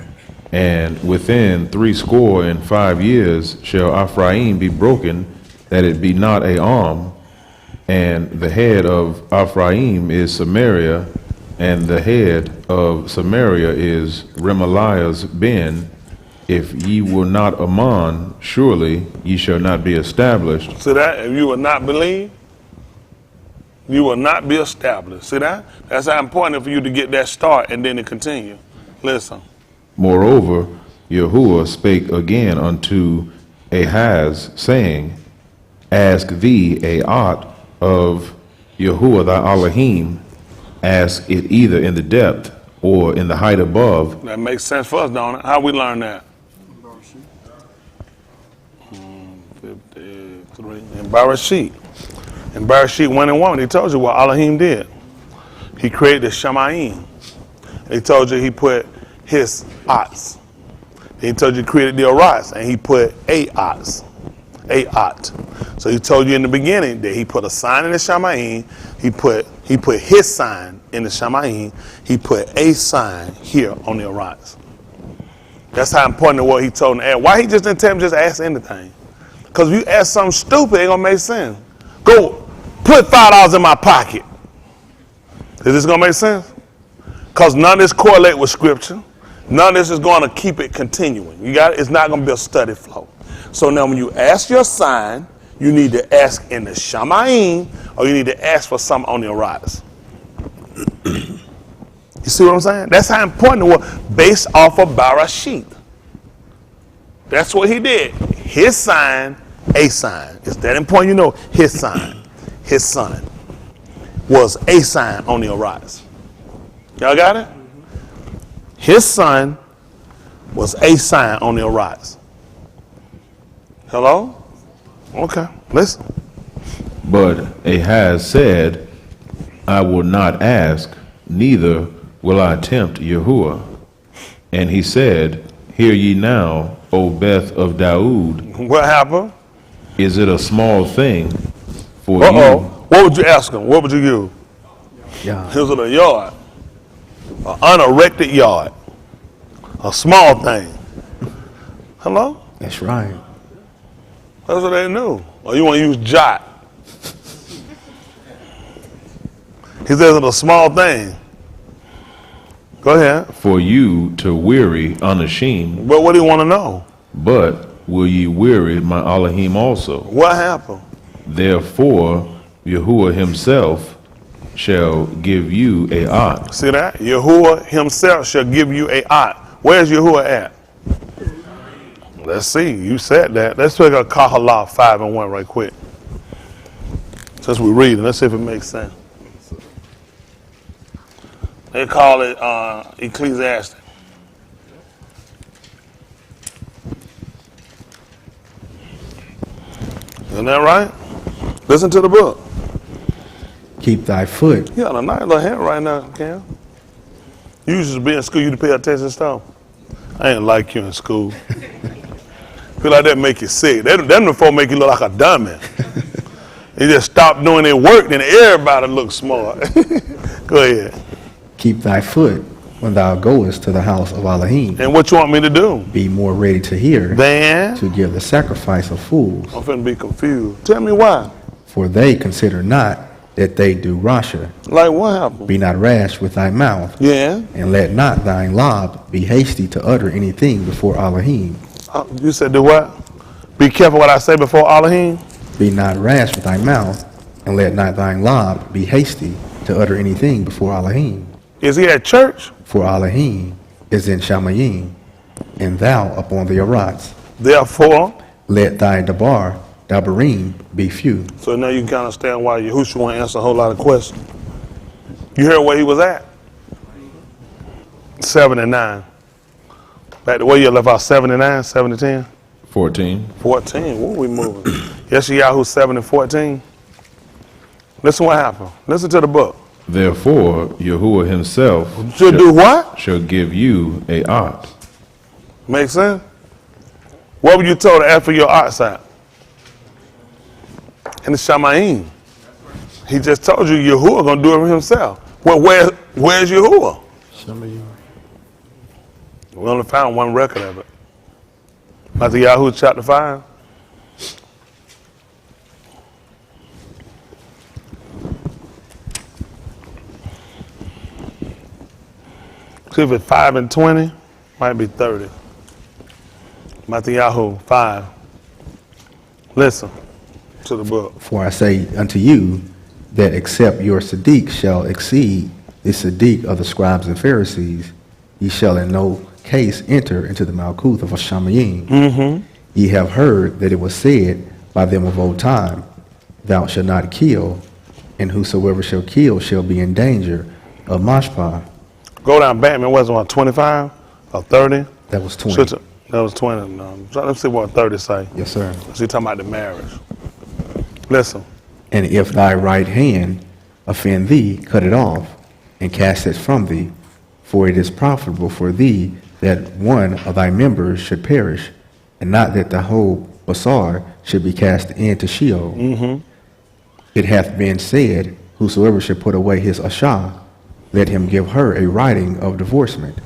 and within 65 years shall Ephraim be broken, that it be not a arm, and the head of Ephraim is Samaria, and the head of Samaria is Remaliah's Ben. If ye will not Ammon, surely ye shall not be established. See that? If you will not believe, you will not be established. See that? That's how important for you to get that start and then to continue. Listen. Moreover, Yahuwah spake again unto Ahaz, saying, Ask thee a ot of Yahuwah thy Elohim, ask it either in the depth or in the height above. That makes sense for us, don't it? How we learn that? 53. In Bereshit. In Bereshit 1 and 1, he told you what Elohim did. He created the Shamayim. He told you he put his ots. He told you he created the Aras, and he put a ot. So he told you in the beginning that he put a sign in the Shamayim. He put his sign in the Shamayim. He put a sign here on the Aras. That's how important it was he told him to ask. Why he just didn't tell him just ask anything? Because if you ask something stupid, it ain't gonna make sense. Go put $5 in my pocket. Is this gonna make sense? Because none of this correlate with scripture. None of this is gonna keep it continuing. You got it? It's not gonna be a steady flow. So now when you ask your sign, you need to ask in the Shamayim, or you need to ask for something on the Aras. You see what I'm saying? That's how important it was, based off of Bereshit. That's what he did. His sign a sign. It's that important. You know, his sign, his son, was a sign on the arise. Y'all got it? His son was a sign on the arise. Hello? Okay, listen. But Ahaz said, I will not ask, neither will I tempt Yahuwah. And he said, Hear ye now, O Beth of Daoud, What happened? is it a small thing for Uh-oh. you? What would you ask him? What would you use? Yeah. It was in a yard, an unerected yard, a small thing. Hello? That's right. That's what they knew. Or you want to use jot. He says it's a small thing. Go ahead. For you to weary unashamed, But what do you want to know? but will ye weary my Elohim also? What happened? Therefore, Yahuwah himself shall give you a ot. See that? Yahuwah himself shall give you a ot. Where's Yahuwah at? Let's see. You said that. Let's take a Kahalah 5 and 1 right quick. Since we're reading, let's see if it makes sense. They call it Ecclesiastes. Isn't that right? Listen to the book. Keep thy foot. You got a nice little hand right now, Cam. You used to be in school, you to pay attention to stuff. I ain't like you in school. Feel like that make you sick. Them before make you look like a dummy. They just stop doing their work, then everybody looks smart. Go ahead. Keep thy foot when thou goest to the house of Elohim. And what you want me to do? Be more ready to hear, Then, to give the sacrifice of fools. I'm finna be confused. Tell me why. For they consider not that they do rasha. Like what happened? Be not rash with thy mouth, Yeah. and let not thine lob be hasty to utter anything before Elohim. You said do what? Be careful what I say before Elohim. Be not rash with thy mouth, and let not thine lob be hasty to utter anything before Elohim. Is he at church? For Elohim is in Shamayim, and thou upon the Arats. Therefore, Let thy dabarim be few. so now you can understand why Yahushua want to answer a whole lot of questions. You heard where he was at? 7 and 9. Back to where you left out 7 and 9, 7 to 10? 14. 14. Where we moving? Yeshayahu 7 and 14. Listen what happened. Listen to the book. Therefore, Yahuwah himself Should do what? shall give you a ot. Make sense? What were you told to ask for your arts at? In the Shamayim. He just told you Yahuwah gonna do it for himself. Well, where's Yahuwah? We only found one record of it. Matthew Yahoo chapter 5. See if it's 5 and 20, might be 30. Matthew Yahoo 5. Listen to the book. For I say unto you, that except your Sadiq shall exceed the Sadiq of the scribes and Pharisees, ye shall in no case enter into the Malkuth of Hashamayim. Ye have heard that it was said by them of old time, Thou shalt not kill, and whosoever shall kill shall be in danger of Mashpah. Go down Batman, was it 25 or 30? That was 20. That was 20. So let's see what 30 say. Yes, sir. So you're talking about the marriage. Listen. And if thy right hand offend thee, cut it off, and cast it from thee. For it is profitable for thee that one of thy members should perish, and not that the whole basar should be cast into Sheol. It hath been said, whosoever should put away his ashah, let him give her a writing of divorcement.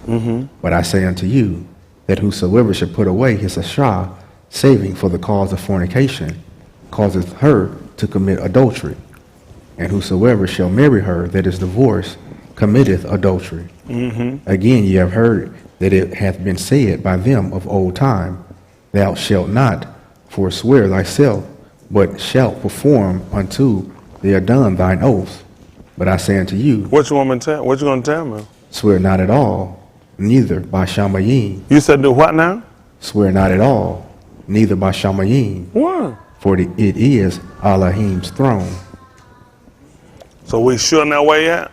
But I say unto you, that whosoever should put away his ashah, saving for the cause of fornication, causeth her to commit adultery. And whosoever shall marry her that is divorced, committeth adultery. Again, ye have heard that it hath been said by them of old time, Thou shalt not forswear thyself, but shalt perform unto the Adon thine oaths. But I say unto you, What you want me to tell? What you gonna tell me? swear not at all, neither by Shamayim. You said do what now? Swear not at all, neither by Shamayim. What? for it is Elohim's throne. So we sure now where he at?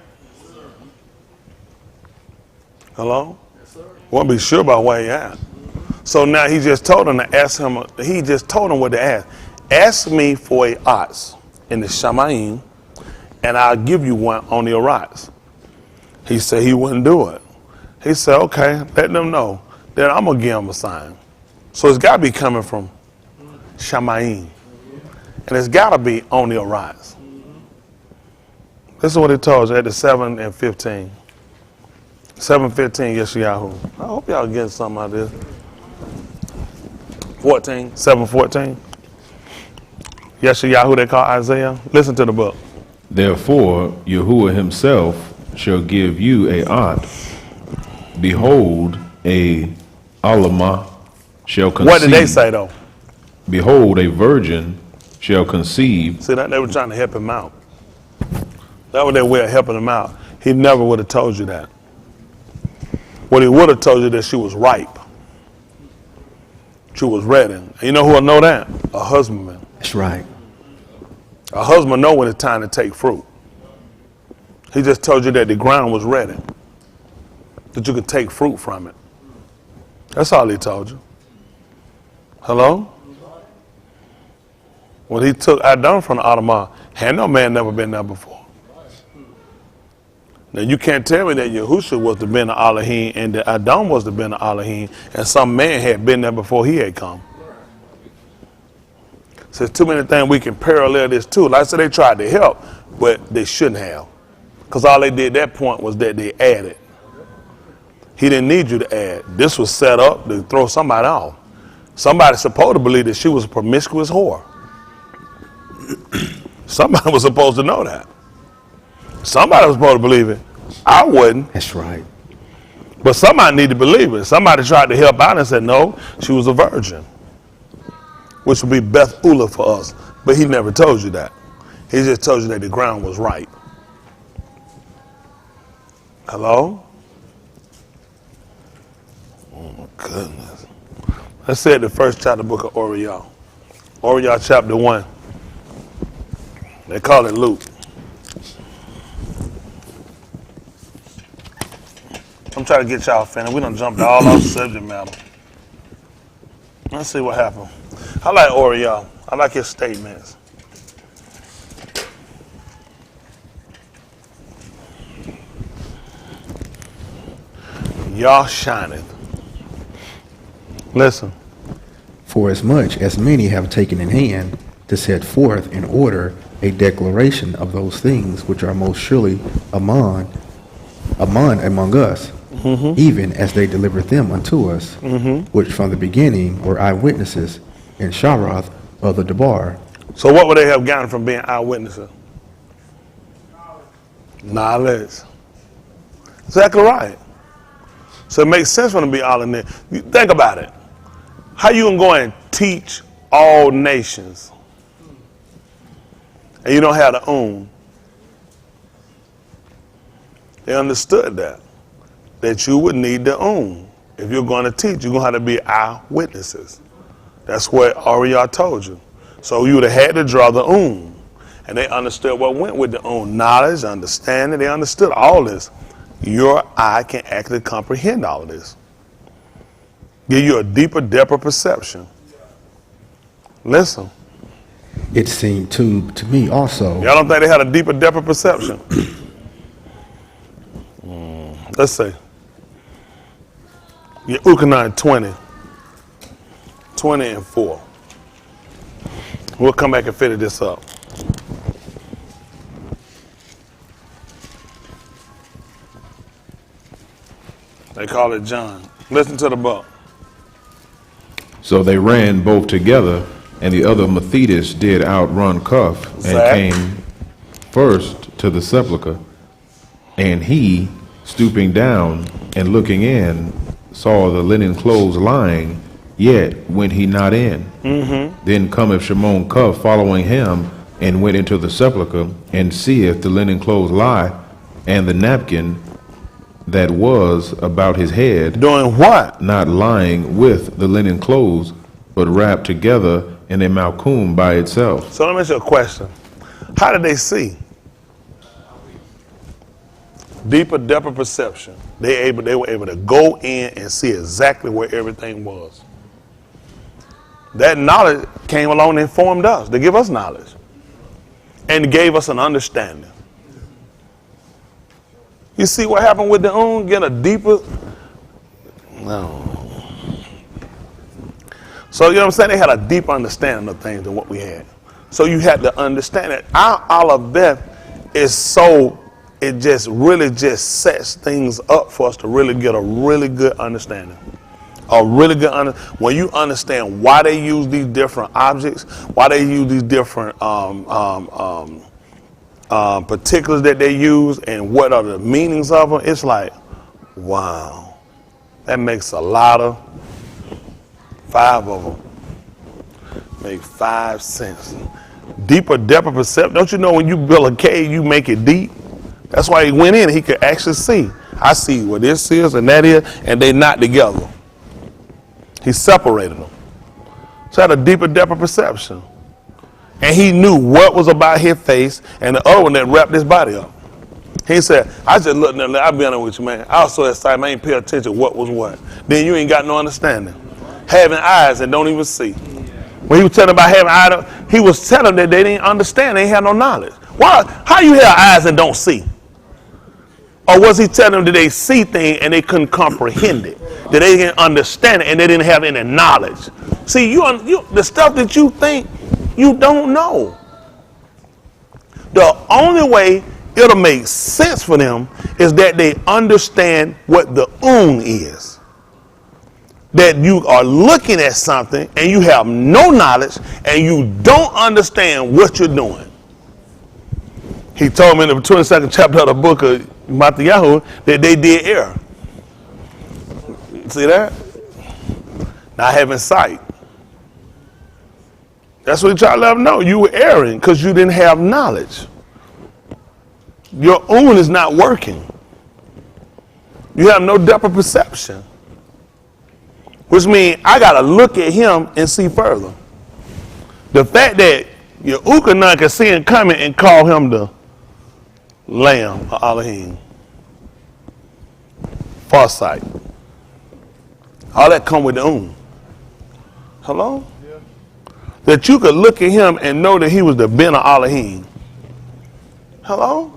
Hello? We'll be sure about where he at. So now he just told him to ask him, he just told him what to ask. Ask me for a ox in the Shamayim, and I'll give you one on the Arise. He said he wouldn't do it. He said, okay, let them know. Then I'm going to give him a sign. So it's got to be coming from Shamayim. And it's got to be on the Arise. This is what he told you at the 7 and 15. 7:15, Yeshayahu. I hope y'all getting something out of this. 14, 7:14. Yeshayahu, they call Isaiah. Listen to the book. Therefore, Yahuwah himself shall give you a ot. Behold, a Alama shall conceive. What did they say, though? Behold, a virgin shall conceive. See, that they were trying to help him out. That was their way of helping him out. He never would have told you that. What he would have told you that she was ripe. She was ready. And you know who will know that? A husbandman. That's right. A husband know when it's time to take fruit. He just told you that the ground was ready. That you could take fruit from it. That's all he told you. Hello? When he took Adam from the Adamah, had no man never been there before. Now you can't tell me that Yahushua was to been the Elohim and that Adam was to been the Elohim and some man had been there before he had come. So there's too many things we can parallel this to. Like I said, they tried to help, but they shouldn't have. Because all they did at that point was that they added. He didn't need you to add. This was set up to throw somebody off. Somebody's supposed to believe that she was a promiscuous whore. Somebody was supposed to know that. Somebody was supposed to believe it. I wouldn't. That's right. But somebody needed to believe it. Somebody tried to help out and said, no, she was a virgin. Which would be Beth Ula for us. But he never told you that. He just told you that the ground was right. Hello? Oh my goodness. Let's say the first chapter book of Oriel. Oriel chapter 1. They call it Luke. I'm trying to get y'all finished. We done jumped all off subject matter. Let's see what happened. I like Oriel. I like his statements. Yah shineth. Listen. For as much as many have taken in hand to set forth in order a declaration of those things which are most surely among us, even as they delivered them unto us, which from the beginning were eyewitnesses in Sharoth of the Debar. So what would they have gotten from being eyewitnesses? Knowledge. Exactly right. So it makes sense for them to be all in there. You think about it. How you gonna go and teach all nations and you don't have the own? They understood that you would need the own. If you're going to teach, you're going to have to be eyewitnesses. That's what Ariel told you. So you would have had to draw the own. And they understood what went with the own. Knowledge, understanding, they understood all this. Your eye can actually comprehend all of this. Give you a deeper depth of perception. Listen. It seemed to me also. Y'all don't think they had a deeper depth of perception? Let's say. Ukanai 20 and 4. We'll come back and finish this up. They call it John. Listen to the book. So they ran both together, and the other Methodist did outrun Cuff, and Zach? came first to the sepulchre. And he, stooping down and looking in, saw the linen clothes lying, yet went he not in. Then cometh Shimon Cuff following him, and went into the sepulchre, and seeth the linen clothes lie, and the napkin that was about his head, Doing what? not lying with the linen clothes, but wrapped together and a Malkum by itself. So let me ask you a question. How did they see? Deeper depth of perception. They were able to go in and see exactly where everything was. That knowledge came along and informed us. They give us knowledge. And gave us an understanding. You see what happened with the get a deeper. No. So you know what I'm saying? They had a deeper understanding of things than what we had. So you had to understand that all of that is so, it just really just sets things up for us to really get a really good understanding. A really good when you understand why they use these different objects, why they use these different particulars that they use, and what are the meanings of them, it's like, wow, that makes a lot of 5 of them. Make 5 cents. Deeper depth of perception. Don't you know when you build a cave, you make it deep? That's why he went in, he could actually see. I see what this is and that is, and they not together. He separated them. So had a deeper depth of perception. And he knew what was about his face and the other one that wrapped his body up. He said, I just looked at them, I'll be honest with you, man. I was so excited, I ain't pay attention to what was what. Then you ain't got no understanding. Having eyes and don't even see. When he was telling about having eyes, he was telling them that they didn't understand, they ain't had no knowledge. Why? How you have eyes and don't see? Or was he telling them that they see things and they couldn't comprehend it? That they didn't understand it and they didn't have any knowledge? See, the stuff that you think you don't know. The only way it'll make sense for them is that they understand what the is. That you are looking at something and you have no knowledge and you don't understand what you're doing. He told me in the 22nd chapter of the book of Matthew that they did err. See that? Not having sight. That's what he tried to let them know. You were erring because you didn't have knowledge. Your own is not working. You have no depth of perception. Which means I got to look at him and see further. The fact that your Ukanan can see him coming and call him the Lamb of Elohim. Foresight. All that come with the Hello? Yeah. That you could look at him and know that he was the Ben of Elohim. Hello?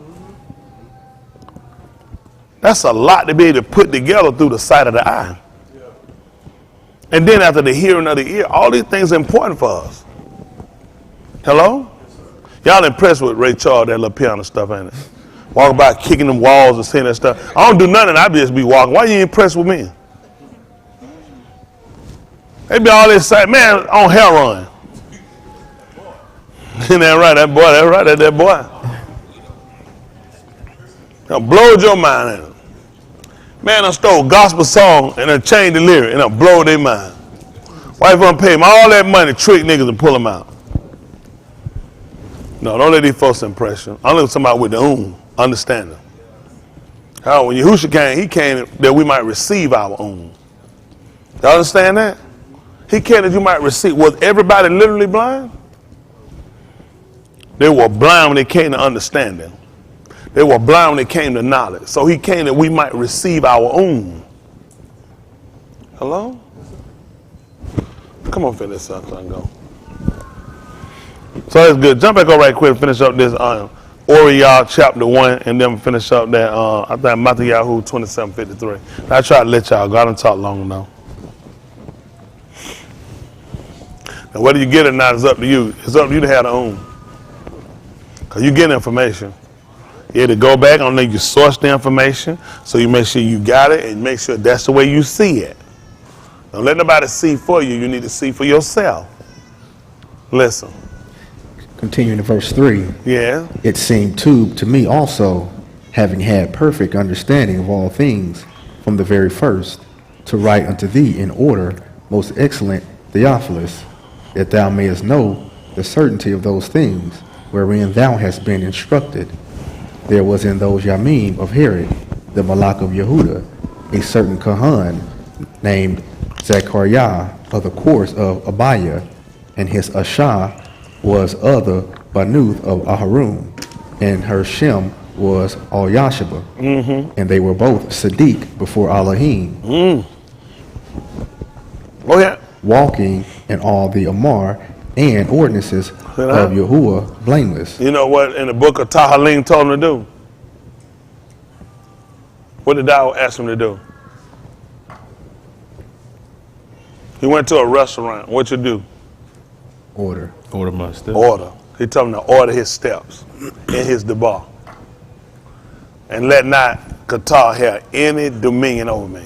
That's a lot to be able to put together through the sight of the eye. Yeah. And then after the hearing of the ear, all these things are important for us. Hello? Y'all impressed with Ray Charles, that little piano stuff, ain't it? Walking by kicking them walls and saying that stuff. I don't do nothing, I just be walking. Why you impressed with me? They be all this saying, man, on heroin. Isn't that right, that boy? That's right, that boy. Now blowed your mind. In. Man, I stole gospel song and I changed the lyric and I blowed their mind. Wife gonna pay him all that money, trick niggas and pull them out. No, don't let these folks impression. I'm looking at somebody with the understanding. How when Yahushua came, he came that we might receive our own. Y'all understand that? He came that you might receive. Was everybody literally blind? They were blind when they came to understanding. They were blind when they came to knowledge. So he came that we might receive our own. Hello? Come on, finish this up so I can go. So that's good. Jump back over right quick and finish up this Oriyah chapter 1 and then finish up that I think Matthew 27:53. I try to let y'all go. I don't talk long enough. Now whether you get it or not is up to you. It's up to you to have the own. Because you get information. You have to go back on there, you source the information, so you make sure you got it and make sure that's the way you see it. Don't let nobody see for you. You need to see for yourself. Listen. Continuing to verse 3. Yeah. It seemed to me also, having had perfect understanding of all things from the very first, to write unto thee in order, most excellent Theophilus, that thou mayest know the certainty of those things wherein thou hast been instructed. There was in those Yamim of Herod, the Malach of Yehuda, a certain Kahan named Zechariah of the course of Abiah, and his Ashah was other Banuth of Aharon, and her Shem was Al-Yashaba. And they were both Sadiq before Elohim, Go ahead. walking in all the Amar and ordinances of Yahuwah blameless. You know what in the book of Tahalim told him to do? What did thou ask him to do? He went to a restaurant. What you do? Order. Order my step. Order. He told him to order his steps in his debar. And let not Qatar have any dominion over me.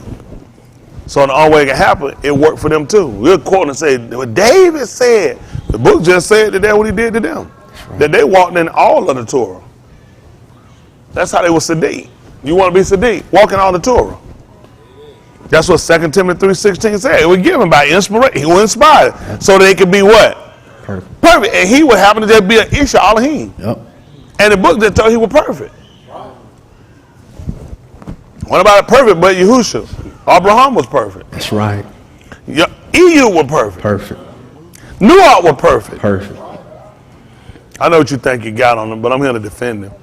So the only way it can happen, it worked for them too. We'll quote and say, what David said. The book just said that that's what he did to them. Right. That they walked in all of the Torah. That's how they were Sadiq. You want to be Sadiq, walk in all the Torah. That's what 2 Timothy 3:16 said. It was given by inspiration. He was inspired so they could be what? Perfect. Perfect. And he would happen to just be an Isha Elohim. Yep. And the book just told he was perfect. What about a perfect but Yahusha? Abraham was perfect. That's right. EU was perfect. Perfect. Nuart was perfect. Perfect. I know what you think you got on him, but I'm here to defend him.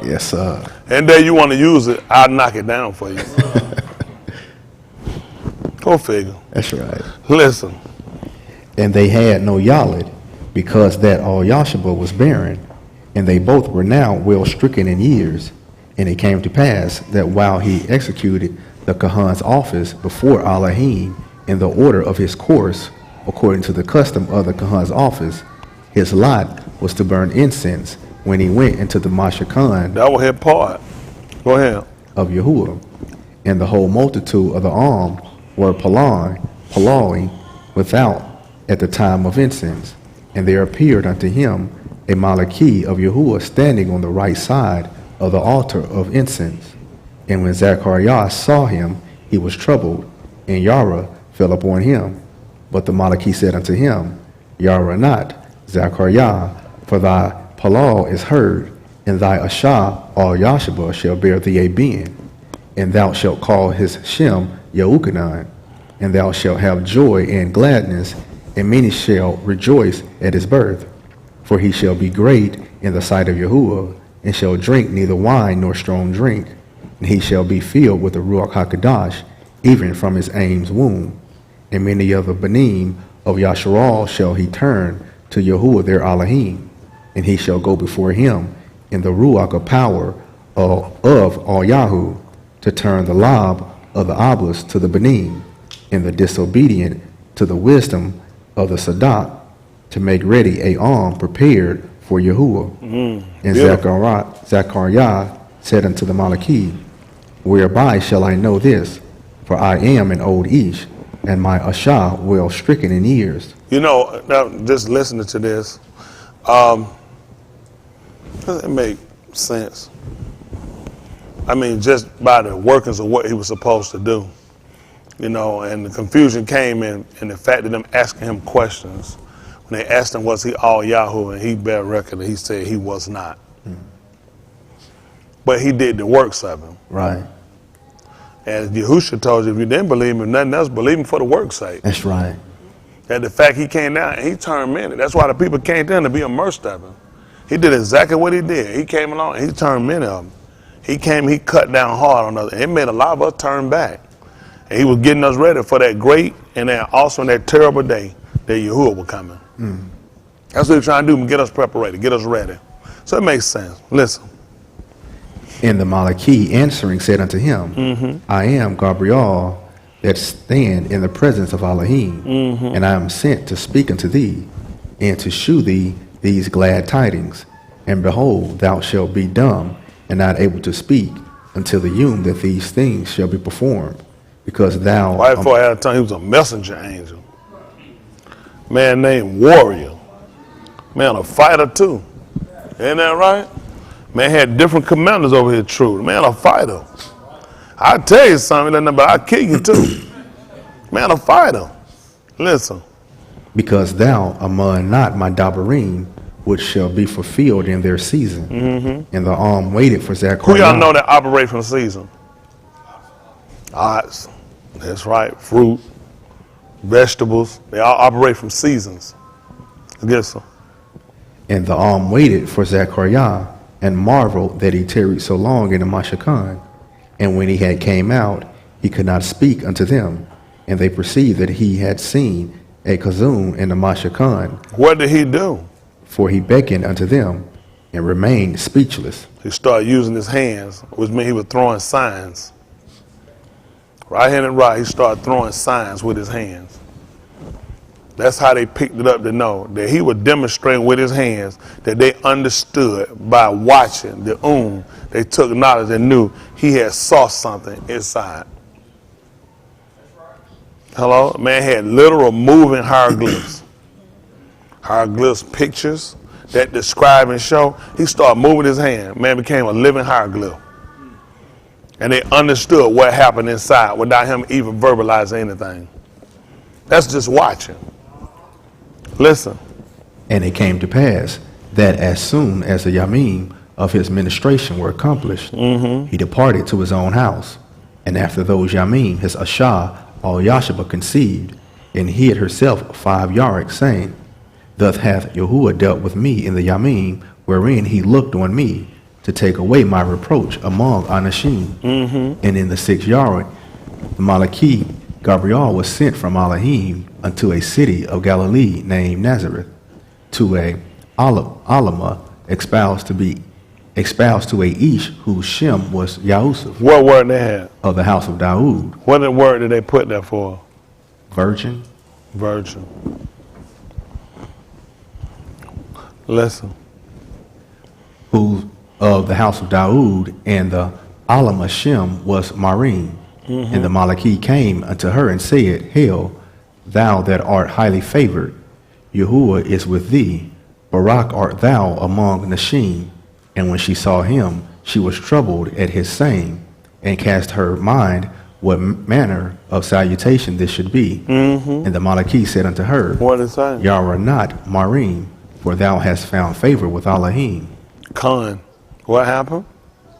Yes, sir. And then you want to use it, I'll knock it down for you. Go figure. That's right. Listen. And they had no Yalid, because that Al-Yashaba was barren, and they both were now well stricken in years. And it came to pass that while he executed the Kahan's office before Elohim in the order of his course, according to the custom of the Kahan's office, his lot was to burn incense when he went into the Mashakan That was his part. Go ahead. of Yahuwah. And the whole multitude of the arm were palawing without at the time of incense. And there appeared unto him a Malaki of Yahuwah standing on the right side of the altar of incense. And when Zachariah saw him, he was troubled, and Yara fell upon him. But the Malaki said unto him, Yara not, Zachariah, for thy Palal is heard, and thy Ashah, Al-Yashaba, shall bear thee a being. And thou shalt call his Shem Yehukanan, and thou shalt have joy and gladness, and many shall rejoice at his birth. For he shall be great in the sight of Yahuwah, and shall drink neither wine nor strong drink, and he shall be filled with the Ruach HaKadosh, even from his Aim's womb. And many of the Banim of Yasharal shall he turn to Yahuwah their Elohim, and he shall go before him in the Ruach of power of Al-Yahu, to turn the Lob of the Obelisk to the Banim, and the disobedient to the wisdom of the Sadak, to make ready a arm prepared for Yahuwah. And Zachariah said unto the Malaki, Whereby shall I know this? For I am an old Ish, and my Ashah well stricken in years. You know, now just listening to this, doesn't it make sense? I mean, just by the workings of what he was supposed to do, you know, and the confusion came in the fact of them asking him questions. When they asked him, was he all Yahoo? And he bare record, and he said he was not. But he did the works of him. Right. And Yahusha told you, if you didn't believe him, nothing else, believe him for the work's sake. That's right. And the fact he came down and he turned many. That's why the people came down to be immersed of him. He did exactly what he did. He came along and he turned many of them. He came, he cut down hard on us. It made a lot of us turn back. And he was getting us ready for that great and that awesome, that terrible day that Yahuwah was coming. That's what he's trying to do, get us prepared, get us ready. So it makes sense. Listen. And the Malaki answering said unto him, I am Gabriel that stand in the presence of Elohim, and I am sent to speak unto thee, and to shew thee these glad tidings. And behold, thou shalt be dumb, and not able to speak, until the yom that these things shall be performed, because thou... Right before I had time, he was a messenger angel. Man named Warrior. Man, a fighter too. Ain't that right? Man had different commanders over here, true. Man, a fighter. I tell you something, but I'll kill you too. Man, a fighter. Listen. Because thou among not my Dabarim, which shall be fulfilled in their season. And the arm waited for Zechariah. Who y'all know that operate from season? Ox. That's right. Fruit, vegetables. They all operate from seasons. Get some. And the waited for Zechariah, and marveled that he tarried so long in the Mashakon. And when he had came out, he could not speak unto them. And they perceived that he had seen a Kazun in the Mashakon, What did he do? for he beckoned unto them, and remained speechless. He started using his hands, which meant he was throwing signs. Right hand and right, he started throwing signs with his hands. That's how they picked it up to know that he was demonstrating with his hands that they understood by watching the They took knowledge and knew he had saw something inside. Hello? Man had literal moving hieroglyphs. Hieroglyphs, pictures that describe and show. He started moving his hand. Man became a living hieroglyph. And they understood what happened inside without him even verbalizing anything. That's just watching. Listen. And it came to pass that as soon as the Yamim of his ministration were accomplished, he departed to his own house. And after those Yamim, his Ashah, Al-Yashaba conceived, and hid herself 5 yards, saying, Thus hath Yahuwah dealt with me in the Yamim, wherein he looked on me, to take away my reproach among Anashim. And in the 6th yard, the Malachi, Gabriel, was sent from Elohim unto a city of Galilee named Nazareth, to a Alama espoused to a Ish whose Shem was Yahusuf, What word they had? of the house of Daoud, What word did they put there for? virgin. Virgin. Listen. Who of the house of Daoud, and the Alama Shem was Marim. And the Malachi came unto her and said, Hail, thou that art highly favored, Yahuwah is with thee, Barak art thou among Nashim. And when she saw him, she was troubled at his saying, and cast her mind what manner of salutation this should be. And the Malachi said unto her, What did it say? Yara not Marim, for thou hast found favor with Elohim. Khan. What happened?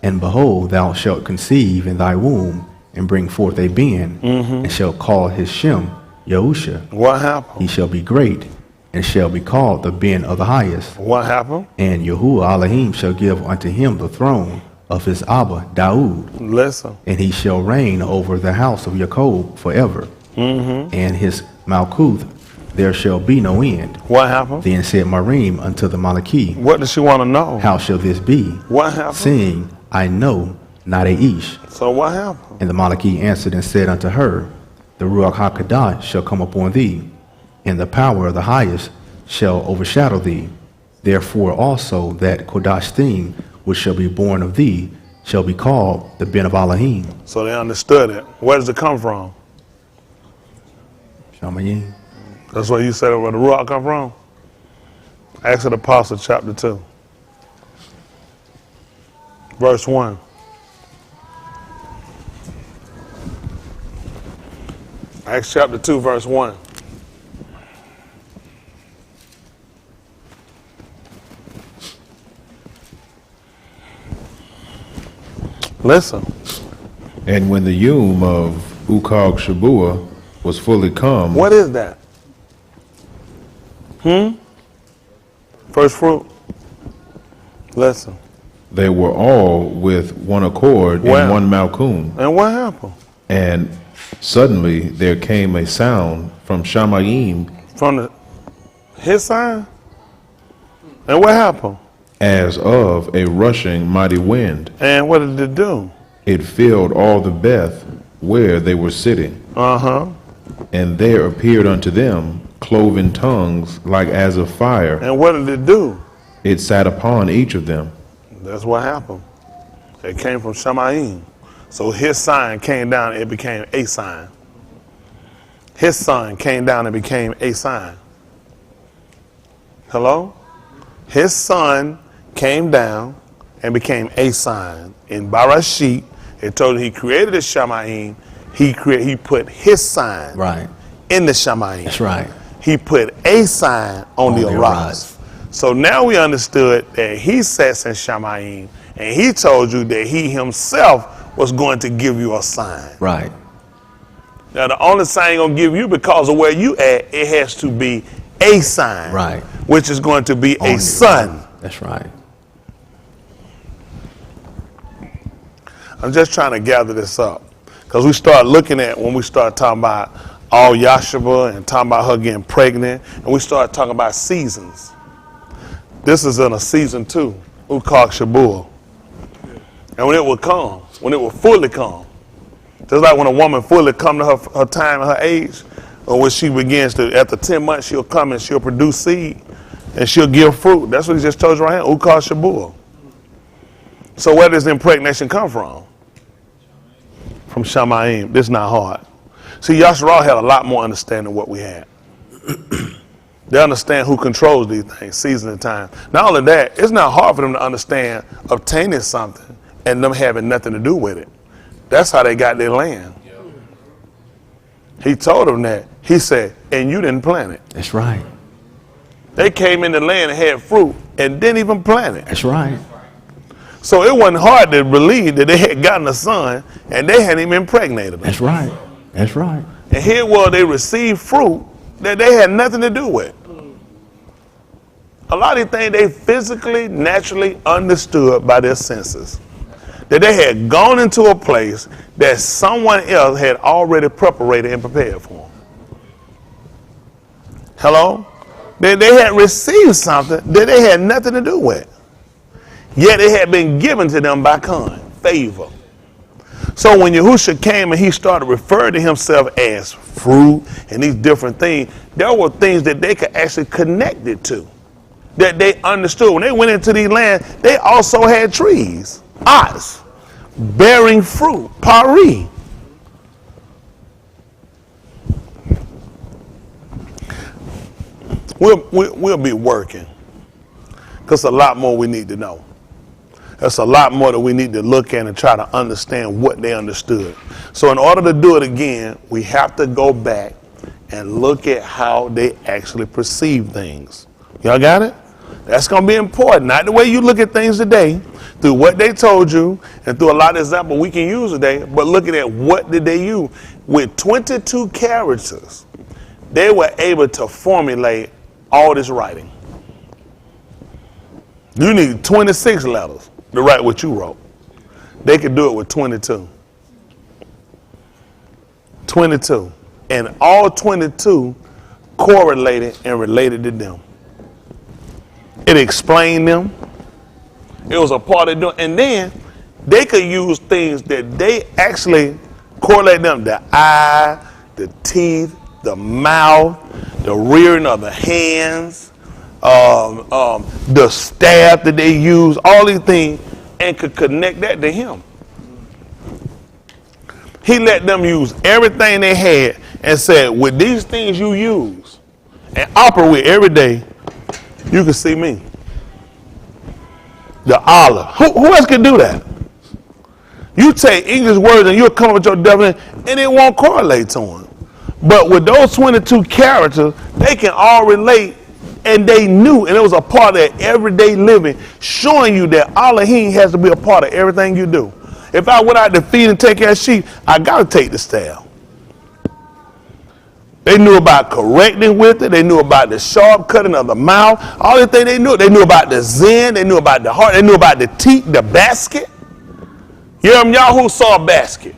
And behold, thou shalt conceive in thy womb, and bring forth a ben, and shalt call his Shem Yahusha. What happened? He shall be great, and shall be called the Ben of the highest. What happened? And Yahuwah Elohim shall give unto him the throne of his Abba Daoud, Listen. and he shall reign over the house of Jacob forever. And his Malkuth there shall be no end. What happened? Then said Marim unto the Malachi, What does she want to know? How shall this be? What happened? Seeing I know not a Ish. So what happened? And the Malachi answered and said unto her, The Ruach HaKadosh shall come upon thee, and the power of the highest shall overshadow thee. Therefore also that Kodash thing which shall be born of thee shall be called the Ben of Elohim. So they understood it. Where does it come from? Shamayim. That's what you said where the Ruach come from? Acts of the Apostle, chapter 2. Verse 1. Acts chapter 2, verse 1. Listen. And when the Yom of Ukag Shabua was fully come, What is that? First fruit. Listen. they were all with one accord Wow. in one Malkum. And what happened? And suddenly there came a sound from Shamayim From his side? And what happened? as of a rushing mighty wind. And what did it do? It filled all the Beth where they were sitting. Uh-huh. And there appeared unto them cloven tongues like as of fire. And what did it do? It sat upon each of them. That's what happened. It came from Shamayim. So his sign came down, it became a sign. His son came down and became a sign. Hello? His son came down and became a sign. In Barashit, it told you he created the Shamayim. He put his sign Right. in the Shamayim. That's right. He put a sign on the the arise. So now we understood that he sets in Shamayim, and he told you that he himself was going to give you a sign. Right. Now the only sign he's gonna give you because of where you at, it has to be a sign. Right. which is going to be On a you. son. That's right. I'm just trying to gather this up. Because we start looking at, when we start talking about all Yahshua and talking about her getting pregnant, and we start talking about seasons. This is in a season 2, Ukak Shabuah. And when it will come, when it will fully come, just like when a woman fully come to her time and her age, or when she begins to, after 10 months, she'll come and she'll produce seed and she'll give fruit. That's what he just told you right here, Ukak Shabuah. So where does the impregnation come from? From Shamayim. This is not hard. See, Yasharal had a lot more understanding of what we had. They understand who controls these things, season and time. Not only that, it's not hard for them to understand obtaining something and them having nothing to do with it. That's how they got their land. He told them that. He said, and you didn't plant it. That's right. They came in the land and had fruit and didn't even plant it. That's right. So it wasn't hard to believe that they had gotten a son and they hadn't even impregnated them. That's right. That's right. And here was they received fruit that they had nothing to do with. A lot of these things they physically, naturally understood by their senses. That they had gone into a place that someone else had already preparated and prepared for them. Hello? They had received something that they had nothing to do with. Yet it had been given to them by kind, favor. So when Yahusha came and he started referring to himself as fruit and these different things, there were things that they could actually connect it to, that they understood. When they went into these lands, they also had trees, ox, bearing fruit, pari. We'll be working, because a lot more we need to know. There's a lot more that we need to look at and try to understand what they understood. So in order to do it again, we have to go back and look at how they actually perceive things. Y'all got it? That's going to be important. Not the way you look at things today, through what they told you, and through a lot of examples we can use today, but looking at what did they use. With 22 characters, they were able to formulate all this writing. You need 26 letters to write what you wrote. They could do it with 22. 22. And all 22 correlated and related to them. It explained them. It was a part of them. And then they could use things that they actually correlate them. The eye, the teeth, the mouth, the rearing of the hands, the staff that they use, all these things, and could connect that to him. He let them use everything they had and said, with these things you use and operate with every day, you can see me. The Allah. Who else can do that? You take English words and you'll come up with your definition and it won't correlate to them. But with those 22 characters, they can all relate, and they knew, and it was a part of their everyday living, showing you that Elohim has to be a part of everything you do. If I went out to feed and take care of sheep, I got to take the staff. They knew about correcting with it. They knew about the sharp cutting of the mouth. All the things they knew. They knew about the zen. They knew about the heart. They knew about the teeth, the basket. Yahoo saw a basket.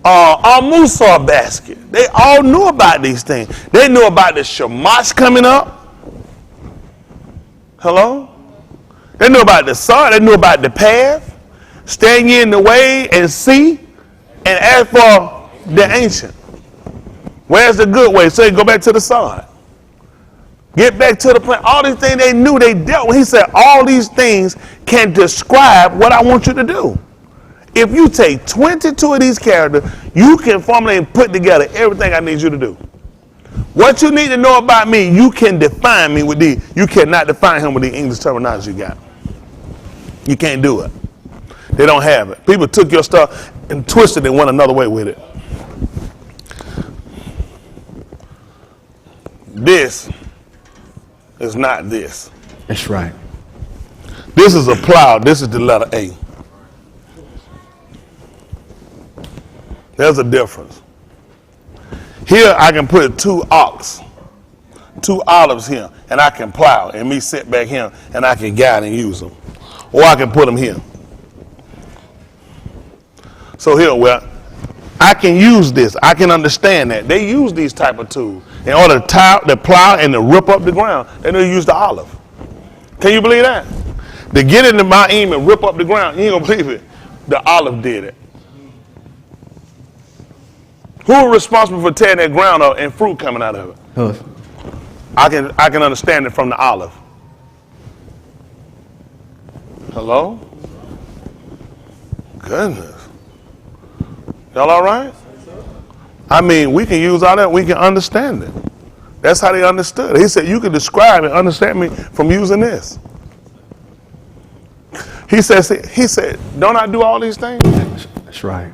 Amu saw a basket. They all knew about these things. They knew about the shamash coming up. Hello? They knew about the sun. They knew about the path. Stand ye in the way and see and ask for the ancient. Where's the good way? So you go back to the sun. Get back to the plan. All these things they knew, they dealt with. He said all these things can describe what I want you to do. If you take 22 of these characters, you can formulate and put together everything I need you to do. What you need to know about me, you can define me with these. You cannot define him with the English terminology you got. You can't do it. They don't have it. People took your stuff and twisted it and went another way with it. This is not this. That's right. This is a plow. This is the letter A. There's a difference. Here I can put 2 ox. 2 olives here, and I can plow, and me sit back here, and I can guide and use them. Or I can put them here. So here, well, I can use this. I can understand that. They use these type of tools. In order to plow and to rip up the ground, they don't use the olive. Can you believe that? To get into Ma'im and rip up the ground, you ain't gonna believe it. The olive did it. Who is responsible for tearing that ground up and fruit coming out of it? Us. I can understand it from the olive. Hello? Goodness. Y'all all right? I mean, we can use all that. We can understand it. That's how they understood it. He said, you can describe and understand me from using this. He said, don't I do all these things? That's right.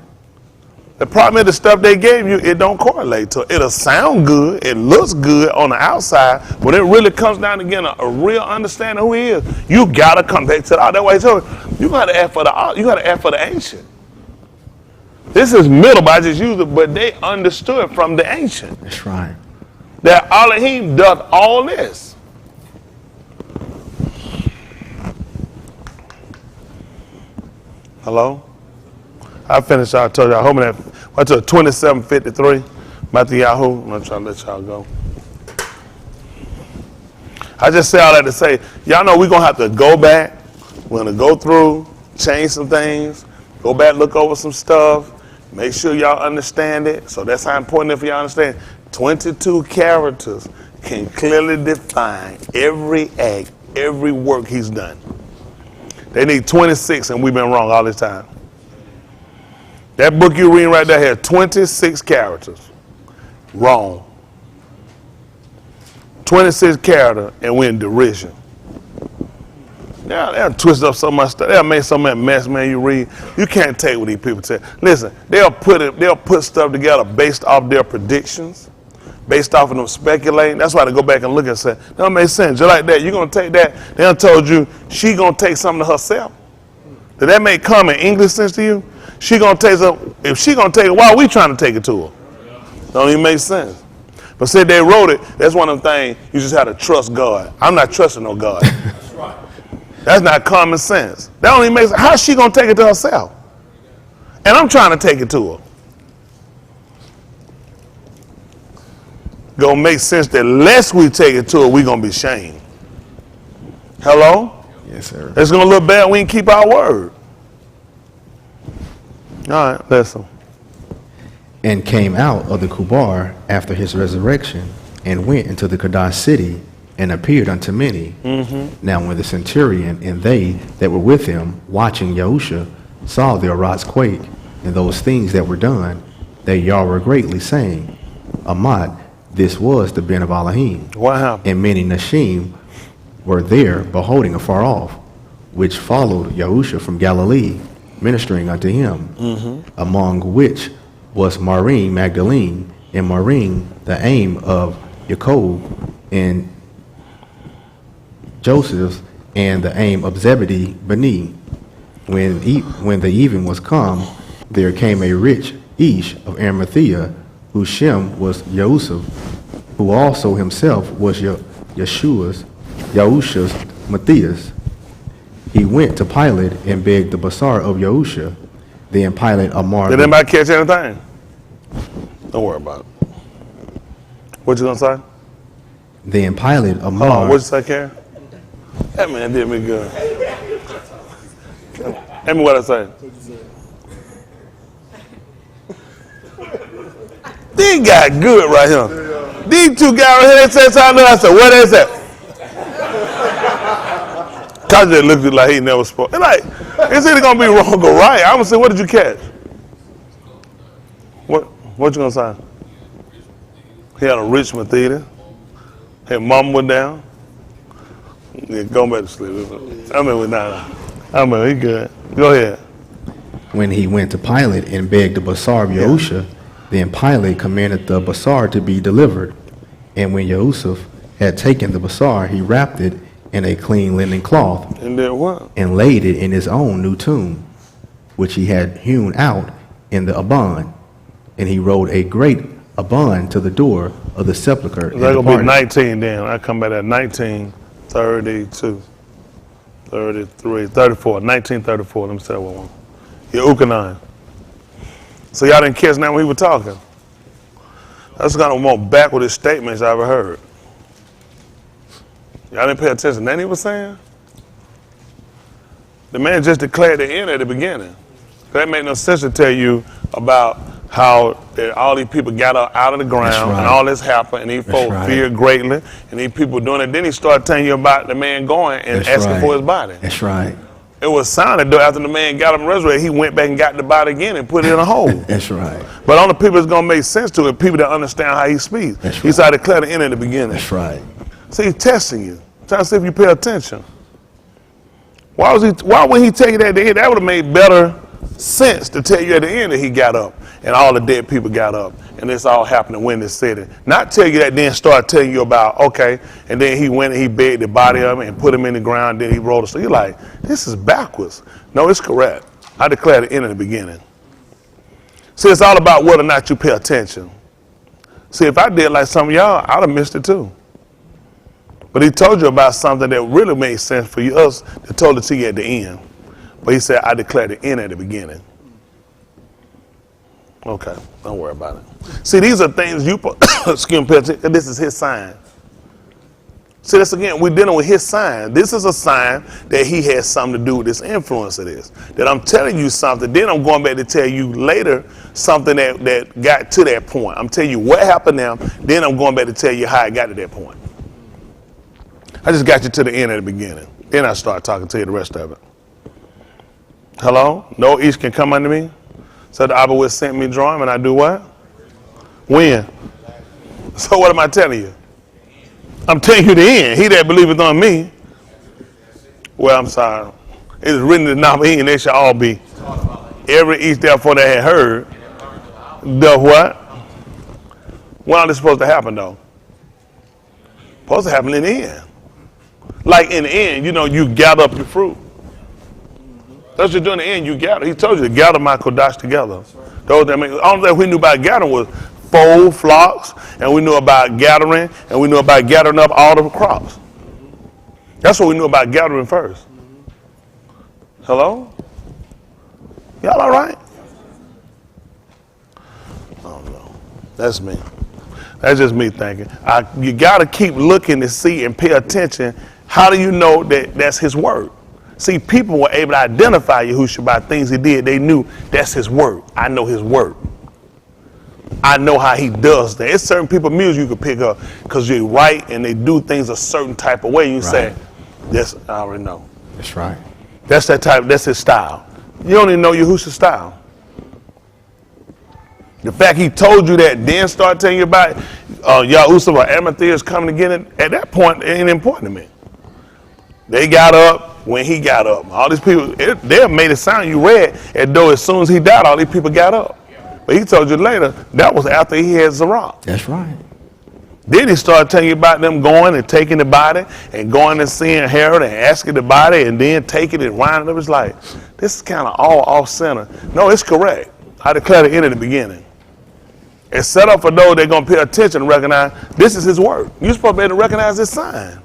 The problem is the stuff they gave you, it don't correlate to it. It'll sound good, it looks good on the outside, but it really comes down to getting a real understanding of who he is. You gotta come back to the. That way, so you gotta ask for the ancient. This is middle, but I just used it, but they understood from the ancient That's right. that Elohim does all this. Hello? I finished, I told y'all, home that, went to 27:53, Matthew Yahoo. I'm trying to let y'all go. I just say all that to say, y'all know we're going to have to go back. We're going to go through, change some things, go back, look over some stuff, make sure y'all understand it. So that's how important it is for y'all to understand. 22 characters can clearly define every act, every work he's done. They need 26, and we've been wrong all this time. That book you're reading right there has 26 characters. Wrong. 26 characters, and we're in derision. They'll twist up so much stuff. They'll make so much mess, man, you read. You can't take what these people say. Listen, they'll put stuff together based off their predictions, based off of them speculating. That's why they go back and look and say, that don't make sense. Just like that, you're going to take that. They done told you she going to take something to herself. Did that make common English sense to you? She gonna take it. If she gonna take it, why are we trying to take it to her? Don't even make sense. But said they wrote it. That's one of the things you just have to trust God. I'm not trusting no God. That's right. That's not common sense. That don't even make sense. How's she gonna take it to herself? And I'm trying to take it to her. Gonna make sense that less we take it to her, we gonna be shamed. Hello? Yes, sir. It's gonna look bad. We can keep our word. All right, listen. And came out of the Kubar after his resurrection, and went into the Kadesh city, and appeared unto many. Now when the centurion and they that were with him, watching Yahusha, saw their rots quake, and those things that were done, they yarwere greatly, saying, Ahmad, this was the Ben of Elohim. What happened? And many Nashim were there, beholding afar off, which followed Yahusha from Galilee, ministering unto him, among which was Maureen Magdalene, and Maureen the aim of Jacob, and Joseph, and the aim of Zebedee Bani. When the even was come, there came a rich Ish of Arimathea, whose Shem was Yosef, who also himself was Yahusha's Matthias. He went to Pilate and begged the basar of Yahusha. Then Pilate Amar. Did anybody catch anything? Don't worry about it. What you gonna say? Then Pilate Amar. Oh, what'd you say, Karen? That man did me good. Tell me what I say. These guys good right here. These two guys right here, they said something. I said, what is that? Kaji looked at it like he never spoke. And like, it's either gonna be wrong or right. I'm gonna say, what did you catch? What you gonna say? He had a rich Mathida. His mom went down. Yeah, go back to sleep. I mean, he good. Go ahead. When he went to Pilate and begged the basar of Yahusha, then Pilate commanded the basar to be delivered. And when Yosef had taken the basar, he wrapped it in a clean linen cloth, And then what? and laid it in his own new tomb, which he had hewn out in the Aban. And he wrote a great a bond to the door of the sepulchre. That's going to be 19 then. I come back at 19, 32, 33, 34, 1934. Let me say that one. Yehukanan. So y'all didn't catch that when he was talking. That's kind of more backward statements I ever heard. Y'all didn't pay attention to that he was saying? The man just declared the end at the beginning. That made no sense to tell you about how all these people got out of the ground and all this happened and these folks feared greatly and these people doing it. Then he started telling you about the man going and asking for his body. That's right. It was sounded though after the man got him resurrected, he went back and got the body again and put it in a hole. That's right. But only people that's gonna make sense to it, people that understand how he speaks. That's right. He started declaring the end at the beginning. That's right. See, he's testing you, trying to see if you pay attention. Why wouldn't he tell you that at the end? That would have made better sense to tell you at the end that he got up and all the dead people got up and this all happened in Windy City. Not tell you that, then start telling you about, okay, and then he went and he buried the body of him and put him in the ground, then he rolled it. So you're like, this is backwards. No, it's correct. I declared the end in the beginning. See, it's all about whether or not you pay attention. See, if I did like some of y'all, I'd have missed it too. But he told you about something that really made sense for us to told it to you at the end. But he said, I declared the end at the beginning. Okay, don't worry about it. See, these are things you put, excuse me, this is his sign. See, this again, we're dealing with his sign. This is a sign that he has something to do with this influence of this. That I'm telling you something, then I'm going back to tell you later something that got to that point. I'm telling you what happened now, then I'm going back to tell you how I got to that point. I just got you to the end at the beginning. Then I start talking to you the rest of it. Hello? No east can come unto me. So the Abba will send me drawing and I do what? When? So what am I telling you? I'm telling you the end. He that believeth on me. Well, I'm sorry. It is written in the Nabaim, they shall all be. Every east therefore that had heard. The what? When are they supposed to happen though? Supposed to happen in the end. Like in the end, you know, you gather up your fruit. That's what you do in the end, you gather. He told you to gather my kodash together. Those that make, all that we knew about gathering was fold, flocks, and we knew about gathering, and we knew about gathering up all the crops. That's what we knew about gathering first. Hello? Y'all all right? Oh no, that's me. That's just me thinking. You got to keep looking to see and pay attention. How do you know that that's his word? See, people were able to identify Yahushua by things he did. They knew that's his word. I know his word. I know how he does that. It's certain people music you can pick up because you're right and they do things a certain type of way. You say, "Yes, I already know." That's right. That's that type. That's his style. You don't even know Yahushua's style. The fact he told you that, then start telling you about Yahushua or Amathea coming to get it. At that point, it ain't important to me. They got up when he got up. All these people, they made it sound you read as though as soon as he died, all these people got up. But he told you later, that was after he had Zerah. That's right. Then he started telling you about them going and taking the body and going and seeing Herod and asking the body and then taking it and winding up his life. This is kind of all off center. No, it's correct. I declared the end in the beginning. It's set up for those that are going to pay attention and recognize this is his word. You're supposed to be able to recognize this sign.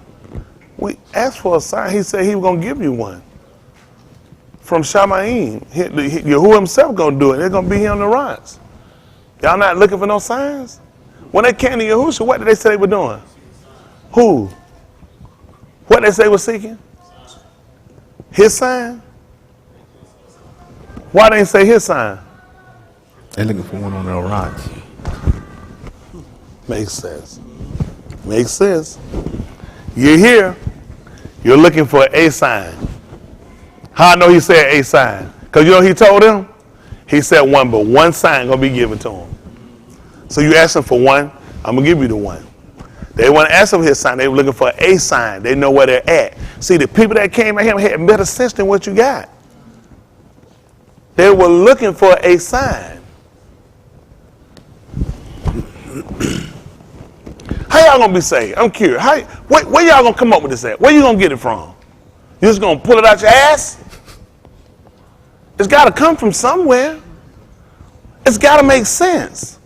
We asked for a sign. He said he was going to give you one. From Shamayim. Yahuwah himself going to do it. It's going to be here on the rise. Y'all not looking for no signs? When they came to Yahushua, what did they say they were doing? Who? What did they say they were seeking? His sign? Why didn't they say his sign? They're looking for one on their rocks. Makes sense. Makes sense. You're here. You're looking for a sign. How I know he said a sign? Because you know he told them? He said one, but one sign going to be given to him. So you ask him for one, I'm going to give you the one. They want to ask him his sign. They were looking for a sign. They know where they're at. See, the people that came at him had better sense than what you got. They were looking for a sign. How y'all going to be saved? I'm curious. Where y'all going to come up with this at? Where you going to get it from? You just going to pull it out your ass? It's got to come from somewhere. It's got to make sense.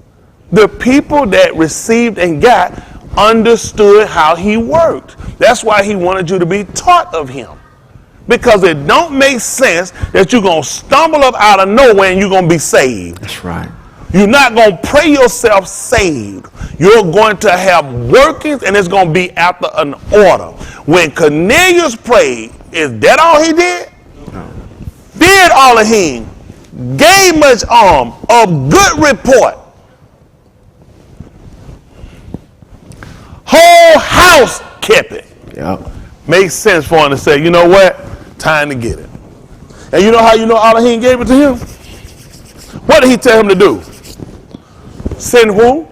The people that received and got understood how he worked. That's why he wanted you to be taught of him. Because it don't make sense that you're going to stumble up out of nowhere and you're going to be saved. That's right. You're not going to pray yourself saved. You're going to have workings, and it's going to be after an order. When Cornelius prayed, is that all he did? No. Feared Elohim, gave much alms, of good report. Whole house kept it. Yep. Makes sense for him to say, you know what? Time to get it. And you know how you know Elohim gave it to him? What did he tell him to do? Send who?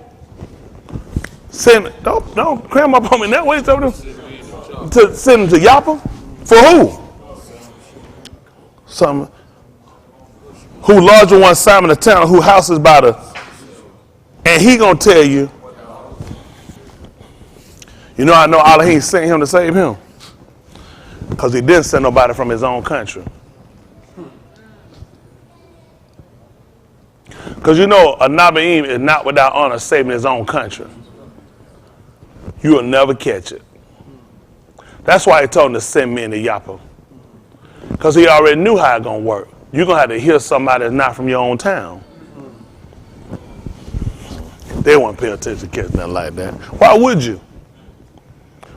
Send, don't cram up on me now. What did he tell him to send him to Joppa? For who? Some who larger one Simon the town, who house is by the, and he gonna tell you, you know, I know Elohim sent him to save him. Because he didn't send nobody from his own country. Because you know, a Nabaim is not without honor saving his own country. You will never catch it. That's why he told him to send men to Joppa. Because he already knew how it's going to work. You're going to have to hear somebody that's not from your own town. They won't pay attention to catch nothing like that. Why would you?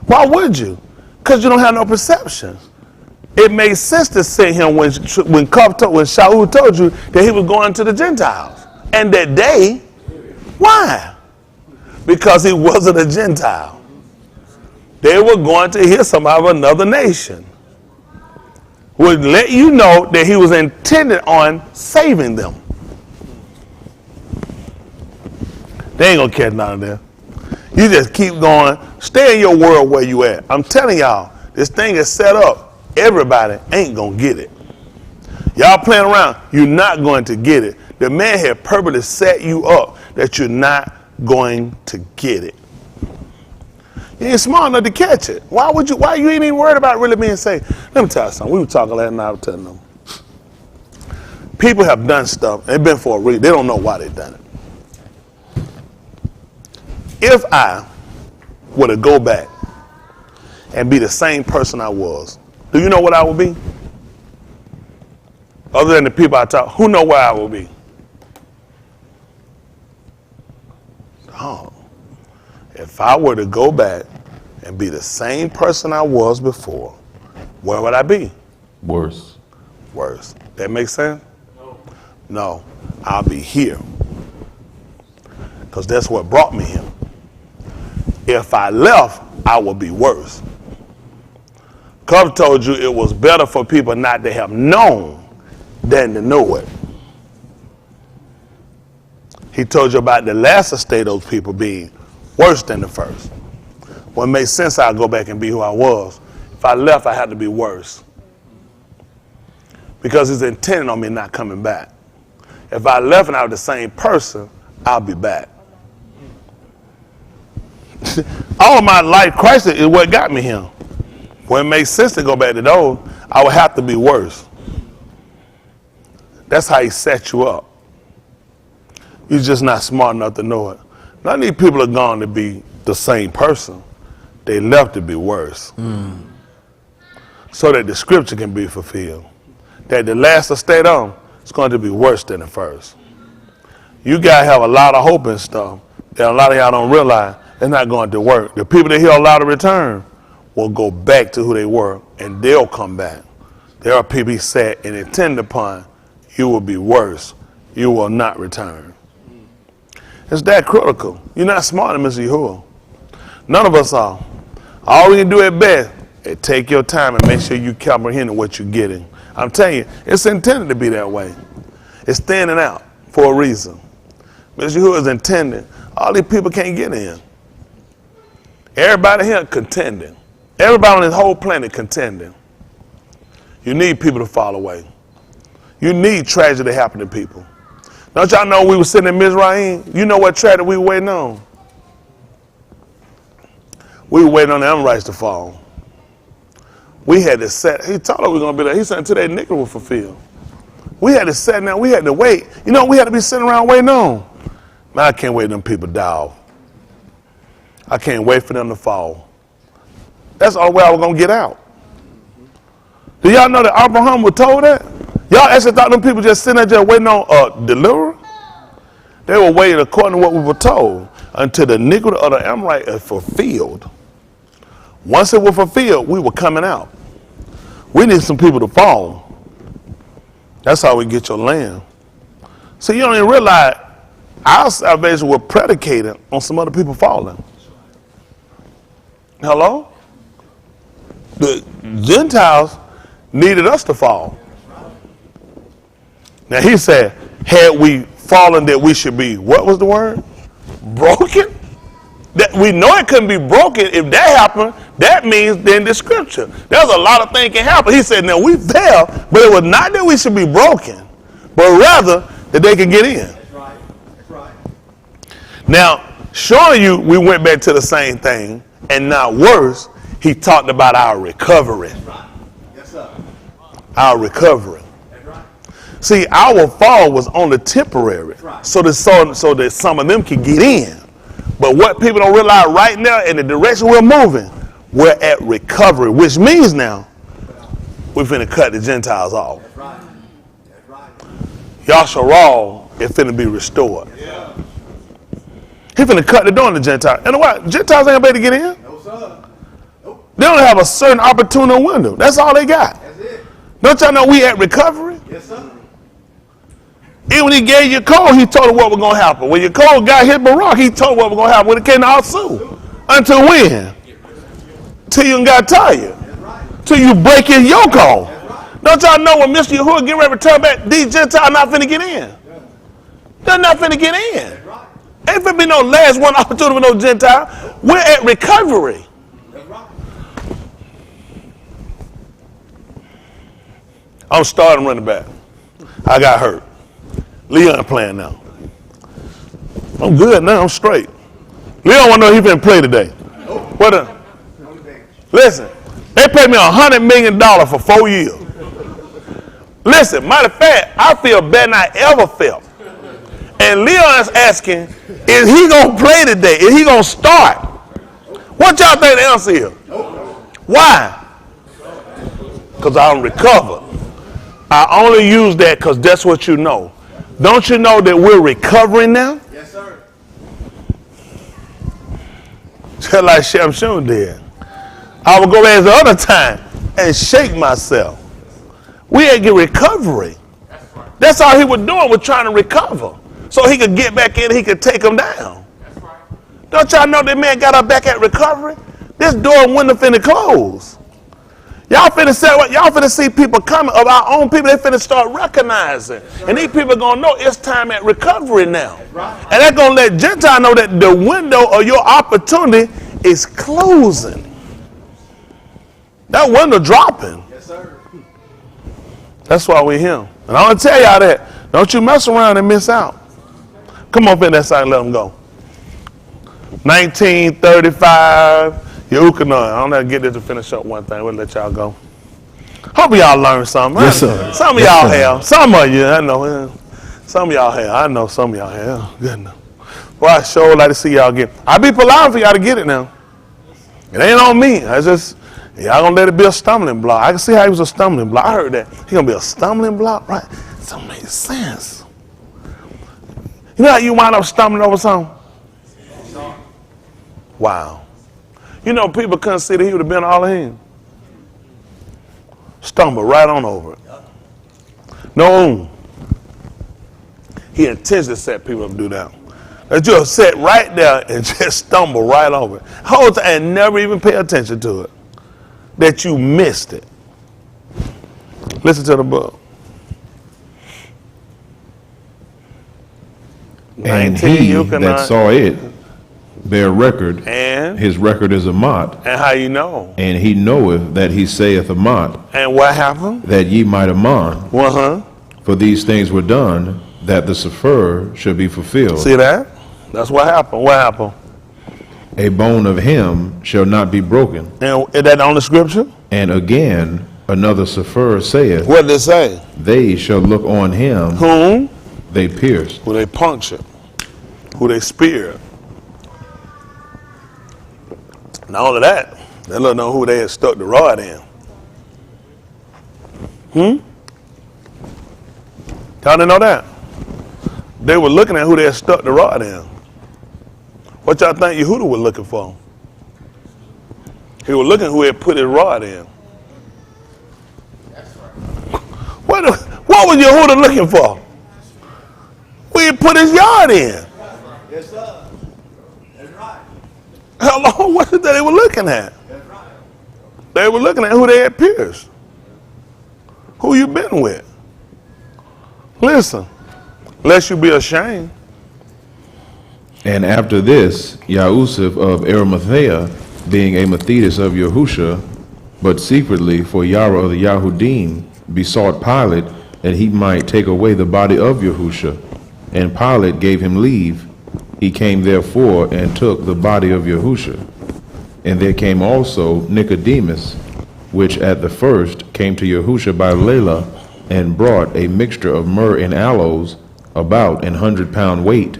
Why would you? Because you don't have no perception. It made sense to send him when Shaul told you that he was going to the Gentiles. And that day, why? Because he wasn't a Gentile. They were going to hear somebody of another nation. Would let you know that he was intended on saving them. They ain't gonna catch none of that. You just keep going. Stay in your world where you at. I'm telling y'all, this thing is set up. Everybody ain't gonna get it. Y'all playing around, you're not going to get it. The man had purposely set you up that you're not going to get it. You ain't smart enough to catch it. Why you ain't even worried about really being saved? Let me tell you something. We were talking last night, I was telling them. People have done stuff, they've been for a reason. They don't know why they've done it. If I were to go back and be the same person I was, do you know what I would be? Other than the people I talk, who know where I will be? Oh, if I were to go back and be the same person I was before, where would I be? Worse. Worse. That makes sense? No, I'll be here. Because that's what brought me here. If I left, I would be worse. Cub told you it was better for people not to have known than to know it. He told you about the last state of those people being worse than the first. Well, it makes sense I'll go back and be who I was. If I left, I had to be worse. Because he's intending on me not coming back. If I left and I was the same person, I'll be back. All of my life, Christ is what got me here. When it makes sense to go back to those, I would have to be worse. That's how he set you up. You're just not smart enough to know it. None of these people are gone to be the same person. They left to be worse. So that the scripture can be fulfilled. That the last estate on is going to be worse than the first. You guys have a lot of hope and stuff that a lot of y'all don't realize it's not going to work. The people that hear a lot of return will go back to who they were, and they'll come back. There are people he said and intend upon, you will be worse. You will not return. It's that critical. You're not smart enough, Mr. Yahuwah. None of us are. All we can do at best is take your time and make sure you comprehend what you're getting. I'm telling you, it's intended to be that way. It's standing out for a reason. Mr. Yahuwah is intended. All these people can't get in. Everybody here contending. Everybody on this whole planet contending. You need people to fall away. You need tragedy to happen to people. Don't y'all know we were sitting in Mizraim? You know what tragedy we were waiting on? We were waiting on the Amorites to fall. We had to set, he told us we were going to be there. He said until that nigger was fulfilled. We had to set now, we had to wait. You know, we had to be sitting around waiting on. Man, I can't wait for them people to die off. I can't wait for them to fall. That's the only way I was going to get out. Do y'all know that Abraham was told that? Y'all actually thought them people just sitting there just waiting on a deliverer? They were waiting according to what we were told until the iniquity of the Amorite is fulfilled. Once it was fulfilled, we were coming out. We need some people to fall. That's how we get your land. So you don't even realize our salvation was predicated on some other people falling. Hello? The Gentiles needed us to fall. Now he said, had we fallen that we should be, what was the word? Broken? That we know it couldn't be broken. If that happened, that means then the scripture. There's a lot of things can happen. He said, now we fell, but it was not that we should be broken, but rather that they could get in. That's right. That's right. Now, showing you we went back to the same thing, and not worse, he talked about our recovery. That's right. Yes, sir. Our recovery. That's right. See, our fall was on the temporary, Right. so that some of them could get in. But what people don't realize right now, in the direction we're moving, we're at recovery, which means now we're finna cut the Gentiles off. That's right. That's right. Yasharal is finna be restored. Yeah. He finna cut the door on the Gentiles. And what? Gentiles ain't able to get in. No, sir. Nope. They only have a certain opportunity window. That's all they got. That's it. Don't y'all know we at recovery? Yes, sir. Even when he gave you a code, he told her what was going to happen. When your code got hit Barak, he told what was going to happen when it came to Asu. Until when? Till you got tired. Till you break his yoke off. Don't y'all know when Mr. Yahuwah get ready to turn back, these Gentiles not finna get in. They're not finna get in. Ain't finna be no last one opportunity with no Gentile. We're at recovery. I'm starting running back. I got hurt. Leon playing now. I'm good now. I'm straight. Leon want to know he finna play today. What a, listen, they paid me $100 million for 4 years. Listen, matter of fact, I feel better than I ever felt. And Leon is asking, is he going to play today? Is he going to start? What y'all think the answer is? Why? Because I'm recovered. I only use that because that's what you know. Don't you know that we're recovering now? Yes, sir. Just like Shamshon did. I would go there the other time and shake myself. We had to get recovery. That's all he was doing, was trying to recover. So he could get back in, he could take them down. Don't y'all know that man got us back at recovery? This door and window finna close. Y'all finna say what? Y'all finna see people coming, of our own people, they finna start recognizing. And these people gonna know it's time at recovery now. And they're gonna let Gentiles know that the window of your opportunity is closing. That window dropping. Yes, sir. That's why we're here. And I want to tell y'all that. Don't you mess around and miss out. Come on, in that side and let them go. 1935, Yeukanah. I don't know how to get this to finish up one thing. We'll let y'all go. Hope y'all learned something. Yes, sir. Some of y'all have. Some of you, I know. Some of y'all have. I know some of y'all have. Good enough. Well, I sure would like to see y'all get it. I'll be polite for y'all to get it now. It ain't on me. I just, y'all gonna let it be a stumbling block. I can see how he was a stumbling block. I heard that. He gonna be a stumbling block, right? That don't make sense. You know how you wind up stumbling over something? Wow. You know, people couldn't see that he would have been all of him. Stumble right on over it. No. He intentionally set people up to do that. That you'll sit right there and just stumble right over it. Whole time and never even pay attention to it. That you missed it. Listen to the book. And he that saw it bear record, and his record is a mot, and how you know? and he knoweth that he saith a mot, And what happened? that ye might amon. For these things were done, that the Sephir should be fulfilled. See that? That's what happened. What happened? A bone of him shall not be broken. And is that on the scripture? And again, another Sephir saith, What did it say? they shall look on him Whom? they pierced. Well, they punctured. who they speared. Not only that, they let know who they had stuck the rod in. Y'all didn't know that? They were looking at who they had stuck the rod in. What y'all think Yehuda was looking for? He was looking who had put his rod in. What was Yehuda looking for? Where he put his yard in. Yes, sir. That's right. How long was it that they were looking at? That's right. They were looking at who they had pierced. Who you been with? Listen, lest you be ashamed. And after this, Yahusuf of Arimathea, being a Methodist of Yahusha, but secretly for Yara of the Yahudim, besought Pilate that he might take away the body of Yahusha. And Pilate gave him leave. He came therefore and took the body of Yahusha. And there came also Nicodemus, which at the first came to Yahusha by Layla, and brought a mixture of myrrh and aloes, about 100-pound weight.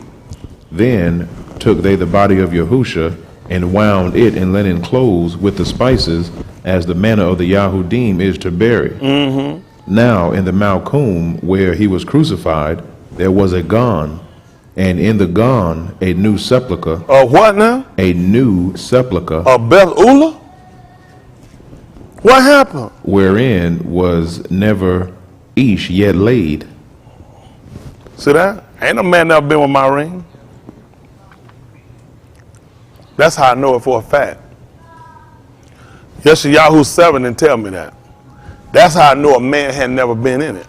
Then took they the body of Yahusha, and wound it in linen clothes with the spices, as the manner of the Yahudim is to bury. Now in the Malchum, where he was crucified, there was a gon, and in the gon a new sepulchre. What now? A new sepulchre, Beth Ula? What happened? wherein was never Ish yet laid. See that? Ain't no man never been with my ring. That's how I know it for a fact. Yeshayahu 7 didn't tell me that. That's how I know a man had never been in it.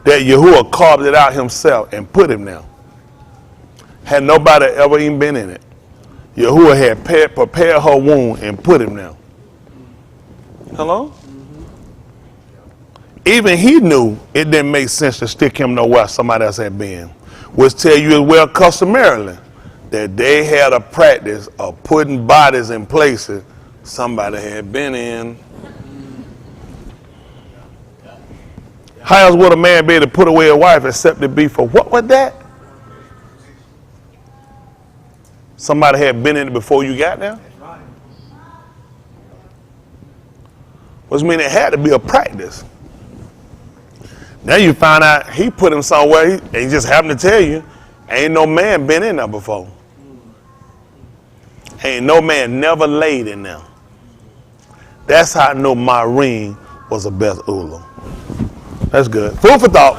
That Yahuwah carved it out himself and put him there. Had nobody ever even been in it. Yahuwah had prepared her wound and put him there. Hello? Even he knew it didn't make sense to stick him nowhere somebody else had been. Which tell you as well customarily that they had a practice of putting bodies in places somebody had been in. How else would a man be able to put away a wife except it be for what was that? Somebody had been in it before you got there? That's right. Which means it had to be a practice. Now you find out he put him somewhere, and he just happened to tell you, ain't no man been in there before. Ain't no man never laid in there. That's how I know my ring was a Beth Ula. That's good. Food for thought.